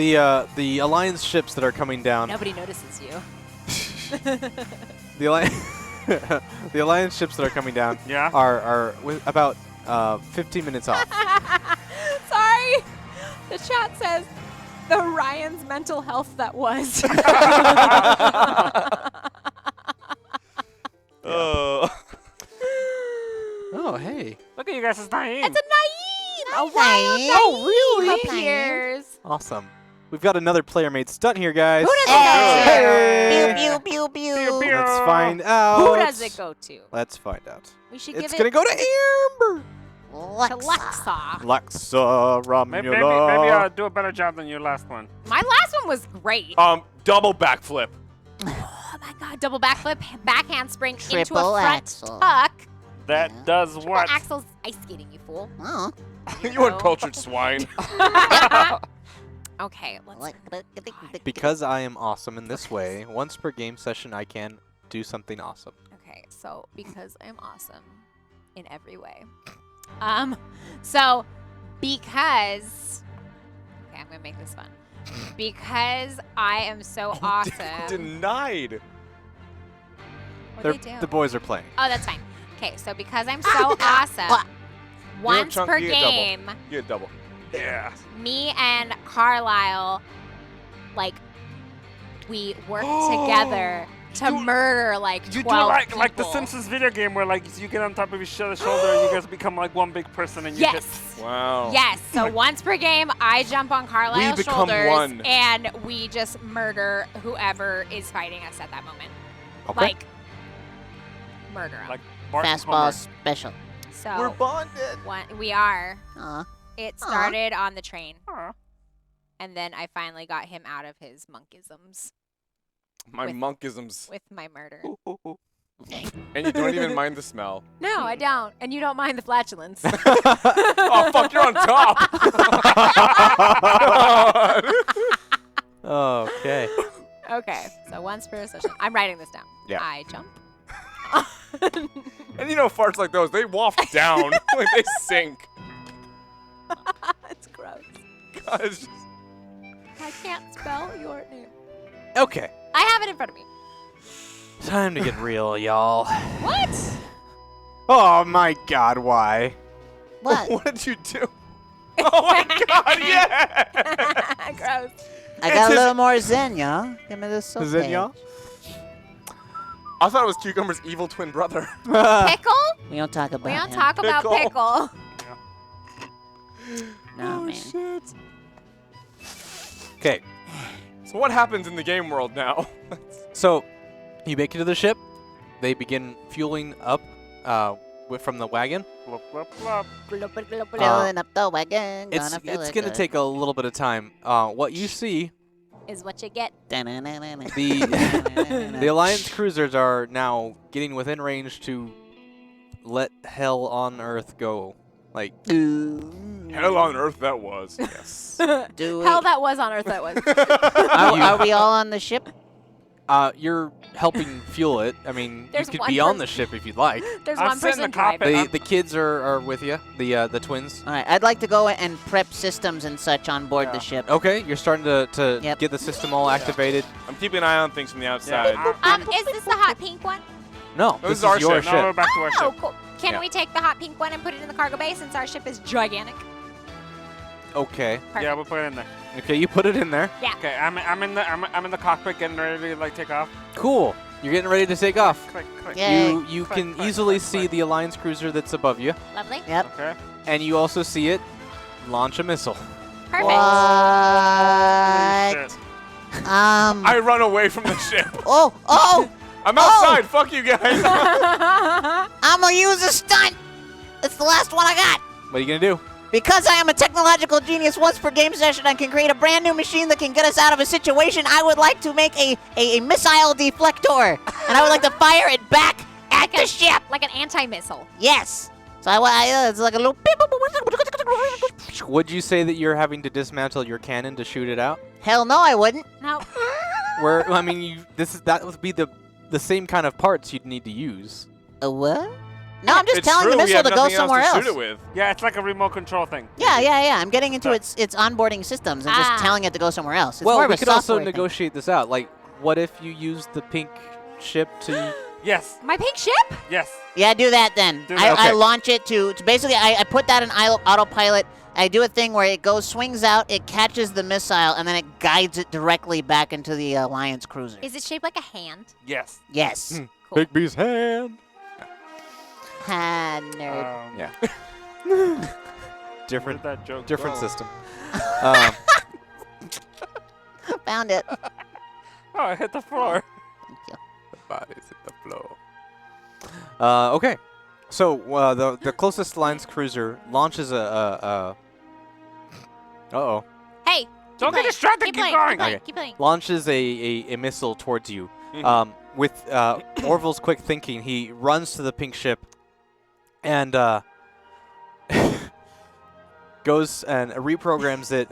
The Alliance ships that are coming down. Nobody notices you. The Alliance the Alliance ships that are coming down Yeah? are with about 15 minutes off. Sorry. The chat says the Ryan's mental health that was. Oh. Oh, hey. Look at you guys, it's Naeem. It's a Naeem! A wild Naeem. Naeem Oh, really? appears. Awesome. We've got another player made stunt here, guys. Who does Hey. it go to? Pew, pew, pew, Pew, pew. pew. Let's find out. Who does it go to? Let's find out. We should It's give gonna it go to Amber. to Lexa. Lexa. Lexa Maybe Romula. do a better job than your last one. My last one was great. Double backflip. Oh my god, double backflip, backhand spring into a Triple front axel. tuck. That Yeah. does Triple what? axel's ice skating, you fool. Oh. You uncultured swine. Okay, let's. Because I am awesome in this way, once per game session I can do something awesome. Okay, so because I'm awesome in every way. So because okay, I'm gonna make this fun. Because I am so awesome. Denied. What'd they do? The boys are playing. Oh, that's fine. Okay, so because I'm so awesome, once chunk, per you get double. game, You get double. Yeah. me and Carlisle, like, we work together to murder like 12 You do like the people. Simpsons video game where like you get on top of each other's shoulder and you guys become like one big person and you Yes. Wow. Yes. So once per game, I jump on Carlisle's become shoulders one. and we just murder whoever is fighting us at that moment. Okay. Like, murder 'em. Like Bart and Fastball Homer. special. So We're bonded. we are. Aw. It started on the train, Aw. and then I finally got him out of his monkisms My With- monkisms. with my murder. And you don't even mind the smell. No, I don't. And you don't mind the flatulence. Oh, fuck, you're on top. Okay. Okay, so once per session. I'm writing this down. Yeah. I jump. And you know farts like those, they waft down. Like they sink. It's gross. God, it's just- I can't spell your name. Okay. I have it in front of me. Time to get real, y'all. What? Oh my god, why? What? What did you do? Oh my god, yeah! Gross. I got a little more zen, y'all. Give me this soap Is it page. y'all? I thought it was Cucumber's evil twin brother. Pickle? We don't talk about We don't him. talk about Pickle. pickle. No, man. shit. Okay. So what happens in the game world now? So, you make it to the ship. They begin fueling up from the wagon. Blub, blub, blub. Filling up the wagon. It's Gonna feel gonna good. take a little bit of time. What you see, Is what you get. the Alliance cruisers are now getting within range to let hell on Earth go. Like, Hell on earth that was. Yes. Do we, Hell, that was on Earth. That was. are we all on the ship? you're helping fuel it. I mean, There's you could one be on person- the ship if you'd like. There's I'm one sitting in person the cockpit. driving. The kids are with you. The twins. All right, I'd like to go and prep systems and such on board the ship. Okay, you're starting to Yep. get the system all activated. I'm keeping an eye on things from the outside. Is this the hot pink one? No, This this is our is your ship. No, we're ship. back to our Oh, ship. cool. Can Yeah. we take the hot pink one and put it in the cargo bay since our ship is gigantic? Okay. Yeah, we'll put it in there. Okay, you put it in there. Okay, I'm in the cockpit getting ready to like take off. Cool. You're getting ready to take off. Click, click. Yeah. Yay. You Click, can click, easily click, see click. the Alliance cruiser that's above you, Lovely. Yep. Okay. and you also see it launch a missile. Perfect. What? Shit. I run away from the ship. Oh! I'm outside. Fuck you guys. I'm gonna use a stunt. It's the last one I got. What are you gonna do? Because I am a technological genius, once per game session, I can create a brand new machine that can get us out of a situation. I would like to make a missile deflector, and I would like to fire it back at the ship. Like an anti-missile. Yes. So it's like a little. Would you say that you're having to dismantle your cannon to shoot it out? Hell no, I wouldn't. No. Where I mean, that would be the same kind of parts you'd need to use. A what? No, I'm just It's telling true, the we missile have to go nothing somewhere else to else. shoot it with. Yeah, it's like a remote control thing. Yeah. I'm getting into its onboarding systems and just telling it to go somewhere else. It's more Well, of we a could also software thing. negotiate this out. Like, what if you use the pink ship to? Yes. My pink ship? Yes. Yeah, do that then. Do that. I Okay. launch it to basically I put that in autopilot. I do a thing where it goes, swings out, it catches the missile, and then it guides it directly back into the Alliance cruiser. Is it shaped like a hand? Yes. Yes. Cool. Big B's hand. Ha, nerd. Yeah. Where did Different that joke different go? system. Um, Found it. Oh, I hit the floor. Thank you. bodies hit the floor. Okay. So the closest Alliance cruiser launches a uh-oh. Hey, Don't get playing. distracted. Keep Keep playing. going. Keep playing. Okay. Keep playing. Launches a missile towards you. Mhm. With Orville's quick thinking, he runs to the pink ship and goes and reprograms it.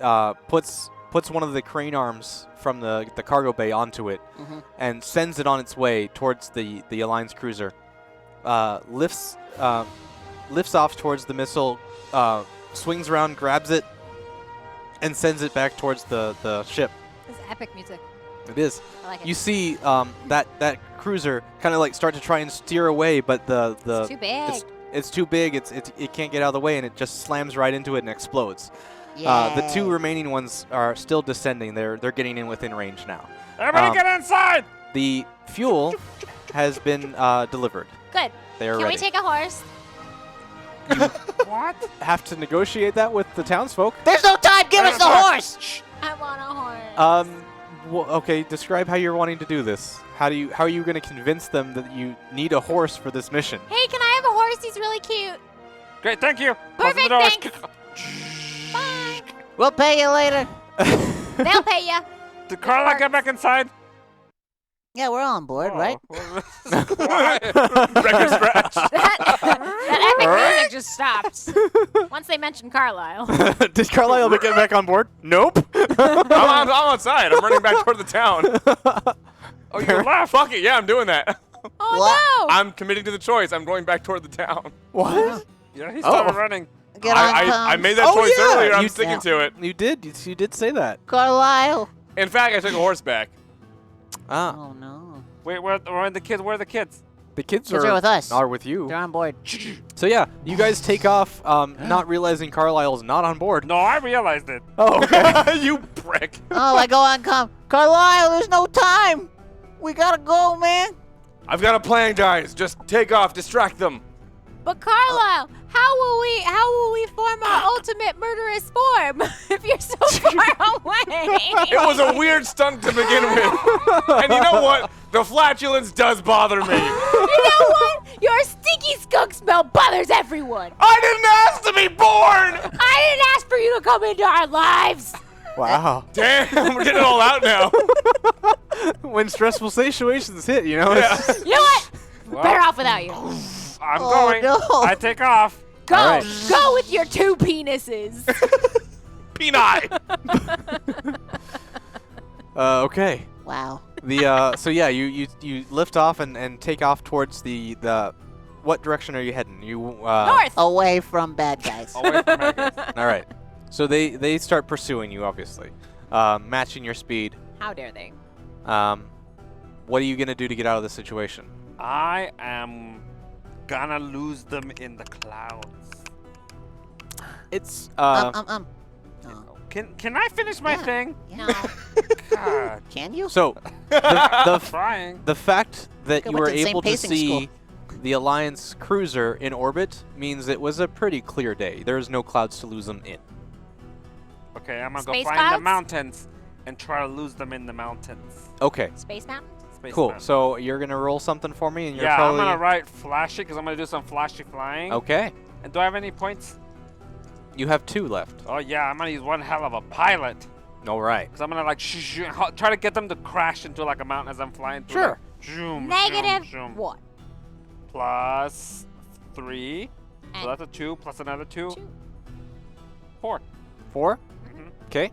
Puts one of the crane arms from the cargo bay onto it Mhm. and sends it on its way towards the Alliance cruiser. Lifts off towards the missile, swings around, grabs it, and sends it back towards the ship. This is epic music. It is. I like it. You see that cruiser kind of like start to try and steer away, but the It's too big. it's too big. It can't get out of the way, and it just slams right into it and explodes. The two Yay. remaining ones are still descending. They're getting in within range now. Everybody get inside. The fuel has been delivered. Good. They are Can ready. we take a horse? What? Have to negotiate that with the townsfolk. There's no time. Give us the horse. I want a horse. Okay. Describe how you're wanting to do this. How are you going to convince them that you need a horse for this mission? Hey, can I have a horse? He's really cute. Great, thank you. Close the Perfect, doors. thanks. Bye. We'll pay you later. They'll pay ya. Did Carla get back inside? Yeah, we're all on board, right? Record scratch. That epic music just stopped. Once they mentioned Carlisle. Did Carlisle get back on board? Nope. I'm outside. I'm running back toward the town. Oh, you left. Fuck it. Yeah, I'm doing that. Oh What? no! I'm committing to the choice. I'm going back toward the town. What? Yeah, he started Oh. running. Get on, I Tom. made that Oh, choice yeah, earlier. I'm you- sticking yeah. to it. You did. You did say that. Carlisle. In fact, I took a horse back. Ah. Oh no. Wait, where are the kids? Where are the kids? The kids Kids are with us. Are with you. They're on board. So yeah, you guys take off, not realizing Carlisle's not on board. No, I realized it. Oh, okay. You prick. Oh, I go on Carlisle, there's no time. We gotta go, man. I've got a plan, guys. Just take off. Distract them. But Carlisle, how will we form our ultimate murderous form if you're so far away? It was a weird stunt to begin with. And you know what? The flatulence does bother me. You know what? Your stinky skunk smell bothers everyone. I didn't ask to be born. I didn't ask for you to come into our lives. Wow. Damn, we're getting it all out now. When stressful situations hit, you know. Yeah. It's, You know what? Well, Better off without you. I'm Oh, going. no. I take off. Go, All right. go with your two penises. Peanut. okay. Wow. The so yeah, you lift off and take off towards the what direction are you heading? You North. Away from bad guys. Away from Megan. All right. So they start pursuing you, obviously, matching your speed. How dare they? What are you gonna do to get out of this situation? I am gonna lose them in the clouds. It's No. Can I finish my Yeah. thing? No. God, Can you? so the trying. the fact that Go you back were to the same able to pacing see the Alliance cruiser in orbit means it was a pretty clear day. There's no clouds to lose them in. Okay, I'm gonna go Space find the clouds? mountains and try to lose them in the mountains. Okay. Space Mountain? Space Cool. Mountain. So you're gonna roll something for me, and you're Yeah, probably I'm gonna write flashy because I'm gonna do some flashy flying. okay. And do I have any points? You have 2 left. Oh yeah, I'm gonna use one hell of a pilot All right. because I'm gonna like try to get them to crash into like a mountain as I'm flying through. Sure. Like, zoom, Negative zoom, zoom. 1. Plus 3. So And that's a 2 plus another 2. 2. 4. Mhm. Okay.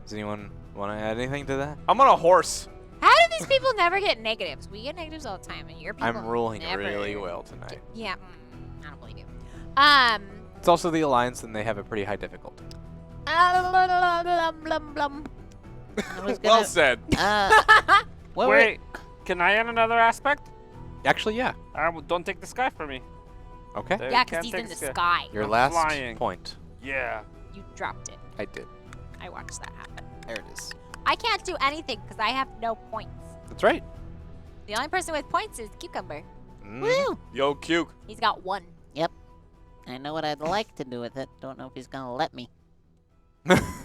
Does anyone want to add anything to that? I'm on a horse. How do these people never get negatives? We get negatives all the time, and your people I'm rolling never really well tonight. Yeah, I don't believe you. It's also the Alliance, and they have a pretty high difficulty. I was Well gonna, said. what were- Wait, can I add another aspect? Actually, yeah. Don't take the sky from me. Okay. There, Yeah, can't because he's take in the sky. sky. Your I'm last flying. point. Yeah. You dropped it. I did. I watched that happen. There it is. I can't do anything because I have no points. That's right. The only person with points is Cucumber. Woo! Yo, Cuke. He's got 1. I know what I'd like to do with it. Don't know if he's gonna let me.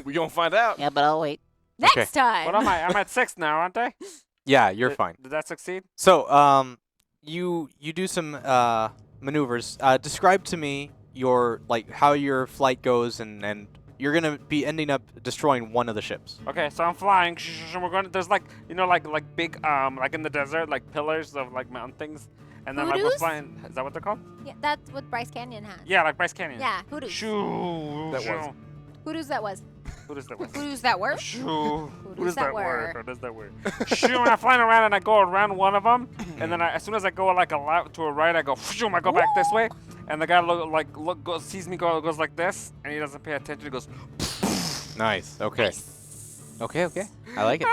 We gonna find out. Yeah, but I'll wait. Next Okay. time. What am I? I'm at 6 now, aren't I? Yeah, you're Did- fine. Did that succeed? So, you do some maneuvers. Describe to me your how your flight goes, and you're gonna be ending up destroying one of the ships. Okay, so I'm flying. We're going. There's like big like in the desert like pillars of like mountain things, and then like we're Hoodoos? flying. Is that what they're called? Yeah, that's what Bryce Canyon has. Yeah, like Bryce Canyon. Yeah, hoodoos. Shoo. That shoo. was. Hoodoos that was. Who's that? Was? Hoodoos that were. Shoo. Who Who does does that that word? were? Who does that word? Shoo, and I'm flying around and I go around one of them, and then as soon as I go like a left to a right, I go shoo, I go back this way, and the guy sees me goes like this, and he doesn't pay attention. He goes. Nice. Okay. Okay. I like it.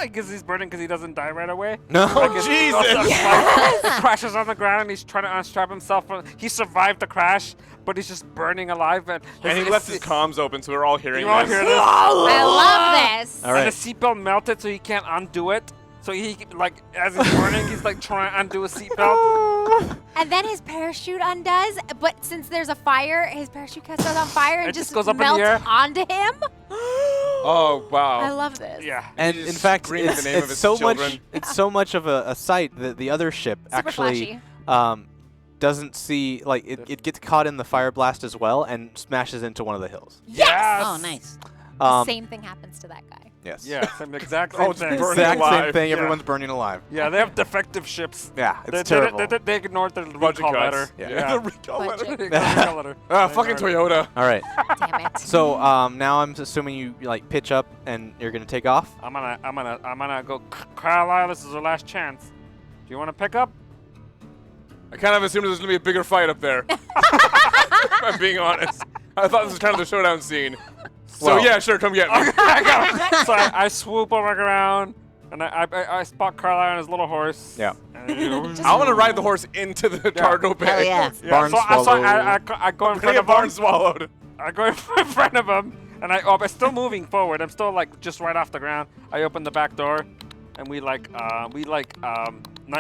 Because he's burning because he doesn't die right away. No. Like his- Jesus. crashes on the ground and he's trying to unstrap himself. He survived the crash, but he's just burning alive. And And he left his comms open, so we're all hearing You all this. hear this? I love this. All And right. the seatbelt melted, so he can't undo it. So he like as he's burning, he's like trying to undo a seatbelt. And then his parachute undoes, but since there's a fire, his parachute goes on fire and It just just goes up in the melts air. onto him. Oh, wow. I love this. Yeah. And He in just fact, screamed the it's, name of it's his so children. much. It's so much of a sight that the other ship Super actually flashy. doesn't see. Like it gets caught in the fire blast as well and smashes into one of the hills. Yes. Oh, nice. The same thing happens to that guy. Yes. Yeah. Same exact Oh, same it's thing. burning Exact same alive. thing. Yeah. Everyone's burning alive. Yeah, they have defective ships. Yeah, it's They terrible. ignored the Budget recall cuts. letter. Yeah. The recall letter. Budget. They ignored the recall letter. Ah, They fucking ignored it. Toyota. All right. Damn it. So now I'm assuming you pitch up and you're gonna take off. I'm gonna go. Carlisle, this is our last chance. Do you want to pick up? I kind of assumed there's going to be a bigger fight up there. If I'm being honest. I thought this was kind of the showdown scene. So, Well- yeah, sure, come get me. So I swoop over the ground and I spot Carlisle on his little horse. Yeah. And I want to ride the horse into the cargo bay. Hell yeah. Barn so I go in I'm front gonna get of barn him. swallowed. I go in front of him, and I'm still moving forward. I'm still like just right off the ground. I open the back door, and we Knight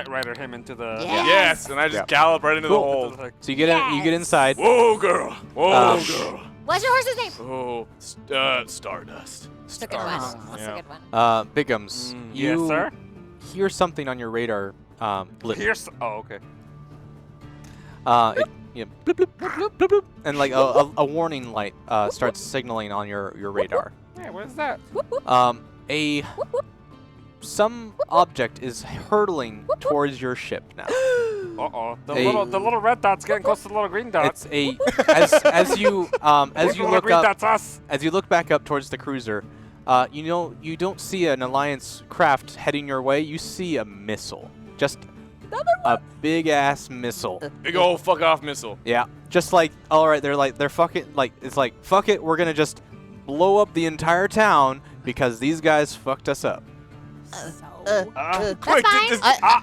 Rider him into the. Yeah. Yes, and I just Yeah. gallop right into the Cool. hole. So you get in, you get Yes. inside. Whoa, girl. Whoa, Um, girl. What's your horse's name? Oh, Stardust. That's a good one. Stardust. That's Yeah. a good one. Bigums, Yes, you sir. hear something on your radar. Blip. Pierce. Oh, okay. Blip, blip, blip, blip, blip, blip, and like a warning light starts signaling on your radar. Hey, what is that? Some object is hurtling towards your ship now. Uh-oh. The Hey. little red dot's getting close to the little green dot. It's as you Little look green up, dot's us. as you look back up towards the cruiser, you don't see an Alliance craft heading your way. You see a missile, just a big ass missile. Big old fuck off missile. Yeah, just like all right, they're fucking like it's like fuck it, we're gonna just blow up the entire town because these guys fucked us up. Quick,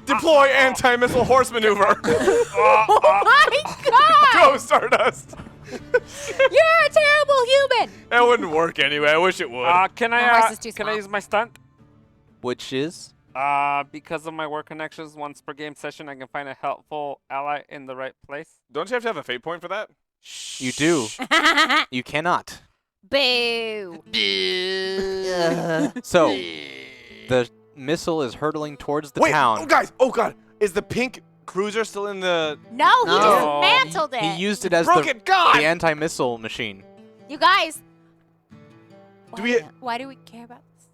deploy anti-missile horse maneuver. Oh my god! Go, Stardust. You're a terrible human! That wouldn't work anyway. I wish it would. Can My horse I is too can I small. use my stunt? Which is Because of my work connections, once per game session, I can find a helpful ally in the right place. Don't you have to have a fate point for that? you do. You cannot. Boo! So the missile is hurtling towards the Wait, town. oh, guys. Oh, God. Is the pink cruiser still in the... No, he No. dismantled it. He used it as Broke the it, God! anti-missile machine. You guys. Do we... Why do we care about this?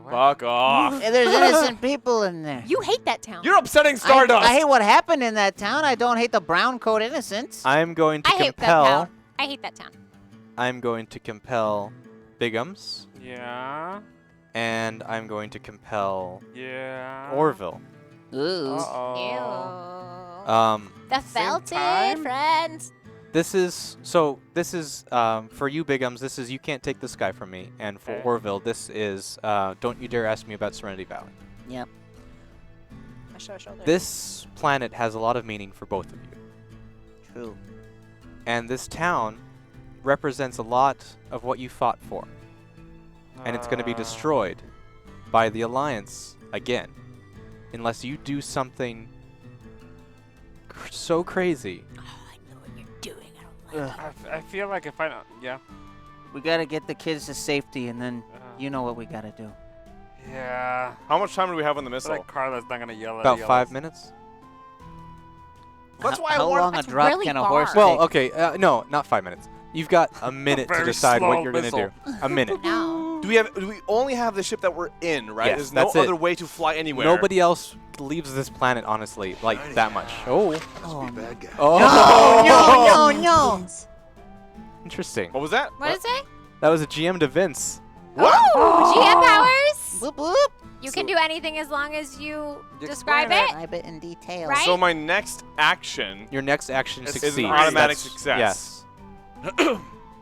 Fuck off. Yeah, there's innocent people in there. You hate that town. You're upsetting Stardust. I hate what happened in that town. I don't hate the brown coat innocents. I'm going to I hate that compel. town. I hate that town. I'm going to compel Bigums Yeah. and I'm going to compel Yeah. Orville. Ooh. Uh-oh. The Same felted time? friends. This is for you, Bigums. This is you can't take this guy from me, and for Okay. Orville, this is don't you dare ask me about Serenity Valley. Yep. My shoulder. This planet has a lot of meaning for both of you, True. and this town represents a lot of what you fought for, and it's going to be destroyed by the Alliance again, unless you do something so crazy. Oh, I know what you're doing. I don't like it. I feel like if I don't. Yeah. We gotta get the kids to safety, and then Uh, you know what we gotta do. Yeah. How much time do we have on the I missile? feel like Carla's not gonna yell at About yell 5 us. minutes. That's why I How want. long a That's drop really can a far. horse Well, take? okay, no, not 5 minutes. You've got a minute to Very decide what slow you're going to do. missile. A minute. No. Do we only have the ship that we're in, right? Yes, There's no that's it. other way to fly anywhere. Nobody else leaves this planet, honestly, like that much. Oh. Let's be bad guys. Oh. No! Vince. Interesting. What was that? What is it? That was a GM to Vince. What? Oh, GM powers. Whoop whoop. You can do anything as long as you You describe explain it. Describe it in detail. Right? So my next action Your next action is succeeds. an automatic That's- success. Yes.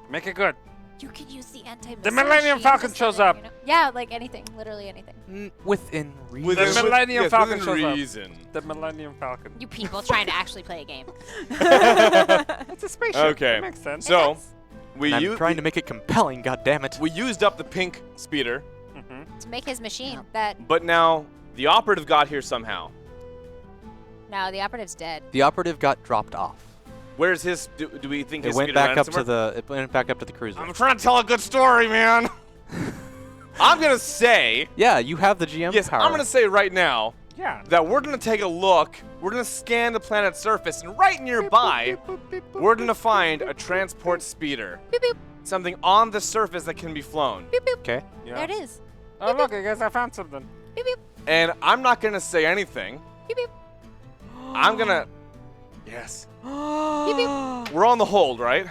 Make it good. You can use the anti-missile. The Millennium machine Falcon just so shows that, up. you know- Yeah, like anything, literally anything. Within reason. Within- The Millennium yes, Falcon within shows up. reason. The Millennium Falcon. You people trying to actually play a game. It's a spaceship. Okay. That makes sense. So we I'm u- trying to make it compelling, goddammit. we used up the pink speeder, Mhm. To make his machine that. but now the operative got here somehow. No, the operative's dead. The operative got dropped off. Where's his? Do we think It his went speeder back landed up to somewhere? it went back up to the cruiser. I'm trying to tell a good story, man. I'm gonna say Yeah, you have the GM yes. power. I'm gonna say right now Yeah. that we're gonna take a look. We're gonna scan the planet's surface, and right nearby, we're gonna find a transport speeder. Boop, boop, Something on the surface that can be flown. boop, boop. Okay. Yeah. There it is. Oh look, I guess I found something. Beep, beep, And I'm not gonna say anything. beep, beep. I'm gonna. Yes. Beep, beep. We're on the hold, right?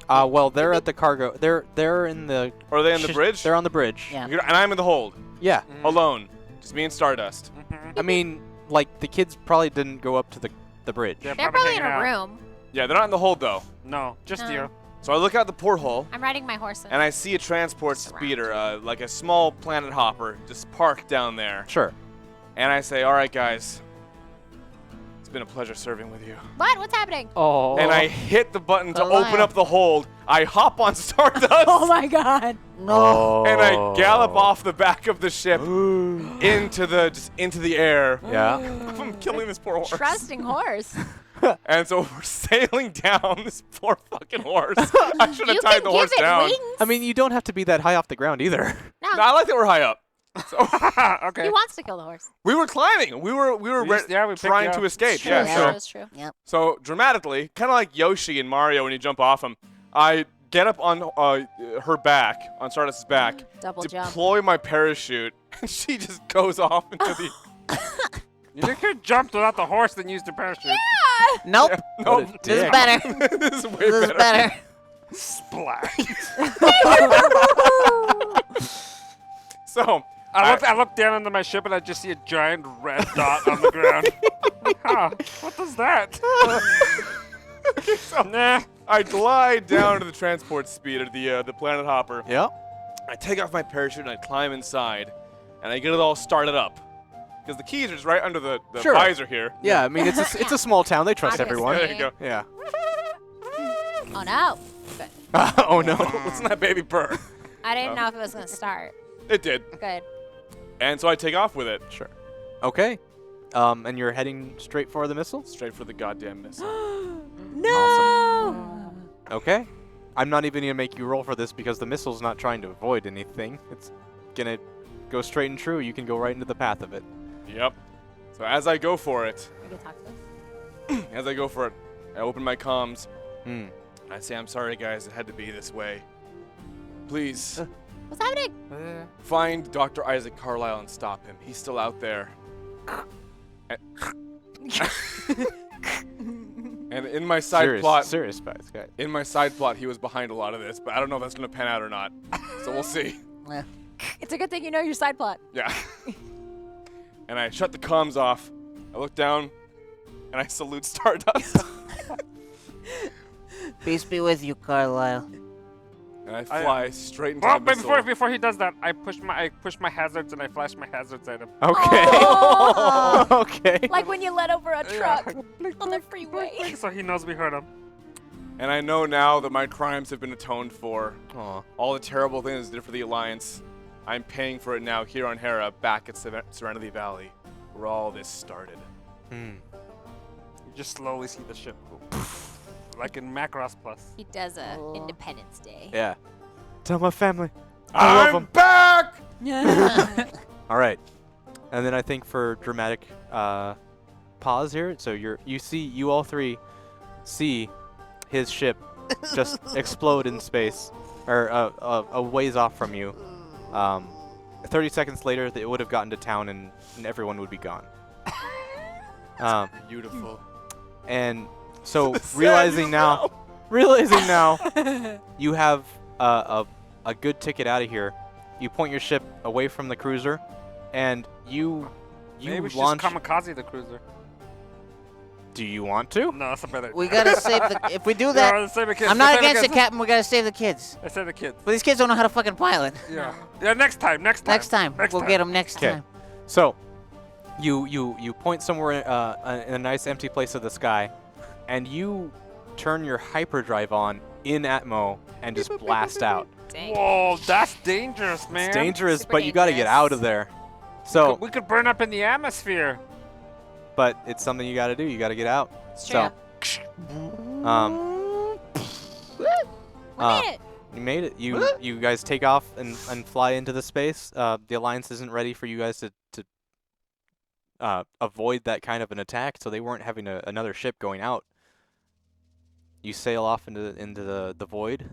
Well, they're at the cargo. They're in the. Or are they on the bridge? They're on the bridge. Yeah. And I'm in the hold, Yeah. alone, just me and Stardust. Mhm. I mean, like the kids probably didn't go up to the bridge. They're They're probably in hanging a out. room. Yeah, they're not in the hold though. No, just No. you. So I look out the porthole, I'm riding my horse. and I see a transport Surround. speeder, like a small planet hopper, just parked down there. Sure. And I say, "All right, guys, it's been a pleasure serving with you." What? What's happening? Oh. And I hit the button to Alive. open up the hold. I hop on Stardust. Oh my god. No. And I gallop off the back of the ship into the air. Yeah. I'm killing this poor horse. Trusting horse. And so we're sailing down this poor fucking horse. I should have You tied can the give horse it down. wings. I mean, you don't have to be that high off the ground either. No, No, I like that we're high up. So Okay. he wants to kill the horse. we were climbing. We were We picked trying you to up. escape. It's true, Yeah. it's So true, it's true. Yep. so dramatically, kind of like Yoshi and Mario when you jump off him, I get up on her back, on Stardust's back, Double jump. deploy my parachute, and she just goes off into the. You could jump without the horse, then use the parachute. Nope. Nope. This is dick. better. This is way This is better. Splash. So I look down into my ship and I just see a giant red dot on the ground. Huh, what is that? so Nah. I glide down to the transport speeder, the planet hopper. Yeah. I take off my parachute and I climb inside, and I get it all started up. Because the keys are just right under the Sure. visor here. Yeah. I mean, it's a small town. They trust Obviously. everyone. There you go. Yeah. Oh no. Good. Oh no. Listen to that baby purr. I didn't know if it was gonna start. It did. Good. And so I take off with it. Sure. Okay. And you're heading straight for the missile? Straight for the goddamn missile. No. Okay. I'm not even gonna make you roll for this because the missile's not trying to avoid anything. It's gonna go straight and true. You can go right into the path of it. Yep. So as I go for it, We can talk to this. I open my comms. Hmm. I say, "I'm sorry, guys. It had to be this way. Please What's happening? find Dr. Isaac Carlisle and stop him. He's still out there." And in my side plot, Serious spice, guy. he was behind a lot of this, but I don't know if that's gonna pan out or not. So we'll see. Well, It's a good thing you know your side plot. Yeah. And I shut the comms off. I look down, and I salute Stardust. Peace be with you, Carlisle. And I fly straight into Well, the but missile. before he does that, I push my hazards and I flash my hazards at him. Okay. Oh. Okay. Like when you let over a truck Blink, on the blink, freeway. blink, so he knows we heard him. And I know now that my crimes have been atoned for. Aw. All the terrible things I did for the Alliance, I'm paying for it now here on Hera, back at Serenity Valley, where all this started. Hmm. You just slowly see the ship go. Like in Macross Plus. He does a Oh. Independence Day. Yeah. Tell my family. I love I'm 'em. back! All right. And then I think for dramatic pause here, so you all three see his ship just explode in space, or a ways off from you. 30 seconds later, it would have gotten to town and everyone would be gone. Beautiful. And so realizing now, you have a good ticket out of here. You point your ship away from the cruiser, and you Maybe we should launch. just kamikaze the cruiser. Do you want to? No, that's a better. We gotta save the. If we do Yeah, that, let's save the kids. I'm not let's save against the it, kids. Captain. We gotta save the kids. Let's save the kids. But these kids don't know how to fucking pilot. Yeah. Yeah. Next time. Next time. Next time, we'll get them next 'Kay. time. So, you point somewhere in a nice empty place of the sky, and you turn your hyperdrive on in Atmo and just blast out. Dang. Whoa, that's dangerous, man. It's dangerous, Super but you got to get dangerous. out of there. So, We could burn up in the atmosphere. but it's something you got to do. You got to get out. It's true. So, We uh, made it. you made it. You guys take off and fly into the space. The Alliance isn't ready for you guys to avoid that kind of an attack, so they weren't having another ship going out. You sail off into the void.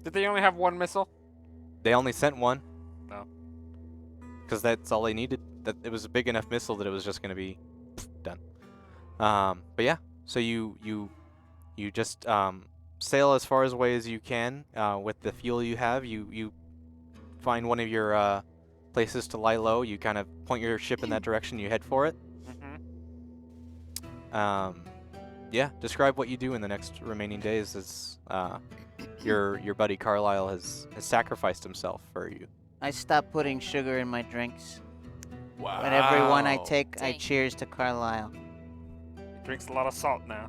Did they only have one missile? They only sent one. No. Because that's all they needed. That it was a big enough missile that it was just going to be done. But yeah, so you just sail as far away as you can with the fuel you have. You find one of your places to lie low. You kind of point your ship in that direction. You head for it. Mm-hmm. Yeah, describe what you do in the next remaining days as your buddy Carlisle has sacrificed himself for you. I stopped putting sugar in my drinks. Wow. And every one I take, I Dang. cheers to Carlisle. He drinks a lot of salt now.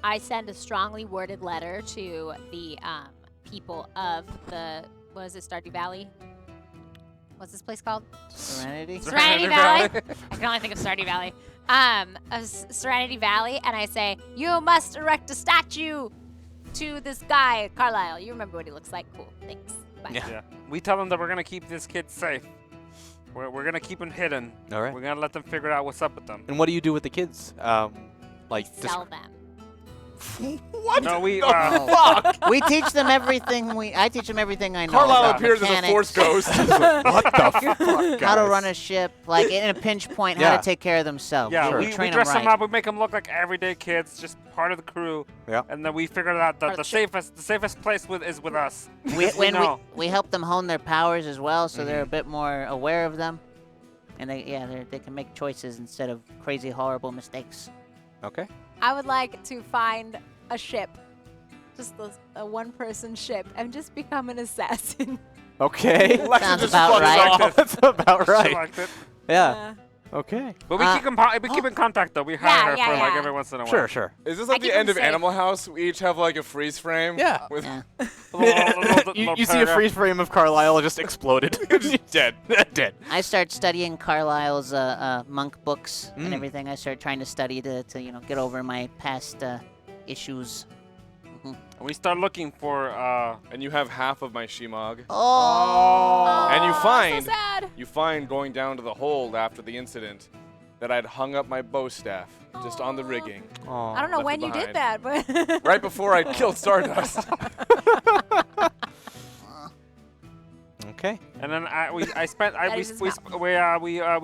I send a strongly worded letter to the people of the, what is it, Stardew Valley? What's this place called? Serenity? Serenity Valley. I can only think of Stardew Valley. Of Serenity Valley, and I say, you must erect a statue to this guy, Carlisle. You remember what he looks like? Cool. Thanks. Bye. Yeah. Yeah. We tell them that we're going to keep this kid safe. We're going to keep him hidden. All right. We're going to let them figure out what's up with them. And what do you do with the kids? Like Sell them. What? No, we... We teach them everything. I teach them everything I know. Carlisle about appears as a mechanics, force ghost. what the fuck? how to guys? run a ship, like in a pinch point, how Yeah. to take care of themselves. Yeah, Sure. we train dress them them right. up. We make them look like everyday kids, just part of the crew. Yeah. And then we figured out that Part the of the safest place is with us. When know. we help them hone their powers as well, so Mm-hmm. they're a bit more aware of them, and they can make choices instead of crazy, horrible mistakes. Okay. I would like to find a ship, just a one-person ship, and just become an assassin. Okay. Sounds just about fucking right. off. That's about She right. liked it. Yeah. Okay. But we keep in contact though. We hire her yeah, for like yeah. every once in a while. Sure, sure. Is this I like keep the end him of safe. Animal House? We each have like a freeze frame. Yeah. With Yeah. You see a freeze frame of Carlisle just exploded. dead. Dead. I start studying Carlisle's monk books Mm. and everything. I start trying to study to get over my past issues. We start looking for. And you have half of my Shimog. Oh. And you Aw, find so sad. you find going down to the hold after the incident that I'd hung up my bow staff just on the rigging I don't know Left when it you did behind. that, but right before I killed Stardust. Okay. And then we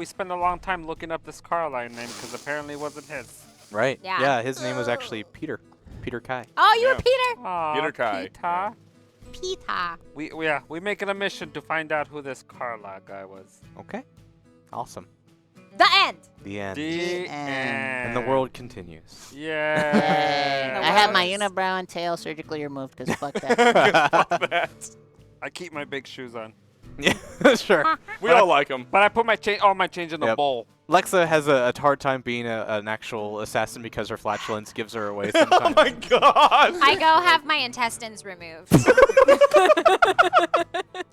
spent a long time looking up this Carlisle name because apparently it wasn't his. Right. Yeah. His name was actually Peter. Peter Kai. Oh, you Yeah. were Peter. Aw, Peter Kai. Peter. pita. We make it a mission to find out who this Carla guy was. Okay. Awesome. The end. The end. The And the world continues. Yeah. Yay. The I have my worst. unibrow and tail surgically removed because fuck that. Fuck that. I keep my big shoes on. Yeah, sure. We all like him. But I put my all my change in a Yep. bowl. Lexa has a hard time being an actual assassin because her flatulence gives her away Oh sometimes. my god. I go have my intestines removed.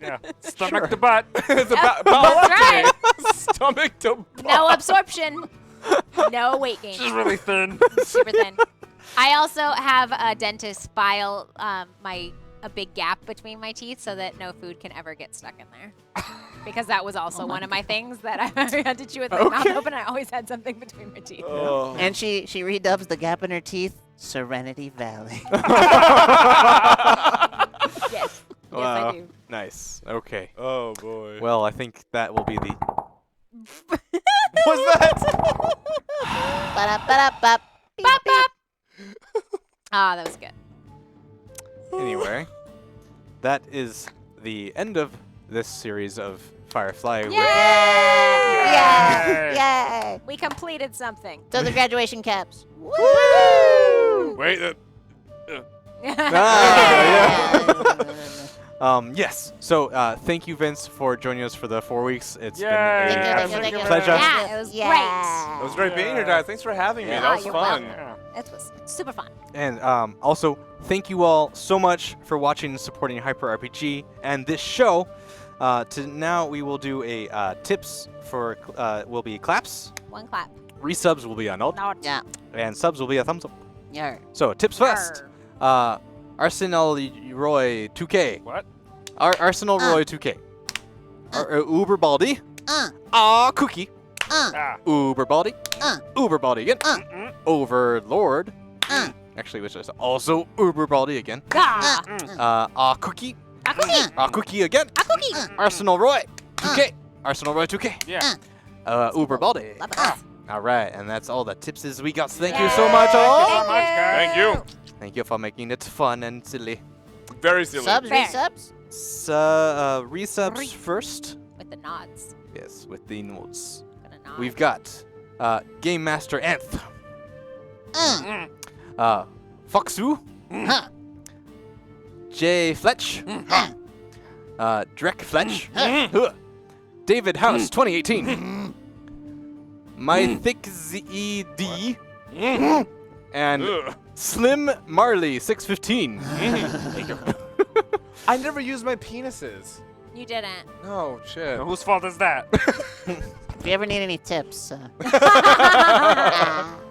Yeah. Stomach to butt. It's Yep, about that's right. stomach to No absorption. No weight gain. She's really thin. Super thin. I also have a dentist file a big gap between my teeth so that no food can ever get stuck in there. Because that was also one of my things that I had to chew with my mouth open. I always had something between my teeth. Oh. And she redubs the gap in her teeth Serenity Valley. Yes. Yes, Wow. I do. Nice. Okay. Oh boy. Well, I think that will be the. What's that? Ba-da-ba-da-bop. Beep, Bop, beep. bop. Ah, that was good. Anyway, that is the end of this series of Firefly. with- Yay! Yay! We completed something. So the graduation caps. Woo! Wait. Yes. So thank you, Vince, for joining us for the 4 weeks. It's Yay. been Thank you, a thank you. pleasure. Yeah, it was It was great being here, guys. Thanks for having me. Yeah. That was You're fun. welcome. Yeah. It was super fun. And also, thank you all so much for watching and supporting Hyper RPG and this show. Now we will do a tips for will be claps, One clap. resubs will be a note, Nod. Yeah. and subs will be a thumbs up. Yeah. So tips first. Arsenal Roy 2K. What? Arsenal Roy 2K. Uber Baldy. Cookie. Ah. Uber Baldy. Uber Baldy again. Mm-mm. Overlord. Actually, which is also Uber Baldy again. Ah. Cookie. A cookie. Cookie again. A cookie. Arsenal Roy 2K. Arsenal Roy 2K. Yeah. Uber Baldy. Love it. All right, and that's all the tips is we got. Thank you so much, all. Thank you so much, guys. Thank you. Thank you for making it fun and silly. Very silly. Subs, Fair. resubs? Resubs Re- first. With the nods. Yes, with the notes. Gonna nod. We've got Game Master Nth. Mm. Foxu. Huh. J Fletch. Drek Fletch. David House 2018. My Thick ZED. And Ugh. Slim Marley 615. I never used my penises. You didn't. No, shit. Now, whose fault is that? If you ever need any tips,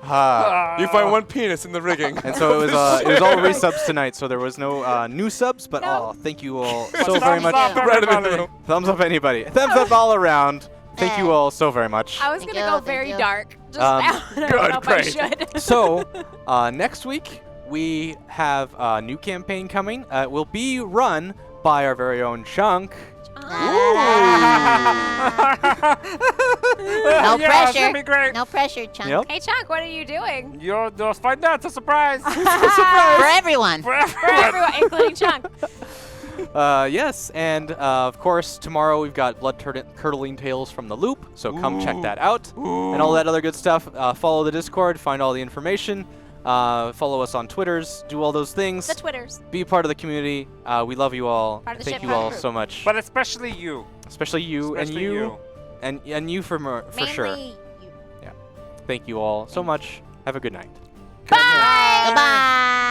Ha. You find one penis in the rigging. And so it was all resubs tonight, so there was no new subs, but No. thank you all so very Thumbs much. up, Right in the everybody. middle. Thumbs up anybody. Thumbs up all around. Thank you all so very much. I was Thank gonna you, go thank very you. dark just Um, now. and I good, don't know if great. I should. So, next week we have a new campaign coming. It will be run by our very own Chunk. no Yeah, it's pressure. gonna be great. No pressure, Chunk. Yep. Hey, Chunk, what are you doing? You'll find out. It's a surprise. For everyone. For For everyone. everyone, including Chunk. Yes, and of course tomorrow we've got Blood Curdling Tales from the Loop, so come check that out. And all that other good stuff. Follow the Discord, find all the information. Follow us on Twitters, do all those things. The Twitters. Be part of the community. We love you all. Part of the Thank ship, you part of all the crew. so much. But especially you. Especially you Especially and you. and you for sure. Mainly you. Thank you all so much. Have a good night. Bye. Goodbye.